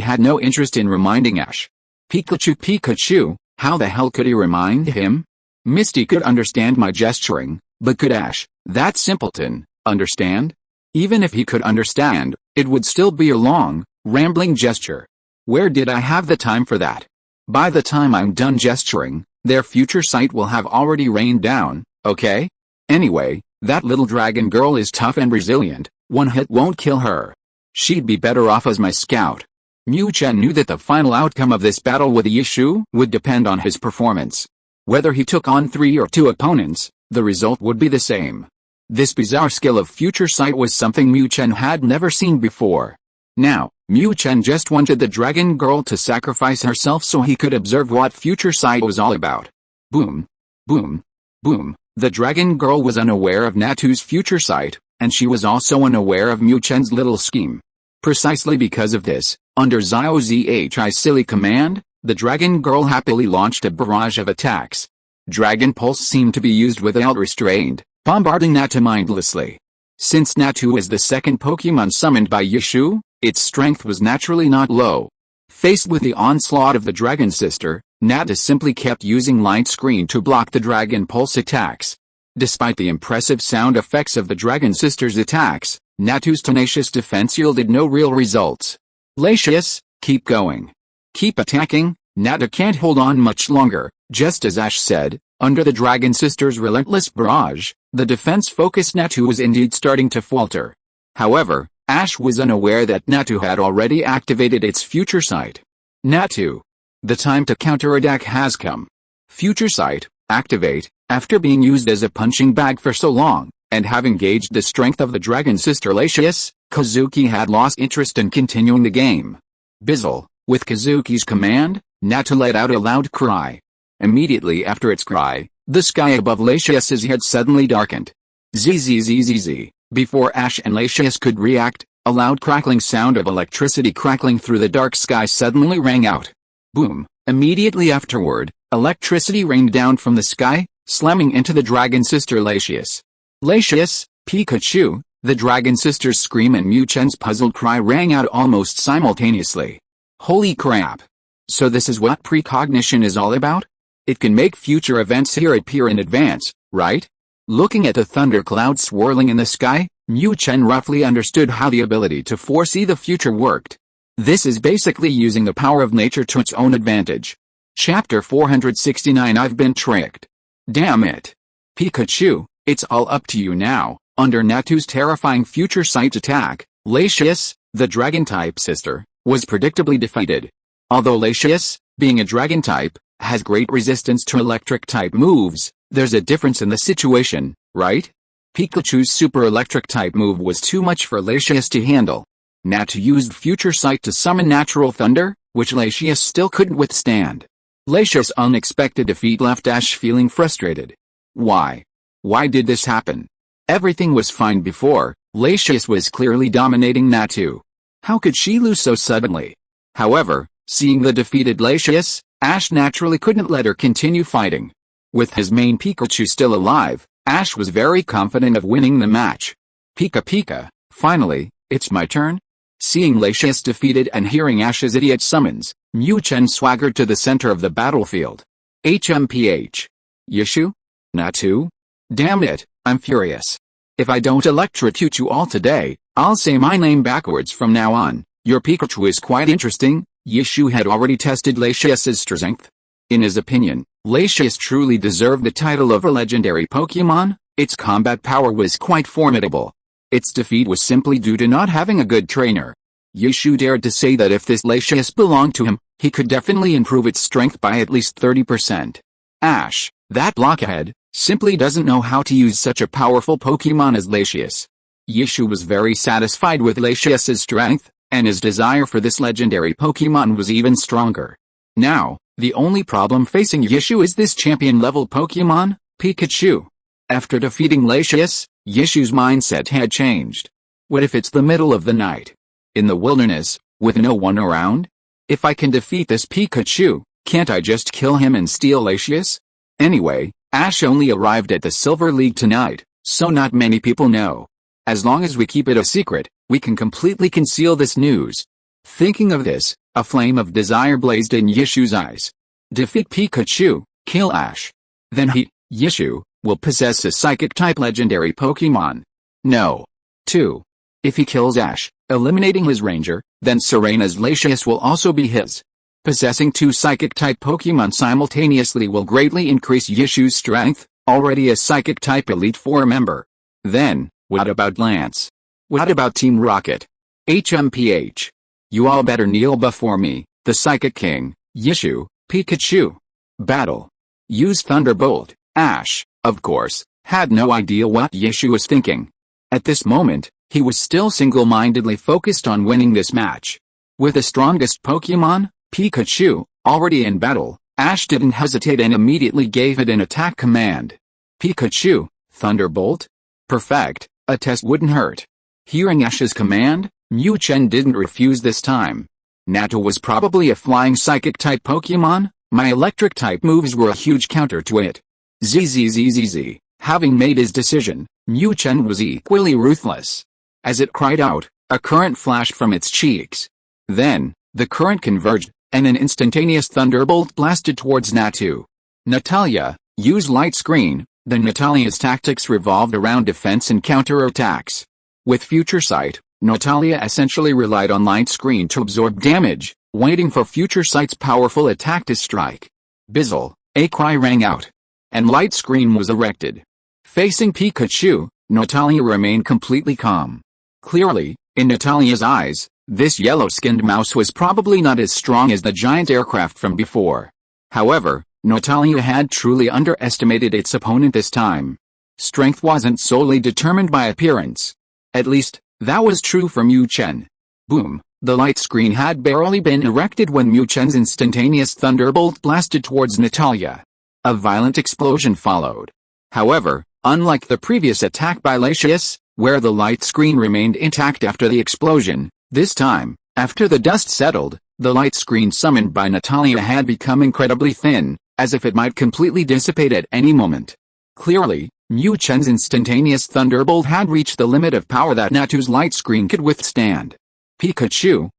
had no interest in reminding Ash. Pikachu, how the hell could he remind him? Misty could understand my gesturing, but could Ash, that simpleton, understand? Even if he could understand, it would still be a long, rambling gesture. Where did I have the time for that? By the time I'm done gesturing, their future sight will have already rained down, okay? Anyway, that little dragon girl is tough and resilient, one hit won't kill her. She'd be better off as my scout. Mu Chen knew that the final outcome of this battle with Yishu would depend on his performance. Whether he took on 3 or 2 opponents, the result would be the same. This bizarre skill of future sight was something Mu Chen had never seen before. Now, Mu Chen just wanted the dragon girl to sacrifice herself so he could observe what future sight was all about. Boom. Boom. Boom. The dragon girl was unaware of Natu's future sight, and she was also unaware of Mu Chen's little scheme. Precisely because of this, under Xiaozhi's silly command, the dragon girl happily launched a barrage of attacks. Dragon Pulse seemed to be used without restraint, bombarding Natu mindlessly. Since Natu was the second Pokémon summoned by Yishu, its strength was naturally not low. Faced with the onslaught of the Dragon Sister, Natu simply kept using Light Screen to block the Dragon Pulse attacks. Despite the impressive sound effects of the Dragon Sister's attacks, Natu's tenacious defense yielded no real results. Latius, keep going. Keep attacking, Natu can't hold on much longer. Just as Ash said, under the Dragon Sister's relentless barrage, the defense-focused Natu was indeed starting to falter. However, Ash was unaware that Natu had already activated its future sight. Natu. The time to counterattack has come. Future sight, activate. After being used as a punching bag for so long, and having gauged the strength of the Dragon Sister Latius, Kazuki had lost interest in continuing the game. Bizzle, with Kazuki's command, Natu let out a loud cry. Immediately after its cry, the sky above Latius's head suddenly darkened. Zzz. Before Ash and Latius could react, a loud crackling sound of electricity crackling through the dark sky suddenly rang out. Boom. Immediately afterward, electricity rained down from the sky, slamming into the Dragon Sister Latius. Latius, Pikachu, the Dragon Sister's scream and Mu Chen's puzzled cry rang out almost simultaneously. Holy crap. So this is what precognition is all about? It can make future events here appear in advance, right? Looking at the thundercloud swirling in the sky, Mu Chen roughly understood how the ability to foresee the future worked. This is basically using the power of nature to its own advantage. Chapter 469 I've been tricked. Damn it. Pikachu, it's all up to you now. Under Natu's terrifying future sight attack, Latius, the dragon-type sister, was predictably defeated. Although Latius, being a dragon-type, has great resistance to electric-type moves, there's a difference in the situation, right? Pikachu's super electric-type move was too much for Latius to handle. Natu used future sight to summon natural thunder, which Latius still couldn't withstand. Latius' unexpected defeat left Ash feeling frustrated. Why? Why did this happen? Everything was fine before. Latius was clearly dominating Natu. How could she lose so suddenly? However, seeing the defeated Latius, Ash naturally couldn't let her continue fighting. With his main Pikachu still alive, Ash was very confident of winning the match. Pika, finally, it's my turn? Seeing Latius defeated and hearing Ash's idiot summons, Mu Chen swaggered to the center of the battlefield. HMPH. Yishu? Natu? Damn it, I'm furious. If I don't electrocute you all today, I'll say my name backwards from now on. Your Pikachu is quite interesting. Yishu had already tested Latius's strength. In his opinion, Latius truly deserved the title of a legendary Pokémon. Its combat power was quite formidable. Its defeat was simply due to not having a good trainer. Yishu dared to say that if this Latius belonged to him, he could definitely improve its strength by at least 30%. Ash, that blockhead, simply doesn't know how to use such a powerful Pokémon as Latius. Yishu was very satisfied with Latius's strength, and his desire for this legendary Pokémon was even stronger. Now, the only problem facing Yishu is this champion-level Pokémon. Pikachu. After defeating Latius, Yishu's mindset had changed. What if it's the middle of the night? In the wilderness, with no one around? If I can defeat this Pikachu, can't I just kill him and steal Latius? Anyway, Ash only arrived at the Silver League tonight, so not many people know. As long as we keep it a secret, we can completely conceal this news. Thinking of this, a flame of desire blazed in Yishu's eyes. Defeat Pikachu, kill Ash. Then he, Yishu, will possess a Psychic-type legendary Pokémon. No. 2. If he kills Ash, eliminating his Ranger, then Serena's Latius will also be his. Possessing 2 Psychic-type Pokémon simultaneously will greatly increase Yishu's strength, already a Psychic-type Elite Four member. Then, what about Lance? What about Team Rocket? HMPH. You all better kneel before me, the Psychic King, Yishu, Pikachu. Battle. Use Thunderbolt. Ash, of course, had no idea what Yishu was thinking. At this moment, he was still single-mindedly focused on winning this match. With the strongest Pokémon, Pikachu, already in battle, Ash didn't hesitate and immediately gave it an attack command. Pikachu, Thunderbolt? Perfect, a test wouldn't hurt. Hearing Ash's command, Mu Chen didn't refuse this time. Nato was probably a flying Psychic-type Pokémon, my Electric-type moves were a huge counter to it. ZZZZZ. Having made his decision, Mu Chen was equally ruthless. As it cried out, a current flashed from its cheeks. Then, the current converged, and an instantaneous thunderbolt blasted towards Natu. Natalia, use light screen. Then Natalia's tactics revolved around defense and counter-attacks. With Future Sight, Natalia essentially relied on light screen to absorb damage, waiting for Future Sight's powerful attack to strike. Bizzle, a cry rang out. And light screen was erected. Facing Pikachu, Natalia remained completely calm. Clearly, in Natalia's eyes, this yellow-skinned mouse was probably not as strong as the giant aircraft from before. However, Natalia had truly underestimated its opponent this time. Strength wasn't solely determined by appearance. At least, that was true for Mu Chen. Boom, the light screen had barely been erected when Mu Chen's instantaneous thunderbolt blasted towards Natalia. A violent explosion followed. However, unlike the previous attack by Latius, where the light screen remained intact after the explosion, this time, after the dust settled, the light screen summoned by Natalia had become incredibly thin, as if it might completely dissipate at any moment. Clearly, Mu Chen's instantaneous thunderbolt had reached the limit of power that Natu's light screen could withstand. Pikachu,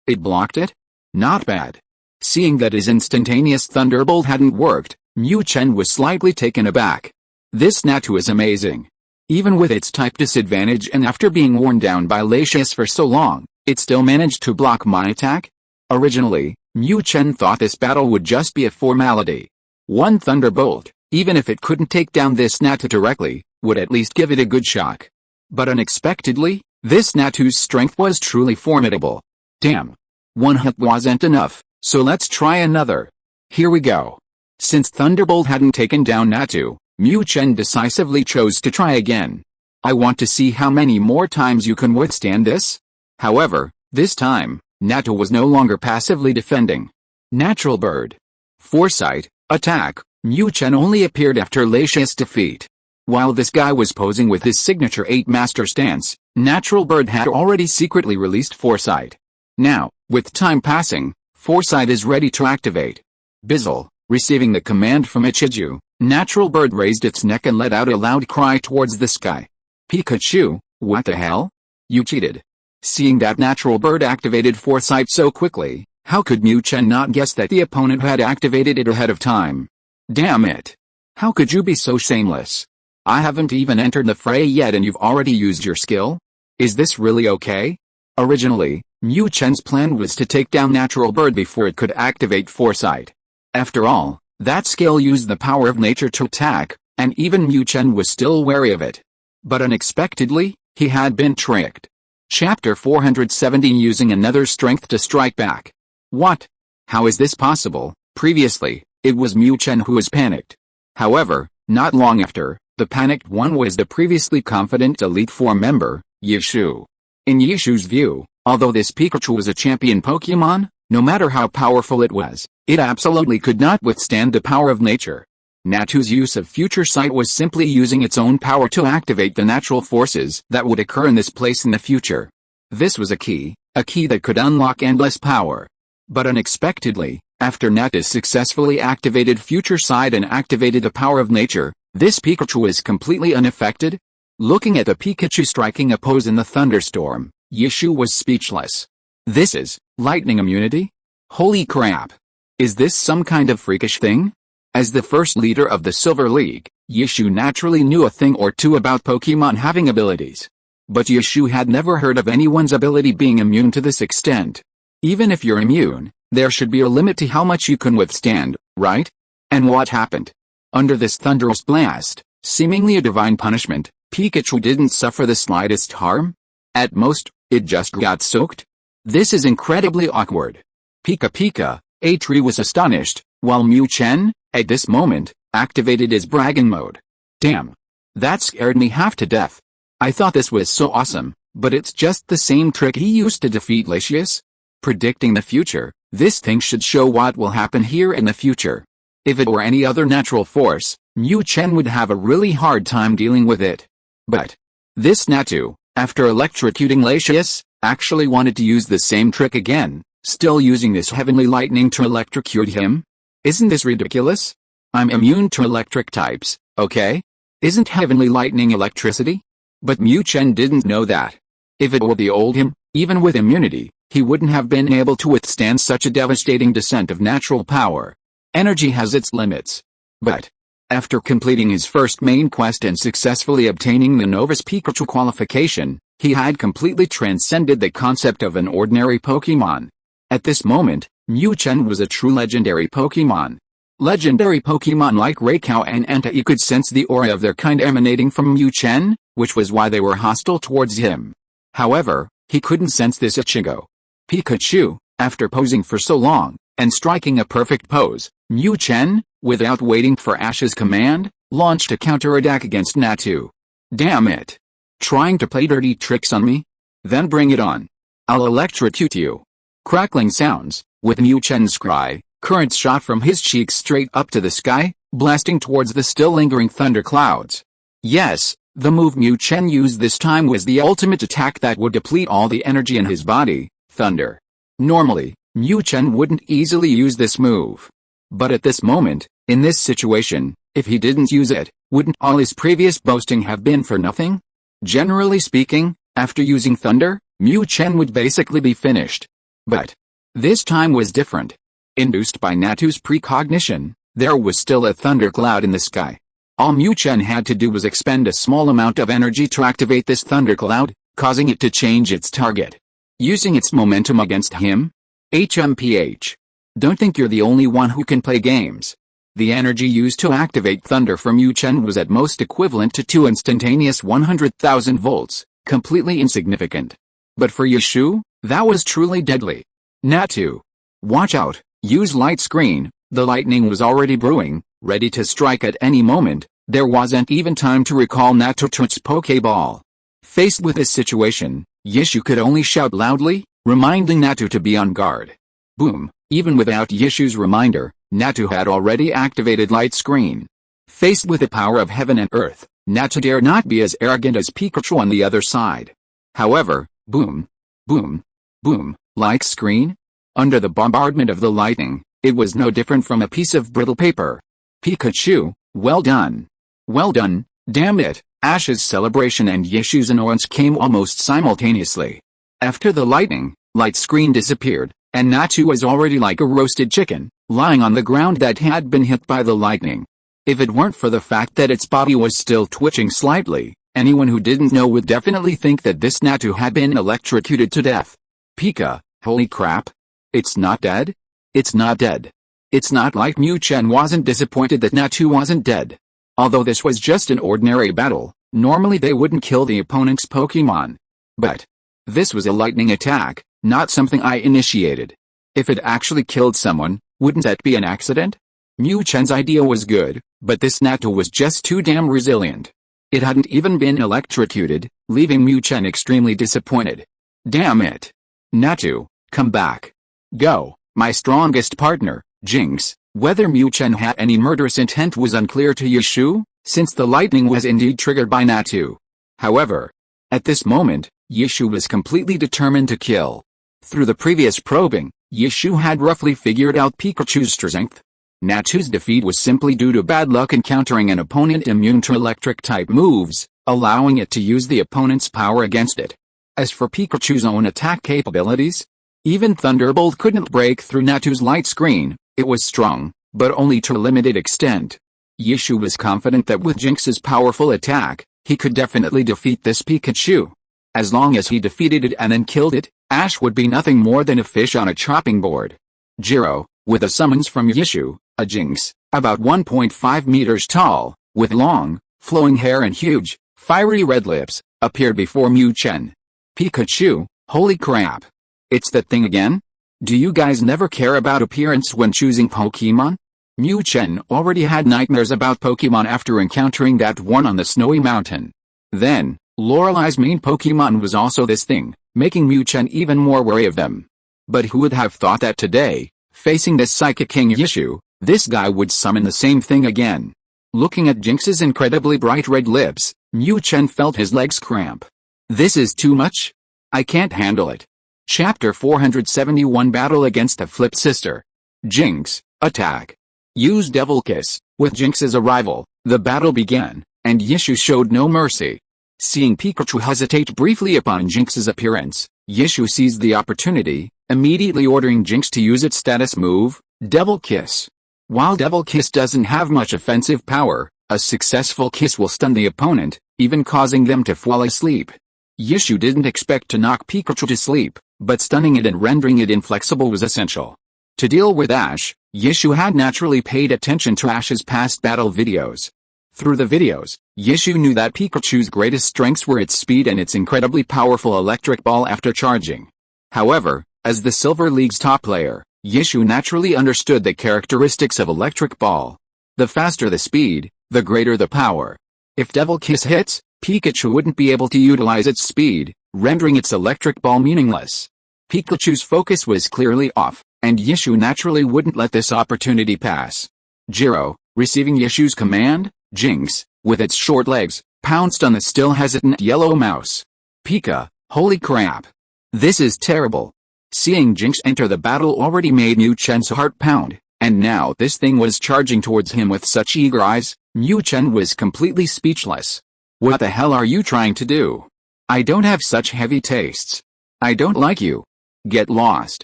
it blocked it? Not bad. Seeing that his instantaneous thunderbolt hadn't worked, Mu Chen was slightly taken aback. This Natu is amazing. Even with its type disadvantage and after being worn down by Latius for so long, it still managed to block my attack? Originally, Mu Chen thought this battle would just be a formality. One thunderbolt, even if it couldn't take down this Natu directly, would at least give it a good shock. But unexpectedly, this Natu's strength was truly formidable. Damn. One hit wasn't enough, so let's try another. Here we go. Since Thunderbolt hadn't taken down Natu, Mu Chen decisively chose to try again. I want to see how many more times you can withstand this. However, this time, Natu was no longer passively defending. Natural Bird. Foresight, attack. Mu Chen only appeared after Latius' defeat. While this guy was posing with his signature 8-master stance, Natural Bird had already secretly released Foresight. Now, with time passing, Foresight is ready to activate. Bizzle, receiving the command from Ichiju, Natural Bird raised its neck and let out a loud cry towards the sky. Pikachu, what the hell? You cheated. Seeing that Natural Bird activated Foresight so quickly, how could Mu Chen not guess that the opponent had activated it ahead of time? Damn it. How could you be so shameless? I haven't even entered the fray yet and you've already used your skill? Is this really okay? Originally, Mu Chen's plan was to take down Natural Bird before it could activate Foresight. After all, that skill used the power of nature to attack, and even Mu Chen was still wary of it. But unexpectedly, he had been tricked. Chapter 470 Using another strength to strike back. What? How is this possible? Previously, it was Mu Chen who was panicked. However, not long after, the panicked one was the previously confident Elite Four member, Yishu. In Yishu's view, although this Pikachu was a champion Pokémon, no matter how powerful it was, it absolutely could not withstand the power of nature. Natu's use of future sight was simply using its own power to activate the natural forces that would occur in this place in the future. This was a key that could unlock endless power. But unexpectedly, after Natu successfully activated future sight and activated the power of nature, this Pikachu was completely unaffected. Looking at the Pikachu striking a pose in the thunderstorm, Yishu was speechless. This is lightning immunity? Holy crap! Is this some kind of freakish thing? As the first leader of the Silver League, Yishu naturally knew a thing or two about Pokémon having abilities. But Yishu had never heard of anyone's ability being immune to this extent. Even if you're immune, there should be a limit to how much you can withstand, right? And what happened? Under this thunderous blast, seemingly a divine punishment, Pikachu didn't suffer the slightest harm. At most, it just got soaked. This is incredibly awkward. Pika, a tree was astonished, while Mu Chen, at this moment, activated his bragging mode. Damn. That scared me half to death. I thought this was so awesome, but it's just the same trick he used to defeat Lucius. Predicting the future, this thing should show what will happen here in the future. If it were any other natural force, Mu Chen would have a really hard time dealing with it. But this Natu, after electrocuting Lucius, actually wanted to use the same trick again, still using this heavenly lightning to electrocute him? Isn't this ridiculous? I'm immune to electric types, okay? Isn't heavenly lightning electricity? But Mu Chen didn't know that. If it were the old him, even with immunity, he wouldn't have been able to withstand such a devastating descent of natural power. Energy has its limits. But after completing his first main quest and successfully obtaining the Novice Pikachu qualification, he had completely transcended the concept of an ordinary Pokémon. At this moment, Mu Chen was a true legendary Pokémon. Legendary Pokémon like Raikou and Entei could sense the aura of their kind emanating from Mu Chen, which was why they were hostile towards him. However, he couldn't sense this Ichigo. Pikachu, after posing for so long, and striking a perfect pose, Mu Chen, without waiting for Ash's command, launched a counterattack against Natu. Damn it! Trying to play dirty tricks on me? Then bring it on. I'll electrocute you. Crackling sounds, with Mu Chen's cry, currents shot from his cheeks straight up to the sky, blasting towards the still lingering thunderclouds. Yes, the move Mu Chen used this time was the ultimate attack that would deplete all the energy in his body, thunder. Normally, Mu Chen wouldn't easily use this move. But at this moment, in this situation, if he didn't use it, wouldn't all his previous boasting have been for nothing? Generally speaking, after using thunder, Mu Chen would basically be finished. But this time was different. Induced by Natu's precognition, there was still a thundercloud in the sky. All Mu Chen had to do was expend a small amount of energy to activate this thundercloud, causing it to change its target. Using its momentum against him? HMPH. Don't think you're the only one who can play games. The energy used to activate thunder for Mu Chen was at most equivalent to 2 instantaneous 100,000 volts, completely insignificant. But for Yishu, that was truly deadly. Natu. Watch out, use light screen. The lightning was already brewing, ready to strike at any moment. There wasn't even time to recall Natu to its Pokeball. Faced with this situation, Yishu could only shout loudly, reminding Natu to be on guard. Boom. Even without Yishu's reminder, Natu had already activated light screen. Faced with the power of heaven and earth, Natu dare not be as arrogant as Pikachu on the other side. However, boom, boom, boom, light screen? Under the bombardment of the lightning, it was no different from a piece of brittle paper. Pikachu, well done. Well done, damn it. Ash's celebration and Yishu's annoyance came almost simultaneously. After the lightning, light screen disappeared, and Natu was already like a roasted chicken, lying on the ground that had been hit by the lightning. If it weren't for the fact that its body was still twitching slightly, anyone who didn't know would definitely think that this Natu had been electrocuted to death. Pika, holy crap. It's not dead? It's not dead. It's not like Mu Chen wasn't disappointed that Natu wasn't dead. Although this was just an ordinary battle, normally they wouldn't kill the opponent's Pokémon. But this was a lightning attack, not something I initiated. If it actually killed someone, wouldn't that be an accident? Mu Chen's idea was good, but this Natu was just too damn resilient. It hadn't even been electrocuted, leaving Mu Chen extremely disappointed. Damn it. Natu, come back. Go, my strongest partner, Jinx, Whether Mu Chen had any murderous intent was unclear to Yishu, since the lightning was indeed triggered by Natu. However, at this moment, Yishu was completely determined to kill. Through the previous probing, Yishu had roughly figured out Pikachu's strength. Natu's defeat was simply due to bad luck encountering an opponent immune to electric-type moves, allowing it to use the opponent's power against it. As for Pikachu's own attack capabilities, even Thunderbolt couldn't break through Natu's light screen. It was strong, but only to a limited extent. Yishu was confident that with Jinx's powerful attack, he could definitely defeat this Pikachu. As long as he defeated it and then killed it, Ash would be nothing more than a fish on a chopping board. Jiro, with a summons from Yishu, a Jinx, about 1.5 meters tall, with long, flowing hair and huge, fiery red lips, appeared before Mu Chen. Pikachu, holy crap. It's that thing again? Do you guys never care about appearance when choosing Pokémon? Mu Chen already had nightmares about Pokémon after encountering that one on the snowy mountain. Then, Lorelei's main Pokémon was also this thing, making Mu Chen even more wary of them. But who would have thought that today, facing this Psychic King Yishu, this guy would summon the same thing again? Looking at Jinx's incredibly bright red lips, Mu Chen felt his legs cramp. This is too much? I can't handle it. Chapter 471 Battle against the Flip Sister. Jinx, attack. Use Devil Kiss. With Jinx's arrival, the battle began, and Yishu showed no mercy. Seeing Pikachu hesitate briefly upon Jinx's appearance, Yishu seized the opportunity, immediately ordering Jinx to use its status move, Devil Kiss. While Devil Kiss doesn't have much offensive power, a successful kiss will stun the opponent, even causing them to fall asleep. Yishu didn't expect to knock Pikachu to sleep, but stunning it and rendering it inflexible was essential. To deal with Ash, Yishu had naturally paid attention to Ash's past battle videos. Through the videos, Yishu knew that Pikachu's greatest strengths were its speed and its incredibly powerful electric ball after charging. However, as the Silver League's top player, Yishu naturally understood the characteristics of electric ball. The faster the speed, the greater the power. If Devil Kiss hits, Pikachu wouldn't be able to utilize its speed, rendering its electric ball meaningless. Pikachu's focus was clearly off, and Yishu naturally wouldn't let this opportunity pass. Jiro, receiving Yishu's command, Jinx, with its short legs, pounced on the still hesitant yellow mouse. Pika, holy crap. This is terrible. Seeing Jinx enter the battle already made Mu Chen's heart pound, and now this thing was charging towards him with such eager eyes, Mu Chen was completely speechless. What the hell are you trying to do? I don't have such heavy tastes. I don't like you. Get lost.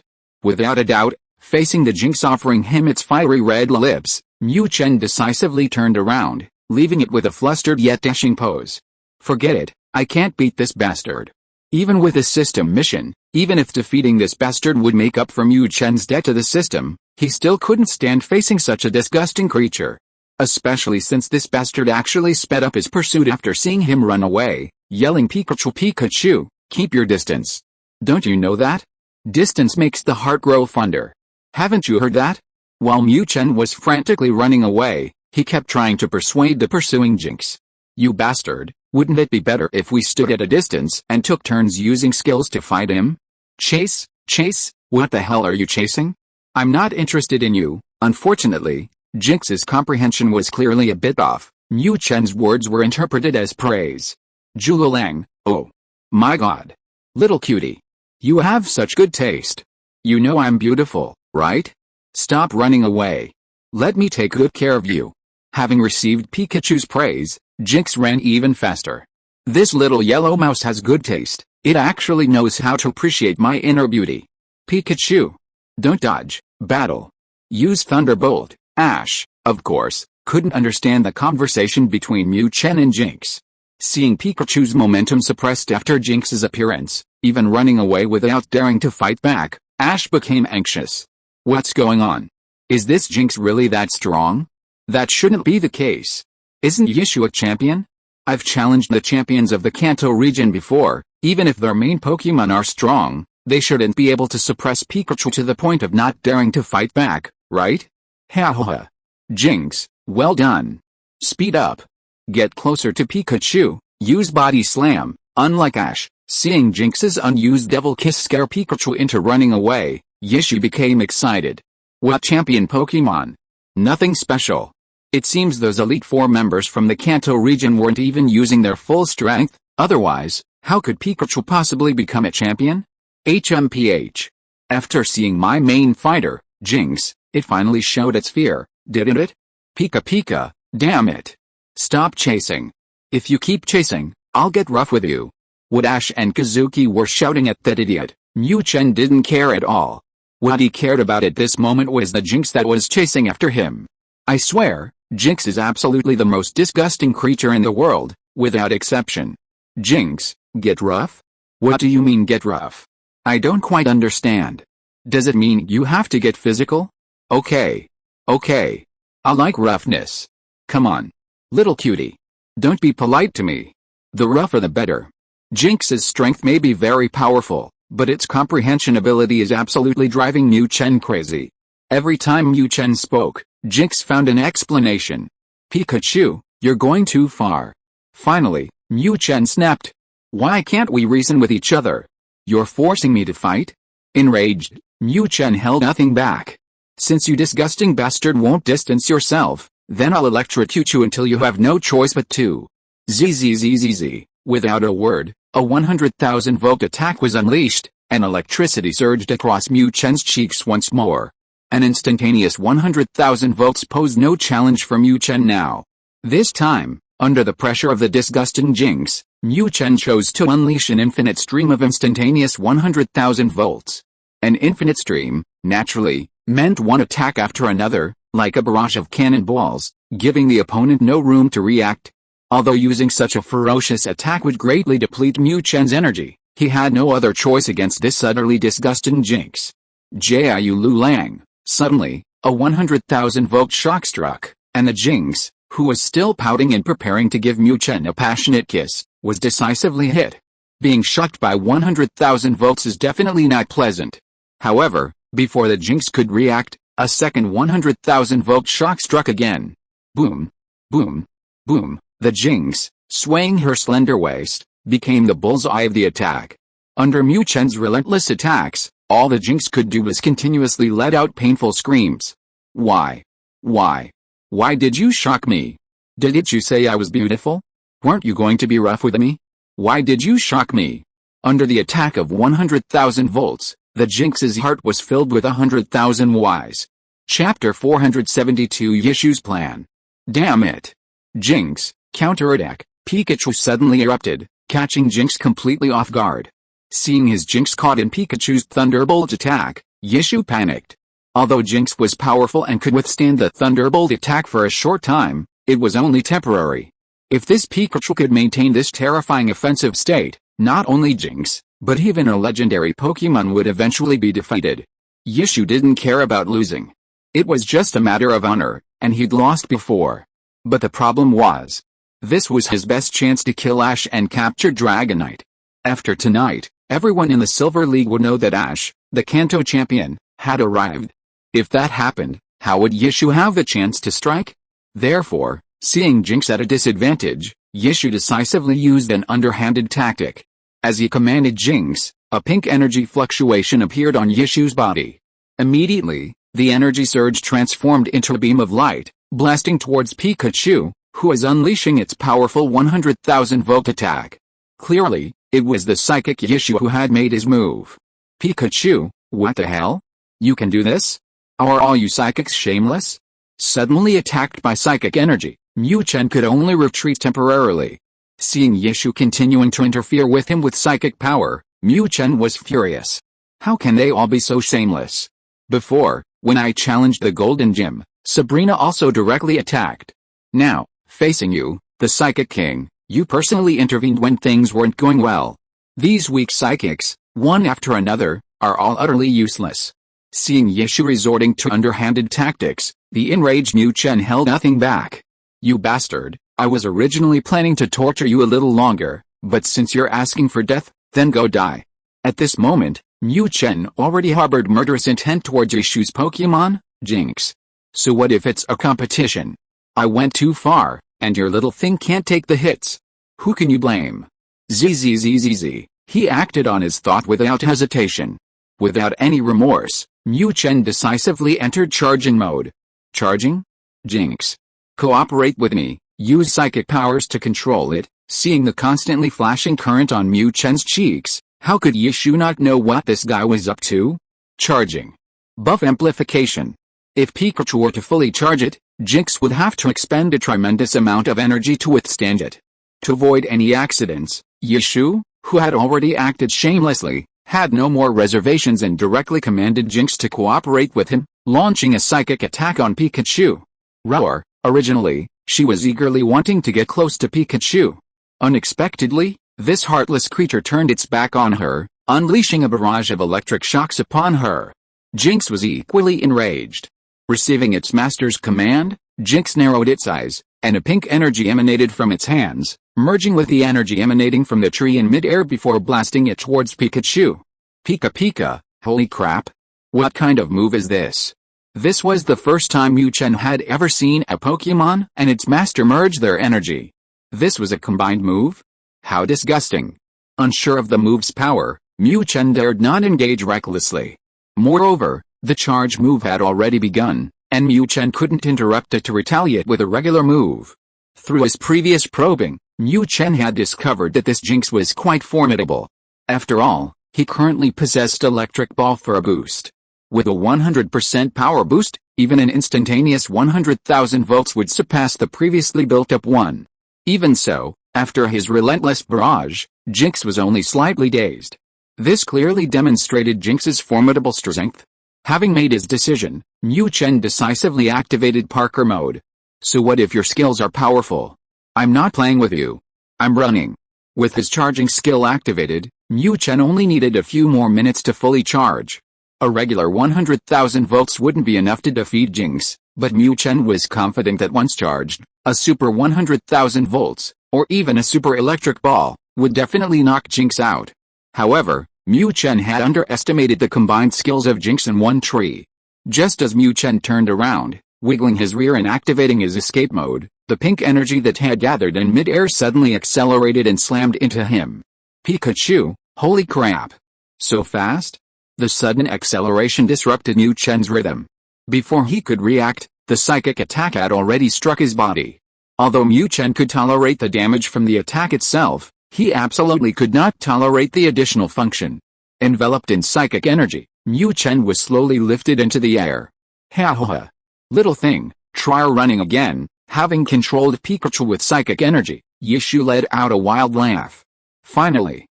Without a doubt, facing the Jinx offering him its fiery red lips, Mu Chen decisively turned around, leaving it with a flustered yet dashing pose. Forget it, I can't beat this bastard. Even with a system mission, even if defeating this bastard would make up for Mu Chen's debt to the system, he still couldn't stand facing such a disgusting creature. Especially since this bastard actually sped up his pursuit after seeing him run away, yelling Pikachu Pikachu, keep your distance. Don't you know that? Distance makes the heart grow fonder. Haven't you heard that? While Mu Chen was frantically running away, he kept trying to persuade the pursuing Jinx. You bastard, wouldn't it be better if we stood at a distance and took turns using skills to fight him? Chase? Chase? What the hell are you chasing? I'm not interested in you. Unfortunately, Jinx's comprehension was clearly a bit off. Mu Chen's words were interpreted as praise. Zhulang, oh my god. Little cutie. You have such good taste. You know I'm beautiful, right? Stop running away. Let me take good care of you. Having received Pikachu's praise, Jinx ran even faster. This little yellow mouse has good taste. It actually knows how to appreciate my inner beauty. Pikachu. Don't dodge, battle. Use Thunderbolt. Ash, of course, couldn't understand the conversation between Mu Chen and Jinx. Seeing Pikachu's momentum suppressed after Jinx's appearance, even running away without daring to fight back, Ash became anxious. What's going on? Is this Jinx really that strong? That shouldn't be the case. Isn't Yishu a champion? I've challenged the champions of the Kanto region before. Even if their main Pokémon are strong, they shouldn't be able to suppress Pikachu to the point of not daring to fight back, right? Ha ha ha. Jinx, well done. Speed up. Get closer to Pikachu, use Body Slam. Unlike Ash, seeing Jinx's unused Devil Kiss scare Pikachu into running away, Yishu became excited. What champion Pokémon? Nothing special. It seems those Elite Four members from the Kanto region weren't even using their full strength, otherwise, how could Pikachu possibly become a champion? HMPH. After seeing my main fighter, Jinx, it finally showed its fear, didn't it? Pika Pika, damn it. Stop chasing. If you keep chasing, I'll get rough with you. What Ash and Kazuki were shouting at that idiot, Mu Chen didn't care at all. What he cared about at this moment was the Jinx that was chasing after him. I swear, Jinx is absolutely the most disgusting creature in the world, without exception. Jinx, get rough? What do you mean get rough? I don't quite understand. Does it mean you have to get physical? Okay. Okay. I like roughness. Come on. Little cutie. Don't be polite to me. The rougher the better. Jinx's strength may be very powerful, but its comprehension ability is absolutely driving Mu Chen crazy. Every time Mu Chen spoke, Jinx found an explanation. Pikachu, you're going too far. Finally, Mu Chen snapped. Why can't we reason with each other? You're forcing me to fight? Enraged, Mu Chen held nothing back. Since you disgusting bastard won't distance yourself, then I'll electrocute you until you have no choice but to. Zzzzz. Without a word, a 100,000 volt attack was unleashed, and electricity surged across Mu Chen's cheeks once more. An instantaneous 100,000 volts posed no challenge for Mu Chen now. This time, under the pressure of the disgusting Jinx, Mu Chen chose to unleash an infinite stream of instantaneous 100,000 volts. An infinite stream, naturally, meant one attack after another, like a barrage of cannonballs, giving the opponent no room to react. Although using such a ferocious attack would greatly deplete Mu Chen's energy, he had no other choice against this utterly disgusting Jinx. Jiu Lulang. Suddenly, a 100,000 volt shock struck, and the Jinx, who was still pouting and preparing to give Mu Chen a passionate kiss, was decisively hit. Being shocked by 100,000 volts is definitely not pleasant. However, before the Jinx could react, a second 100,000 volt shock struck again. Boom. Boom. Boom. The Jinx, swaying her slender waist, became the bullseye of the attack. Under Mu Chen's relentless attacks, all the Jinx could do was continuously let out painful screams. Why? Why? Why did you shock me? Didn't you say I was beautiful? Weren't you going to be rough with me? Why did you shock me? Under the attack of 100,000 volts, the Jinx's heart was filled with 100,000 whys. Chapter 472 Yishu's Plan. Damn it. Jinx, counterattack. Pikachu suddenly erupted, catching Jinx completely off guard. Seeing his Jinx caught in Pikachu's Thunderbolt attack, Yishu panicked. Although Jinx was powerful and could withstand the Thunderbolt attack for a short time, it was only temporary. If this Pikachu could maintain this terrifying offensive state, not only Jinx, but even a legendary Pokémon would eventually be defeated. Yishu didn't care about losing. It was just a matter of honor, and he'd lost before. But the problem was, this was his best chance to kill Ash and capture Dragonite. After tonight, everyone in the Silver League would know that Ash, the Kanto champion, had arrived. If that happened, how would Yishu have the chance to strike? Therefore, seeing Jinx at a disadvantage, Yishu decisively used an underhanded tactic. As he commanded Jinx, a pink energy fluctuation appeared on Yishu's body. Immediately, the energy surge transformed into a beam of light, blasting towards Pikachu, who was unleashing its powerful 100,000 volt attack. Clearly, it was the psychic Yishu who had made his move. Pikachu, what the hell? You can do this? Are all you psychics shameless? Suddenly attacked by psychic energy, Mu Chen could only retreat temporarily. Seeing Yishu continuing to interfere with him with psychic power, Mu Chen was furious. How can they all be so shameless? Before, when I challenged the Golden Gym, Sabrina also directly attacked. Now, facing you, the Psychic King, you personally intervened when things weren't going well. These weak psychics, one after another, are all utterly useless. Seeing Yishu resorting to underhanded tactics, the enraged Mu Chen held nothing back. You bastard, I was originally planning to torture you a little longer, but since you're asking for death, then go die. At this moment, Mu Chen already harbored murderous intent towards Yishu's Pokémon, Jinx. So what if it's a competition? I went too far, and your little thing can't take the hits. Who can you blame? Zzzzz. He acted on his thought without hesitation. Without any remorse, Mu Chen decisively entered charging mode. Charging? Jinx. Cooperate with me, use psychic powers to control it. Seeing the constantly flashing current on Mu Chen's cheeks, how could Yishu not know what this guy was up to? Charging. Buff amplification. If Pikachu were to fully charge it, Jinx would have to expend a tremendous amount of energy to withstand it. To avoid any accidents, Yishu, who had already acted shamelessly, had no more reservations and directly commanded Jinx to cooperate with him, launching a psychic attack on Pikachu. Roar. Originally, she was eagerly wanting to get close to Pikachu. Unexpectedly, this heartless creature turned its back on her, unleashing a barrage of electric shocks upon her. Jinx was equally enraged. Receiving its master's command, Jinx narrowed its eyes, and a pink energy emanated from its hands, merging with the energy emanating from the tree in mid-air before blasting it towards Pikachu. Pika Pika, holy crap! What kind of move is this? This was the first time Mu Chen had ever seen a Pokémon and its master merge their energy. This was a combined move? How disgusting. Unsure of the move's power, Mu Chen dared not engage recklessly. Moreover, the charge move had already begun, and Mu Chen couldn't interrupt it to retaliate with a regular move. Through his previous probing, Mu Chen had discovered that this Jinx was quite formidable. After all, he currently possessed Electric Ball for a boost. With a 100% power boost, even an instantaneous 100,000 volts would surpass the previously built-up one. Even so, after his relentless barrage, Jinx was only slightly dazed. This clearly demonstrated Jinx's formidable strength. Having made his decision, Mu Chen decisively activated Parker mode. So what if your skills are powerful? I'm not playing with you. I'm running. With his charging skill activated, Mu Chen only needed a few more minutes to fully charge. A regular 100,000 volts wouldn't be enough to defeat Jinx, but Mu Chen was confident that once charged, a super 100,000 volts, or even a super electric ball, would definitely knock Jinx out. However, Mu Chen had underestimated the combined skills of Jinx in one tree. Just as Mu Chen turned around, wiggling his rear and activating his escape mode, the pink energy that had gathered in mid-air suddenly accelerated and slammed into him. Pikachu, holy crap! So fast? The sudden acceleration disrupted Mu Chen's rhythm. Before he could react, the psychic attack had already struck his body. Although Mu Chen could tolerate the damage from the attack itself, he absolutely could not tolerate the additional function. Enveloped in psychic energy, Mu Chen was slowly lifted into the air. Ha ha ha. Little thing, try running again. Having controlled Pikachu with psychic energy, Yishu let out a wild laugh. Finally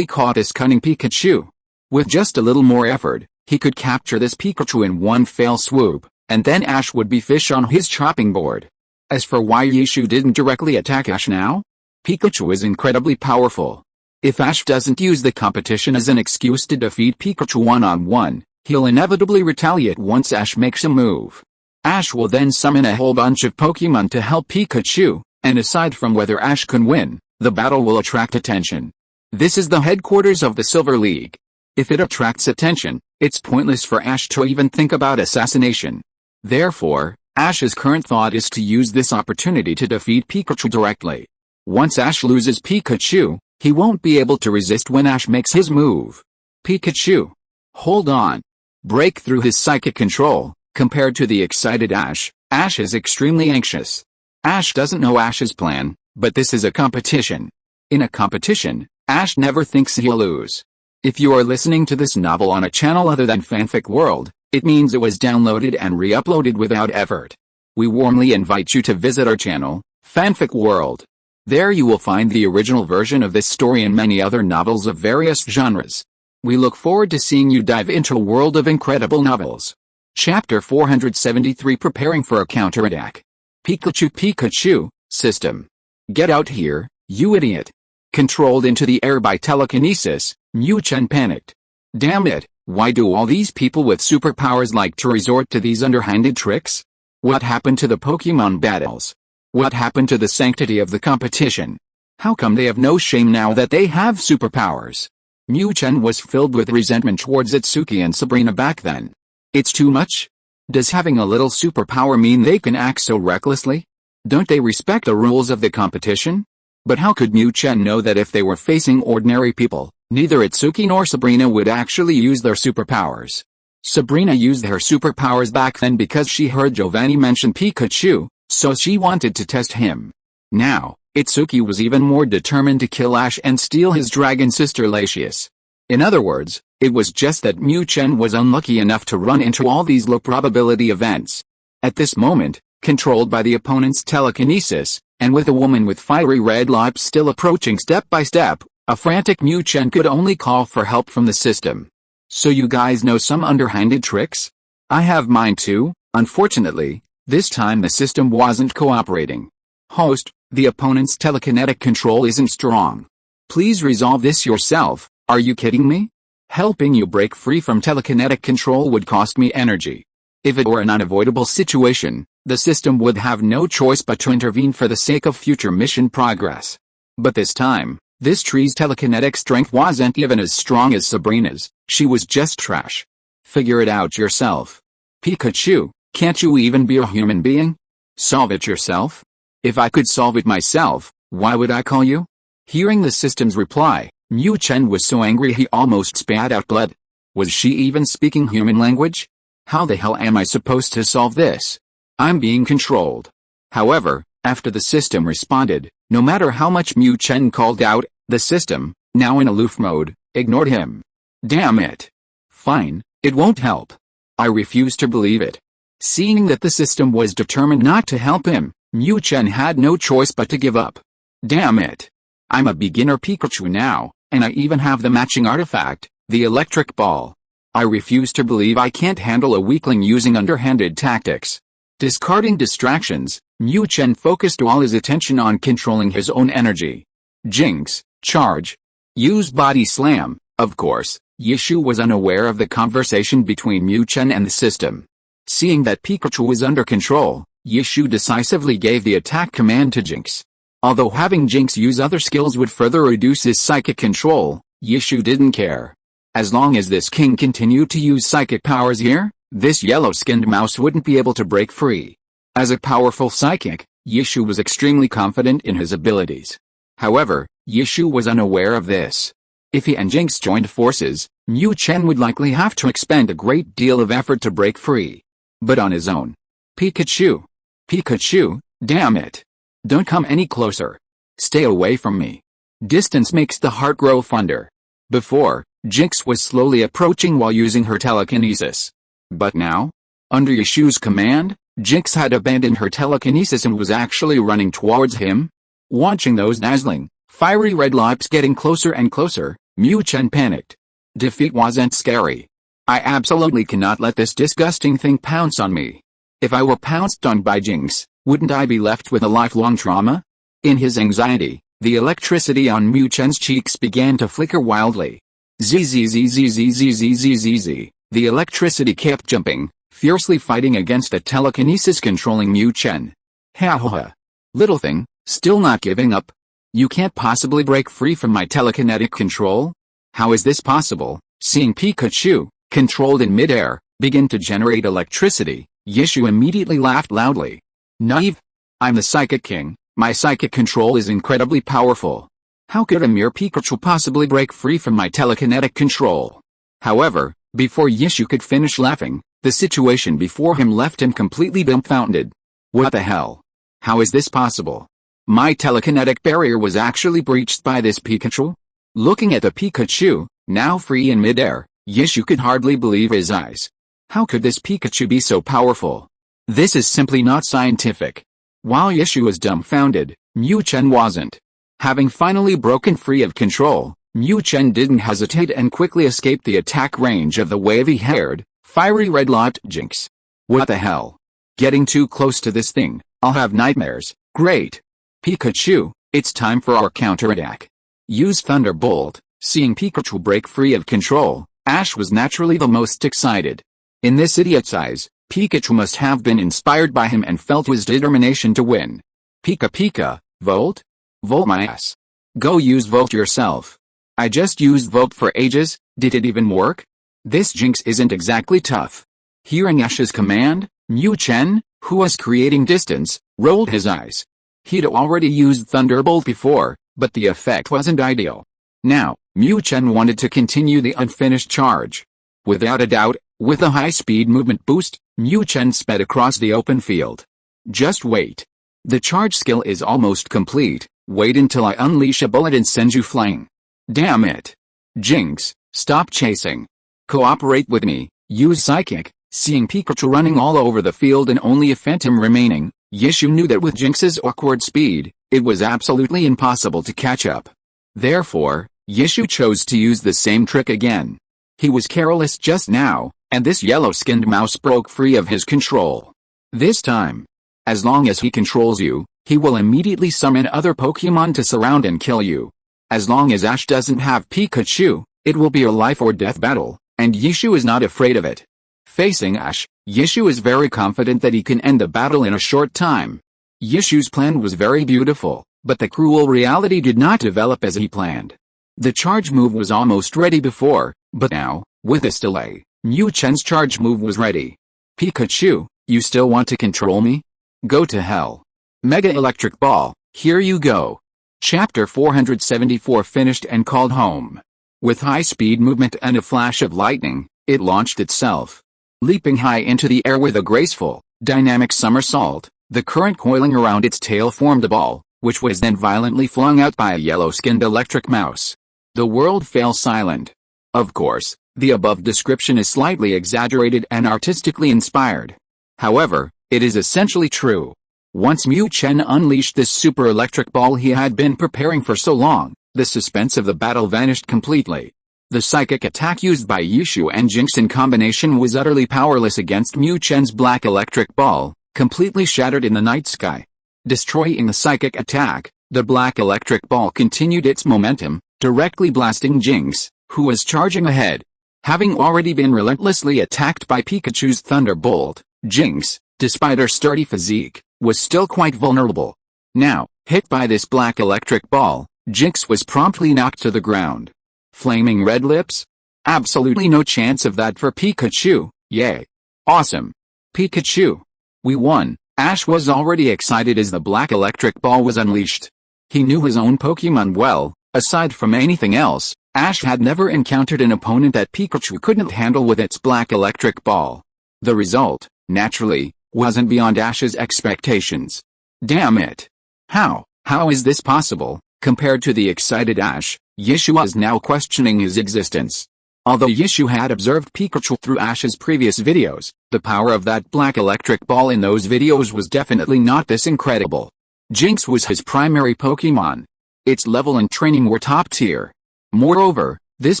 caught this cunning Pikachu. With just a little more effort, he could capture this Pikachu in one fell swoop, and then Ash would be fish on his chopping board. As for why Yishu didn't directly attack Ash now? Pikachu is incredibly powerful. If Ash doesn't use the competition as an excuse to defeat Pikachu one-on-one, he'll inevitably retaliate once Ash makes a move. Ash will then summon a whole bunch of Pokémon to help Pikachu, and aside from whether Ash can win, the battle will attract attention. This is the headquarters of the Silver League. If it attracts attention, it's pointless for Ash to even think about assassination. Therefore, Ash's current thought is to use this opportunity to defeat Pikachu directly. Once Ash loses Pikachu, he won't be able to resist when Ash makes his move. Pikachu. Hold on. Break through his psychic control. Compared to the excited Ash, Ash is extremely anxious. Ash doesn't know Ash's plan, but this is a competition. In a competition, Ash never thinks he'll lose. If you are listening to this novel on a channel other than Fanfic World, it means it was downloaded and re-uploaded without effort. We warmly invite you to visit our channel, Fanfic World. There you will find the original version of this story and many other novels of various genres. We look forward to seeing you dive into a world of incredible novels. Chapter 473 Preparing for a Counterattack. Pikachu, System. Get out here, you idiot. Controlled into the air by telekinesis, Mu Chen panicked. Damn it, why do all these people with superpowers like to resort to these underhanded tricks? What happened to the Pokémon battles? What happened to the sanctity of the competition? How come they have no shame now that they have superpowers? Mu Chen was filled with resentment towards Itsuki and Sabrina back then. It's too much? Does having a little superpower mean they can act so recklessly? Don't they respect the rules of the competition? But how could Mu Chen know that if they were facing ordinary people, neither Itsuki nor Sabrina would actually use their superpowers? Sabrina used her superpowers back then because she heard Giovanni mention Pikachu, so she wanted to test him. Now, Itsuki was even more determined to kill Ash and steal his dragon sister Latius. In other words, it was just that Mu Chen was unlucky enough to run into all these low-probability events. At this moment, controlled by the opponent's telekinesis, and with a woman with fiery red lips still approaching step by step, a frantic Mu Chen could only call for help from the system. So you guys know some underhanded tricks? I have mine too. Unfortunately, this time the system wasn't cooperating. Host, the opponent's telekinetic control isn't strong. Please resolve this yourself. Are you kidding me? Helping you break free from telekinetic control would cost me energy. If it were an unavoidable situation, the system would have no choice but to intervene for the sake of future mission progress. But this time, this tree's telekinetic strength wasn't even as strong as Sabrina's. She was just trash. Figure it out yourself. Pikachu, can't you even be a human being? Solve it yourself? If I could solve it myself, why would I call you? Hearing the system's reply, Mu Chen was so angry he almost spat out blood. Was she even speaking human language? How the hell am I supposed to solve this? I'm being controlled. However, after the system responded, no matter how much Mu Chen called out, the system, now in aloof mode, ignored him. Damn it. Fine, it won't help. I refuse to believe it. Seeing that the system was determined not to help him, Mu Chen had no choice but to give up. Damn it. I'm a beginner Pikachu now, and I even have the matching artifact, the electric ball. I refuse to believe I can't handle a weakling using underhanded tactics. Discarding distractions, Mu Chen focused all his attention on controlling his own energy. Jinx, charge. Use body slam. Of course, Yishu was unaware of the conversation between Mu Chen and the system. Seeing that Pikachu was under control, Yishu decisively gave the attack command to Jinx. Although having Jinx use other skills would further reduce his psychic control, Yishu didn't care. As long as this king continued to use psychic powers here, this yellow-skinned mouse wouldn't be able to break free. As a powerful psychic, Yishu was extremely confident in his abilities. However, Yishu was unaware of this. If he and Jinx joined forces, Mu Chen would likely have to expend a great deal of effort to break free. But on his own. Pikachu. Pikachu, damn it. Don't come any closer. Stay away from me. Distance makes the heart grow fonder. Before, Jinx was slowly approaching while using her telekinesis. But now? Under Yishu's command, Jinx had abandoned her telekinesis and was actually running towards him. Watching those dazzling, fiery red lips getting closer and closer, Mu Chen panicked. Defeat wasn't scary. I absolutely cannot let this disgusting thing pounce on me. If I were pounced on by Jinx, wouldn't I be left with a lifelong trauma? In his anxiety, the electricity on Mu Chen's cheeks began to flicker wildly. Zzzzzzzzzzzzzzz. The electricity kept jumping, fiercely fighting against the telekinesis controlling Mu Chen. Ha ha ha. Little thing, still not giving up. You can't possibly break free from my telekinetic control? How is this possible? Seeing Pikachu, controlled in midair, begin to generate electricity, Yishu immediately laughed loudly. Naive. I'm the Psychic King, my psychic control is incredibly powerful. How could a mere Pikachu possibly break free from my telekinetic control? However, before Yishu could finish laughing, the situation before him left him completely dumbfounded. What the hell? How is this possible? My telekinetic barrier was actually breached by this Pikachu? Looking at the Pikachu, now free in midair, Yishu could hardly believe his eyes. How could this Pikachu be so powerful? This is simply not scientific. While Yishu was dumbfounded, Mu Chen wasn't. Having finally broken free of control, Mu Chen didn't hesitate and quickly escaped the attack range of the wavy-haired, fiery red-lipped Jinx. What the hell? Getting too close to this thing, I'll have nightmares. Great. Pikachu, it's time for our counterattack. Use Thunderbolt. Seeing Pikachu break free of control, Ash was naturally the most excited. In this idiot's eyes, Pikachu must have been inspired by him and felt his determination to win. Pika Pika, Volt? Volt my ass. Go use Volt yourself. I just used Volt for ages, did it even work? This Jinx isn't exactly tough. Hearing Ash's command, Mu Chen, who was creating distance, rolled his eyes. He'd already used Thunderbolt before, but the effect wasn't ideal. Now, Mu Chen wanted to continue the unfinished charge. Without a doubt, With a high-speed movement boost, Mu Chen sped across the open field. Just wait. The charge skill is almost complete. Wait until I unleash a bullet and send you flying. Damn it. Jinx, stop chasing. Cooperate with me, use psychic. Seeing Pikachu running all over the field and only a phantom remaining, Yishu knew that with Jinx's awkward speed, it was absolutely impossible to catch up. Therefore, Yishu chose to use the same trick again. He was careless just now, and this yellow-skinned mouse broke free of his control. This time, as long as he controls you, he will immediately summon other Pokémon to surround and kill you. As long as Ash doesn't have Pikachu, it will be a life or death battle, and Yishu is not afraid of it. Facing Ash, Yishu is very confident that he can end the battle in a short time. Yishu's plan was very beautiful, but the cruel reality did not develop as he planned. The charge move was almost ready before, but now, with this delay, Mu Chen's charge move was ready. Pikachu, you still want to control me? Go to hell. Mega Electric Ball, here you go. Chapter 474 finished and called home. With high-speed movement and a flash of lightning, it launched itself. Leaping high into the air with a graceful, dynamic somersault, the current coiling around its tail formed a ball, which was then violently flung out by a yellow-skinned electric mouse. The world fell silent. Of course, the above description is slightly exaggerated and artistically inspired. However, it is essentially true. Once Mu Chen unleashed this super electric ball he had been preparing for so long, the suspense of the battle vanished completely. The psychic attack used by Yishu and Jinx in combination was utterly powerless against Mu Chen's black electric ball, completely shattered in the night sky. Destroying the psychic attack, the black electric ball continued its momentum, directly blasting Jinx, who was charging ahead. Having already been relentlessly attacked by Pikachu's Thunderbolt, Jinx, despite her sturdy physique, was still quite vulnerable. Now, hit by this black electric ball, Jinx was promptly knocked to the ground. Flaming red lips? Absolutely no chance of that for Pikachu. Yay. Awesome. Pikachu. We won. Ash was already excited as the black electric ball was unleashed. He knew his own Pokémon well. Aside from anything else, Ash had never encountered an opponent that Pikachu couldn't handle with its black electric ball. The result, naturally, wasn't beyond Ash's expectations. Damn it. How is this possible? Compared to the excited Ash, Yishu was now questioning his existence. Although Yishu had observed Pikachu through Ash's previous videos, the power of that black electric ball in those videos was definitely not this incredible. Jinx was his primary Pokémon. Its level and training were top tier. Moreover, this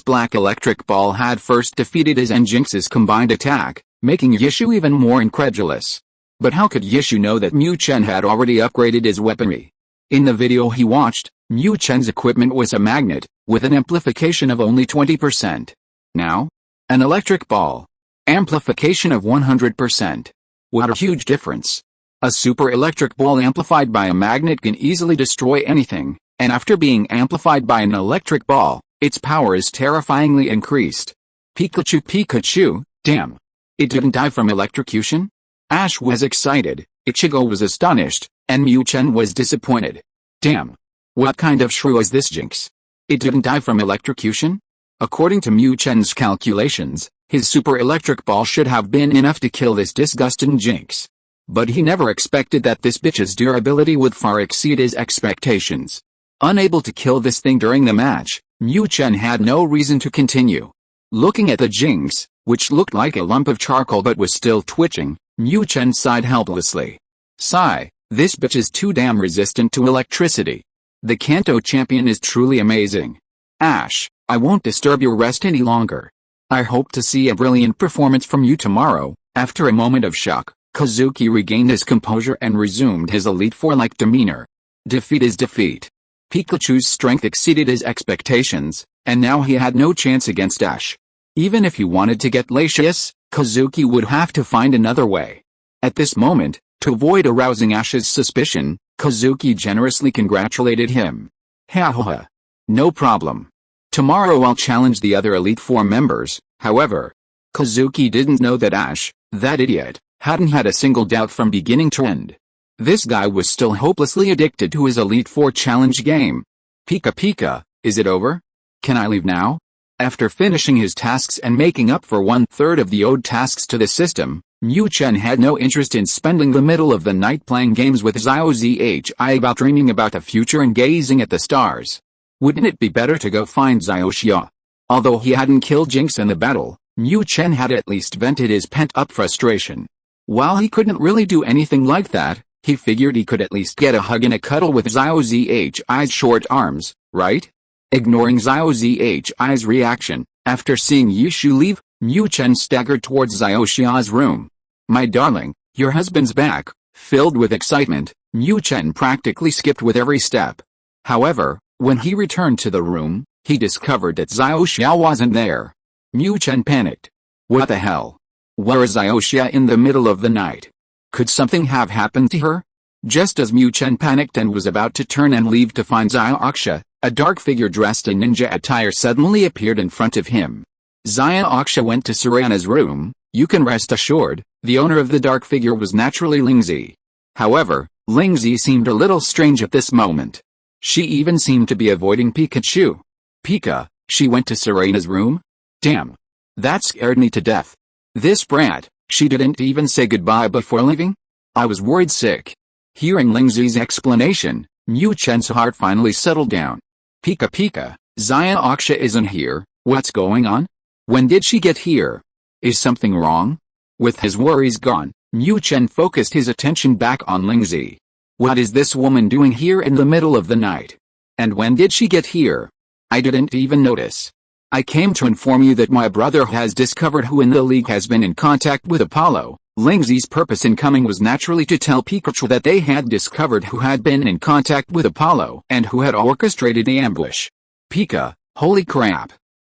black electric ball had first defeated his and Jinx's combined attack, making Yishu even more incredulous. But how could Yishu know that Mu Chen had already upgraded his weaponry? In the video he watched, Mu Chen's equipment was a magnet, with an amplification of only 20%. Now? An electric ball. Amplification of 100%. What a huge difference. A super electric ball amplified by a magnet can easily destroy anything, and after being amplified by an electric ball, its power is terrifyingly increased. Pikachu, damn. It didn't die from electrocution? Ash was excited, Ichigo was astonished, and Mu Chen was disappointed. Damn. What kind of shrew is this Jinx? It didn't die from electrocution? According to Mu Chen's calculations, his super electric ball should have been enough to kill this disgusting Jinx. But he never expected that this bitch's durability would far exceed his expectations. Unable to kill this thing during the match, Mu Chen had no reason to continue. Looking at the Jinx, which looked like a lump of charcoal but was still twitching, Mu Chen sighed helplessly. Sigh, this bitch is too damn resistant to electricity. The Kanto champion is truly amazing. Ash, I won't disturb your rest any longer. I hope to see a brilliant performance from you tomorrow. After a moment of shock, Kazuki regained his composure and resumed his Elite Four-like demeanor. Defeat is defeat. Pikachu's strength exceeded his expectations, and now he had no chance against Ash. Even if he wanted to get Latius, Kazuki would have to find another way. At this moment, to avoid arousing Ash's suspicion, Kazuki generously congratulated him. Ha ha ha. No problem. Tomorrow I'll challenge the other Elite Four members. However, Kazuki didn't know that Ash, that idiot, hadn't had a single doubt from beginning to end. This guy was still hopelessly addicted to his Elite Four challenge game. Pika, is it over? Can I leave now? After finishing his tasks and making up for 1/3 of the owed tasks to the system, Mu Chen had no interest in spending the middle of the night playing games with Xiaozhi about dreaming about the future and gazing at the stars. Wouldn't it be better to go find Xiaoxia? Although he hadn't killed Jinx in the battle, Mu Chen had at least vented his pent-up frustration. While he couldn't really do anything like that, he figured he could at least get a hug and a cuddle with Xiaozhi's short arms, right? Ignoring Xiaozhi's reaction, after seeing Yushu leave, Mu Chen staggered towards Xiaoxia's room. "My darling, your husband's back." Filled with excitement, Mu Chen practically skipped with every step. However, when he returned to the room, he discovered that Xiaoxia wasn't there. Mu Chen panicked. What the hell? Where is Xiaoxia in the middle of the night? Could something have happened to her? Just as Mu Chen panicked and was about to turn and leave to find Xiaoxia, a dark figure dressed in ninja attire suddenly appeared in front of him. Xiaoxia went to Serena's room. You can rest assured, the owner of the dark figure was naturally Lingzi. However, Lingzi seemed a little strange at this moment. She even seemed to be avoiding Pikachu. Pika, she went to Serena's room? Damn. That scared me to death. This brat, she didn't even say goodbye before leaving? I was worried sick. Hearing Lingzi's explanation, Mu Chen's heart finally settled down. Pika, Xiaoxia isn't here, what's going on? When did she get here? Is something wrong? With his worries gone, Mu Chen focused his attention back on Lingzi. What is this woman doing here in the middle of the night? And when did she get here? I didn't even notice. I came to inform you that my brother has discovered who in the league has been in contact with Apollo. Lingzi's purpose in coming was naturally to tell Pikachu that they had discovered who had been in contact with Apollo and who had orchestrated the ambush. Pika, holy crap.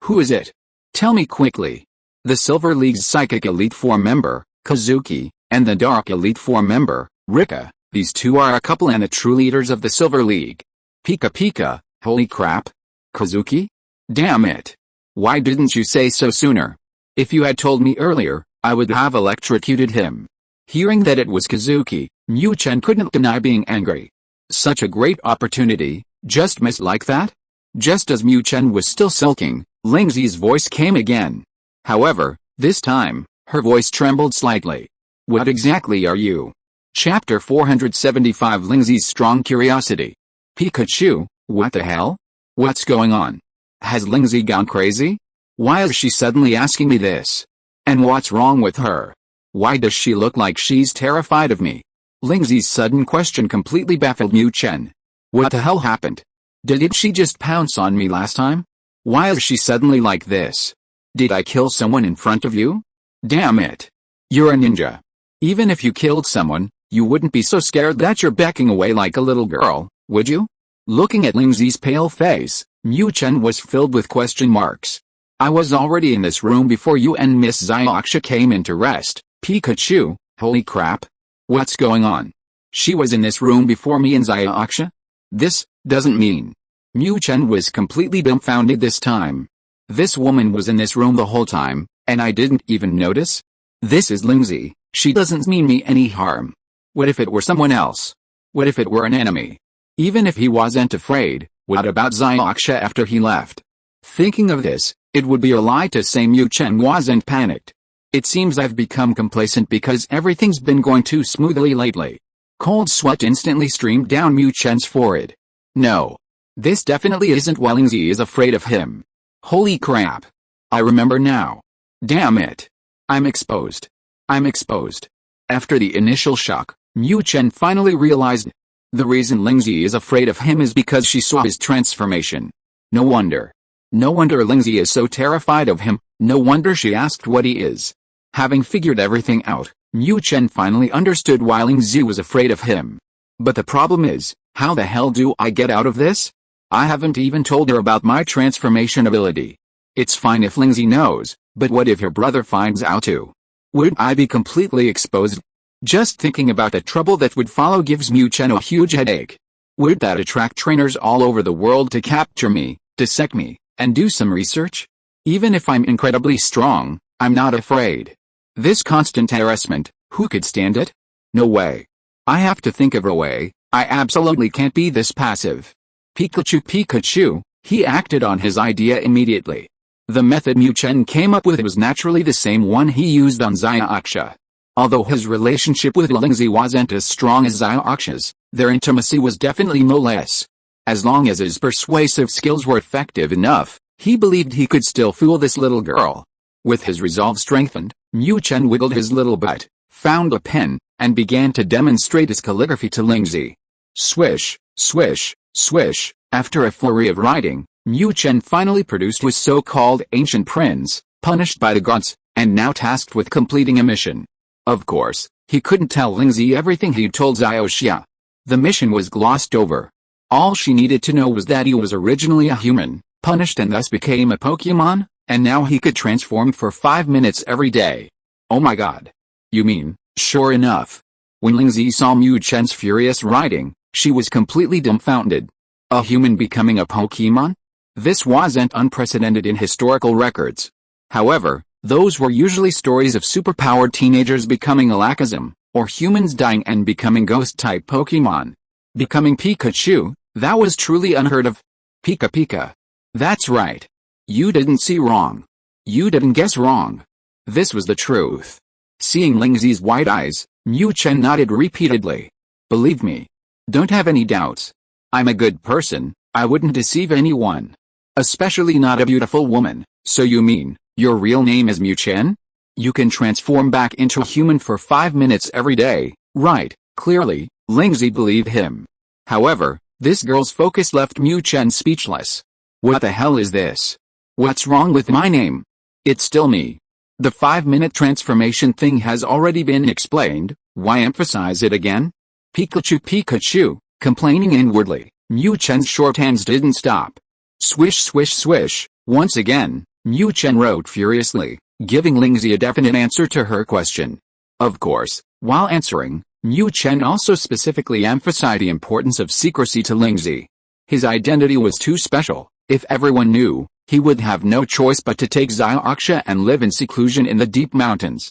Who is it? Tell me quickly. The Silver League's Psychic Elite Four member, Kazuki, and the Dark Elite Four member, Rika. These two are a couple and the true leaders of the Silver League. Pika, holy crap. Kazuki? Damn it. Why didn't you say so sooner? If you had told me earlier, I would have electrocuted him. Hearing that it was Kazuki, Mu Chen couldn't deny being angry. Such a great opportunity, just missed like that? Just as Mu Chen was still sulking, Lingzi's voice came again. However, this time, her voice trembled slightly. What exactly are you? Chapter 475 Lingzi's Strong Curiosity. Pikachu, what the hell? What's going on? Has Lingzi gone crazy? Why is she suddenly asking me this? And what's wrong with her? Why does she look like she's terrified of me? Lingzi's sudden question completely baffled Mu Chen. What the hell happened? Did she just pounce on me last time? Why is she suddenly like this? Did I kill someone in front of you? Damn it. You're a ninja. Even if you killed someone, you wouldn't be so scared that you're backing away like a little girl, would you? Looking at Lingzi's pale face, Mu Chen was filled with question marks. I was already in this room before you and Miss Xiaoxia came in to rest. Pikachu, holy crap. What's going on? She was in this room before me and Xiaoxia? This doesn't mean. Mu Chen was completely dumbfounded this time. This woman was in this room the whole time, and I didn't even notice? This is Lingzi, she doesn't mean me any harm. What if it were someone else? What if it were an enemy? Even if he wasn't afraid, what about Xiaoxia after he left? Thinking of this, it would be a lie to say Mu Chen wasn't panicked. It seems I've become complacent because everything's been going too smoothly lately. Cold sweat instantly streamed down Mu Chen's forehead. No. This definitely isn't why Lingzi is afraid of him. Holy crap. I remember now. Damn it. I'm exposed. After the initial shock, Mu Chen finally realized. The reason Lingzi is afraid of him is because she saw his transformation. No wonder. Lingzi is so terrified of him, no wonder she asked what he is. Having figured everything out, Mu Chen finally understood why Lingzi was afraid of him. But the problem is, how the hell do I get out of this? I haven't even told her about my transformation ability. It's fine if Lingzi knows, but what if her brother finds out too? Would I be completely exposed? Just thinking about the trouble that would follow gives Mu Chen a huge headache. Would that attract trainers all over the world to capture me, dissect me, and do some research? Even if I'm incredibly strong, I'm not afraid. This constant harassment, who could stand it? No way. I have to think of a way. I absolutely can't be this passive. Pikachu, he acted on his idea immediately. The method Mu Chen came up with was naturally the same one he used on Xiaoxia. Although his relationship with Lingzi wasn't as strong as Xiaoxia's, their intimacy was definitely no less. As long as his persuasive skills were effective enough, he believed he could still fool this little girl. With his resolve strengthened, Mu Chen wiggled his little butt, found a pen, and began to demonstrate his calligraphy to Lingzi. Swish, swish, swish. After a flurry of writing, Mu Chen finally produced his so-called ancient prince, punished by the gods, and now tasked with completing a mission. Of course, he couldn't tell Lingzi everything he'd told Xiaoxia. The mission was glossed over. All she needed to know was that he was originally a human, punished and thus became a Pokémon, and now he could transform for 5 minutes every day. Oh my god. You mean, sure enough. When Lingzi saw Mu Chen's furious writing, she was completely dumbfounded. A human becoming a Pokémon? This wasn't unprecedented in historical records. However, those were usually stories of superpowered teenagers becoming Alakazam, or humans dying and becoming ghost-type Pokémon. Becoming Pikachu, that was truly unheard of. Pika Pika. That's right. You didn't see wrong. You didn't guess wrong. This was the truth. Seeing Lingzi's wide eyes, Mu Chen nodded repeatedly. Believe me. Don't have any doubts. I'm a good person, I wouldn't deceive anyone. Especially not a beautiful woman. So you mean, your real name is Mu Chen? You can transform back into a human for 5 minutes every day, right? Clearly, Lingzi believed him. However, this girl's focus left Mu Chen speechless. What the hell is this? What's wrong with my name? It's still me. The 5-minute transformation thing has already been explained, why emphasize it again? Pikachu Pikachu, complaining inwardly, Mu Chen's short hands didn't stop. Swish swish swish, once again, Mu Chen wrote furiously, giving Lingzi a definite answer to her question. Of course, while answering, Mu Chen also specifically emphasized the importance of secrecy to Lingzi. His identity was too special. If everyone knew, he would have no choice but to take Xiaoxia and live in seclusion in the deep mountains.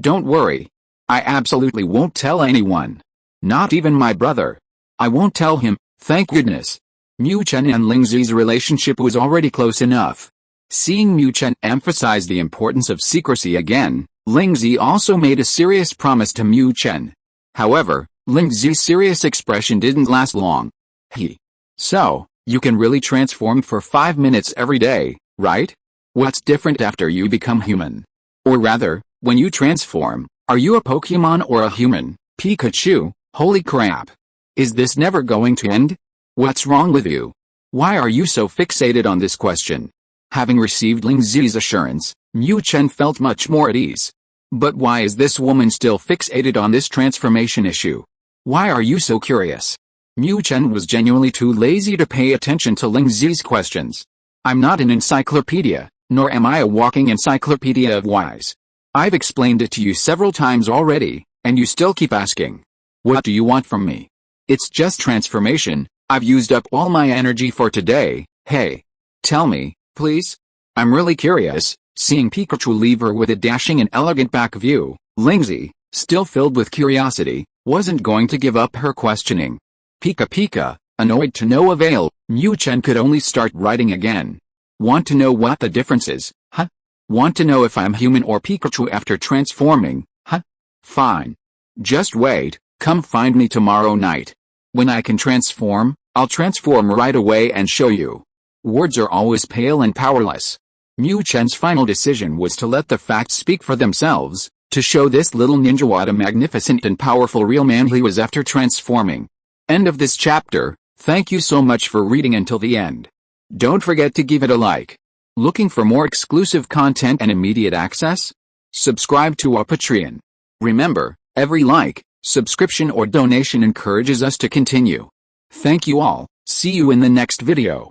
Don't worry. I absolutely won't tell anyone. Not even my brother. I won't tell him, thank goodness. Mu Chen and Lingzi's relationship was already close enough. Seeing Mu Chen emphasize the importance of secrecy again, Lingzi also made a serious promise to Mu Chen. However, Lingzi's serious expression didn't last long. So, you can really transform for 5 minutes every day, right? What's different after you become human? Or rather, when you transform, are you a Pokémon or a human? Pikachu, holy crap. Is this never going to end? What's wrong with you? Why are you so fixated on this question? Having received Lingzi's assurance, Mu Chen felt much more at ease. But why is this woman still fixated on this transformation issue? Why are you so curious? Mu Chen was genuinely too lazy to pay attention to Lingzi's questions. I'm not an encyclopedia, nor am I a walking encyclopedia of whys. I've explained it to you several times already, and you still keep asking. What do you want from me? It's just transformation. I've used up all my energy for today. Hey. Tell me, please. I'm really curious. Seeing Pikachu leave her with a dashing and elegant back view, Lingzi, still filled with curiosity, wasn't going to give up her questioning. Pika Pika, annoyed to no avail, Mu Chen could only start writing again. Want to know what the difference is, huh? Want to know if I'm human or Pikachu after transforming, huh? Fine. Just wait, come find me tomorrow night. When I can transform, I'll transform right away and show you. Words are always pale and powerless. Mu Chen's final decision was to let the facts speak for themselves, to show this little ninja what a magnificent and powerful real man he was after transforming. End of this chapter. Thank you so much for reading until the end. Don't forget to give it a like. Looking for more exclusive content and immediate access? Subscribe to our Patreon. Remember, every like, subscription or donation encourages us to continue. Thank you all. See you in the next video.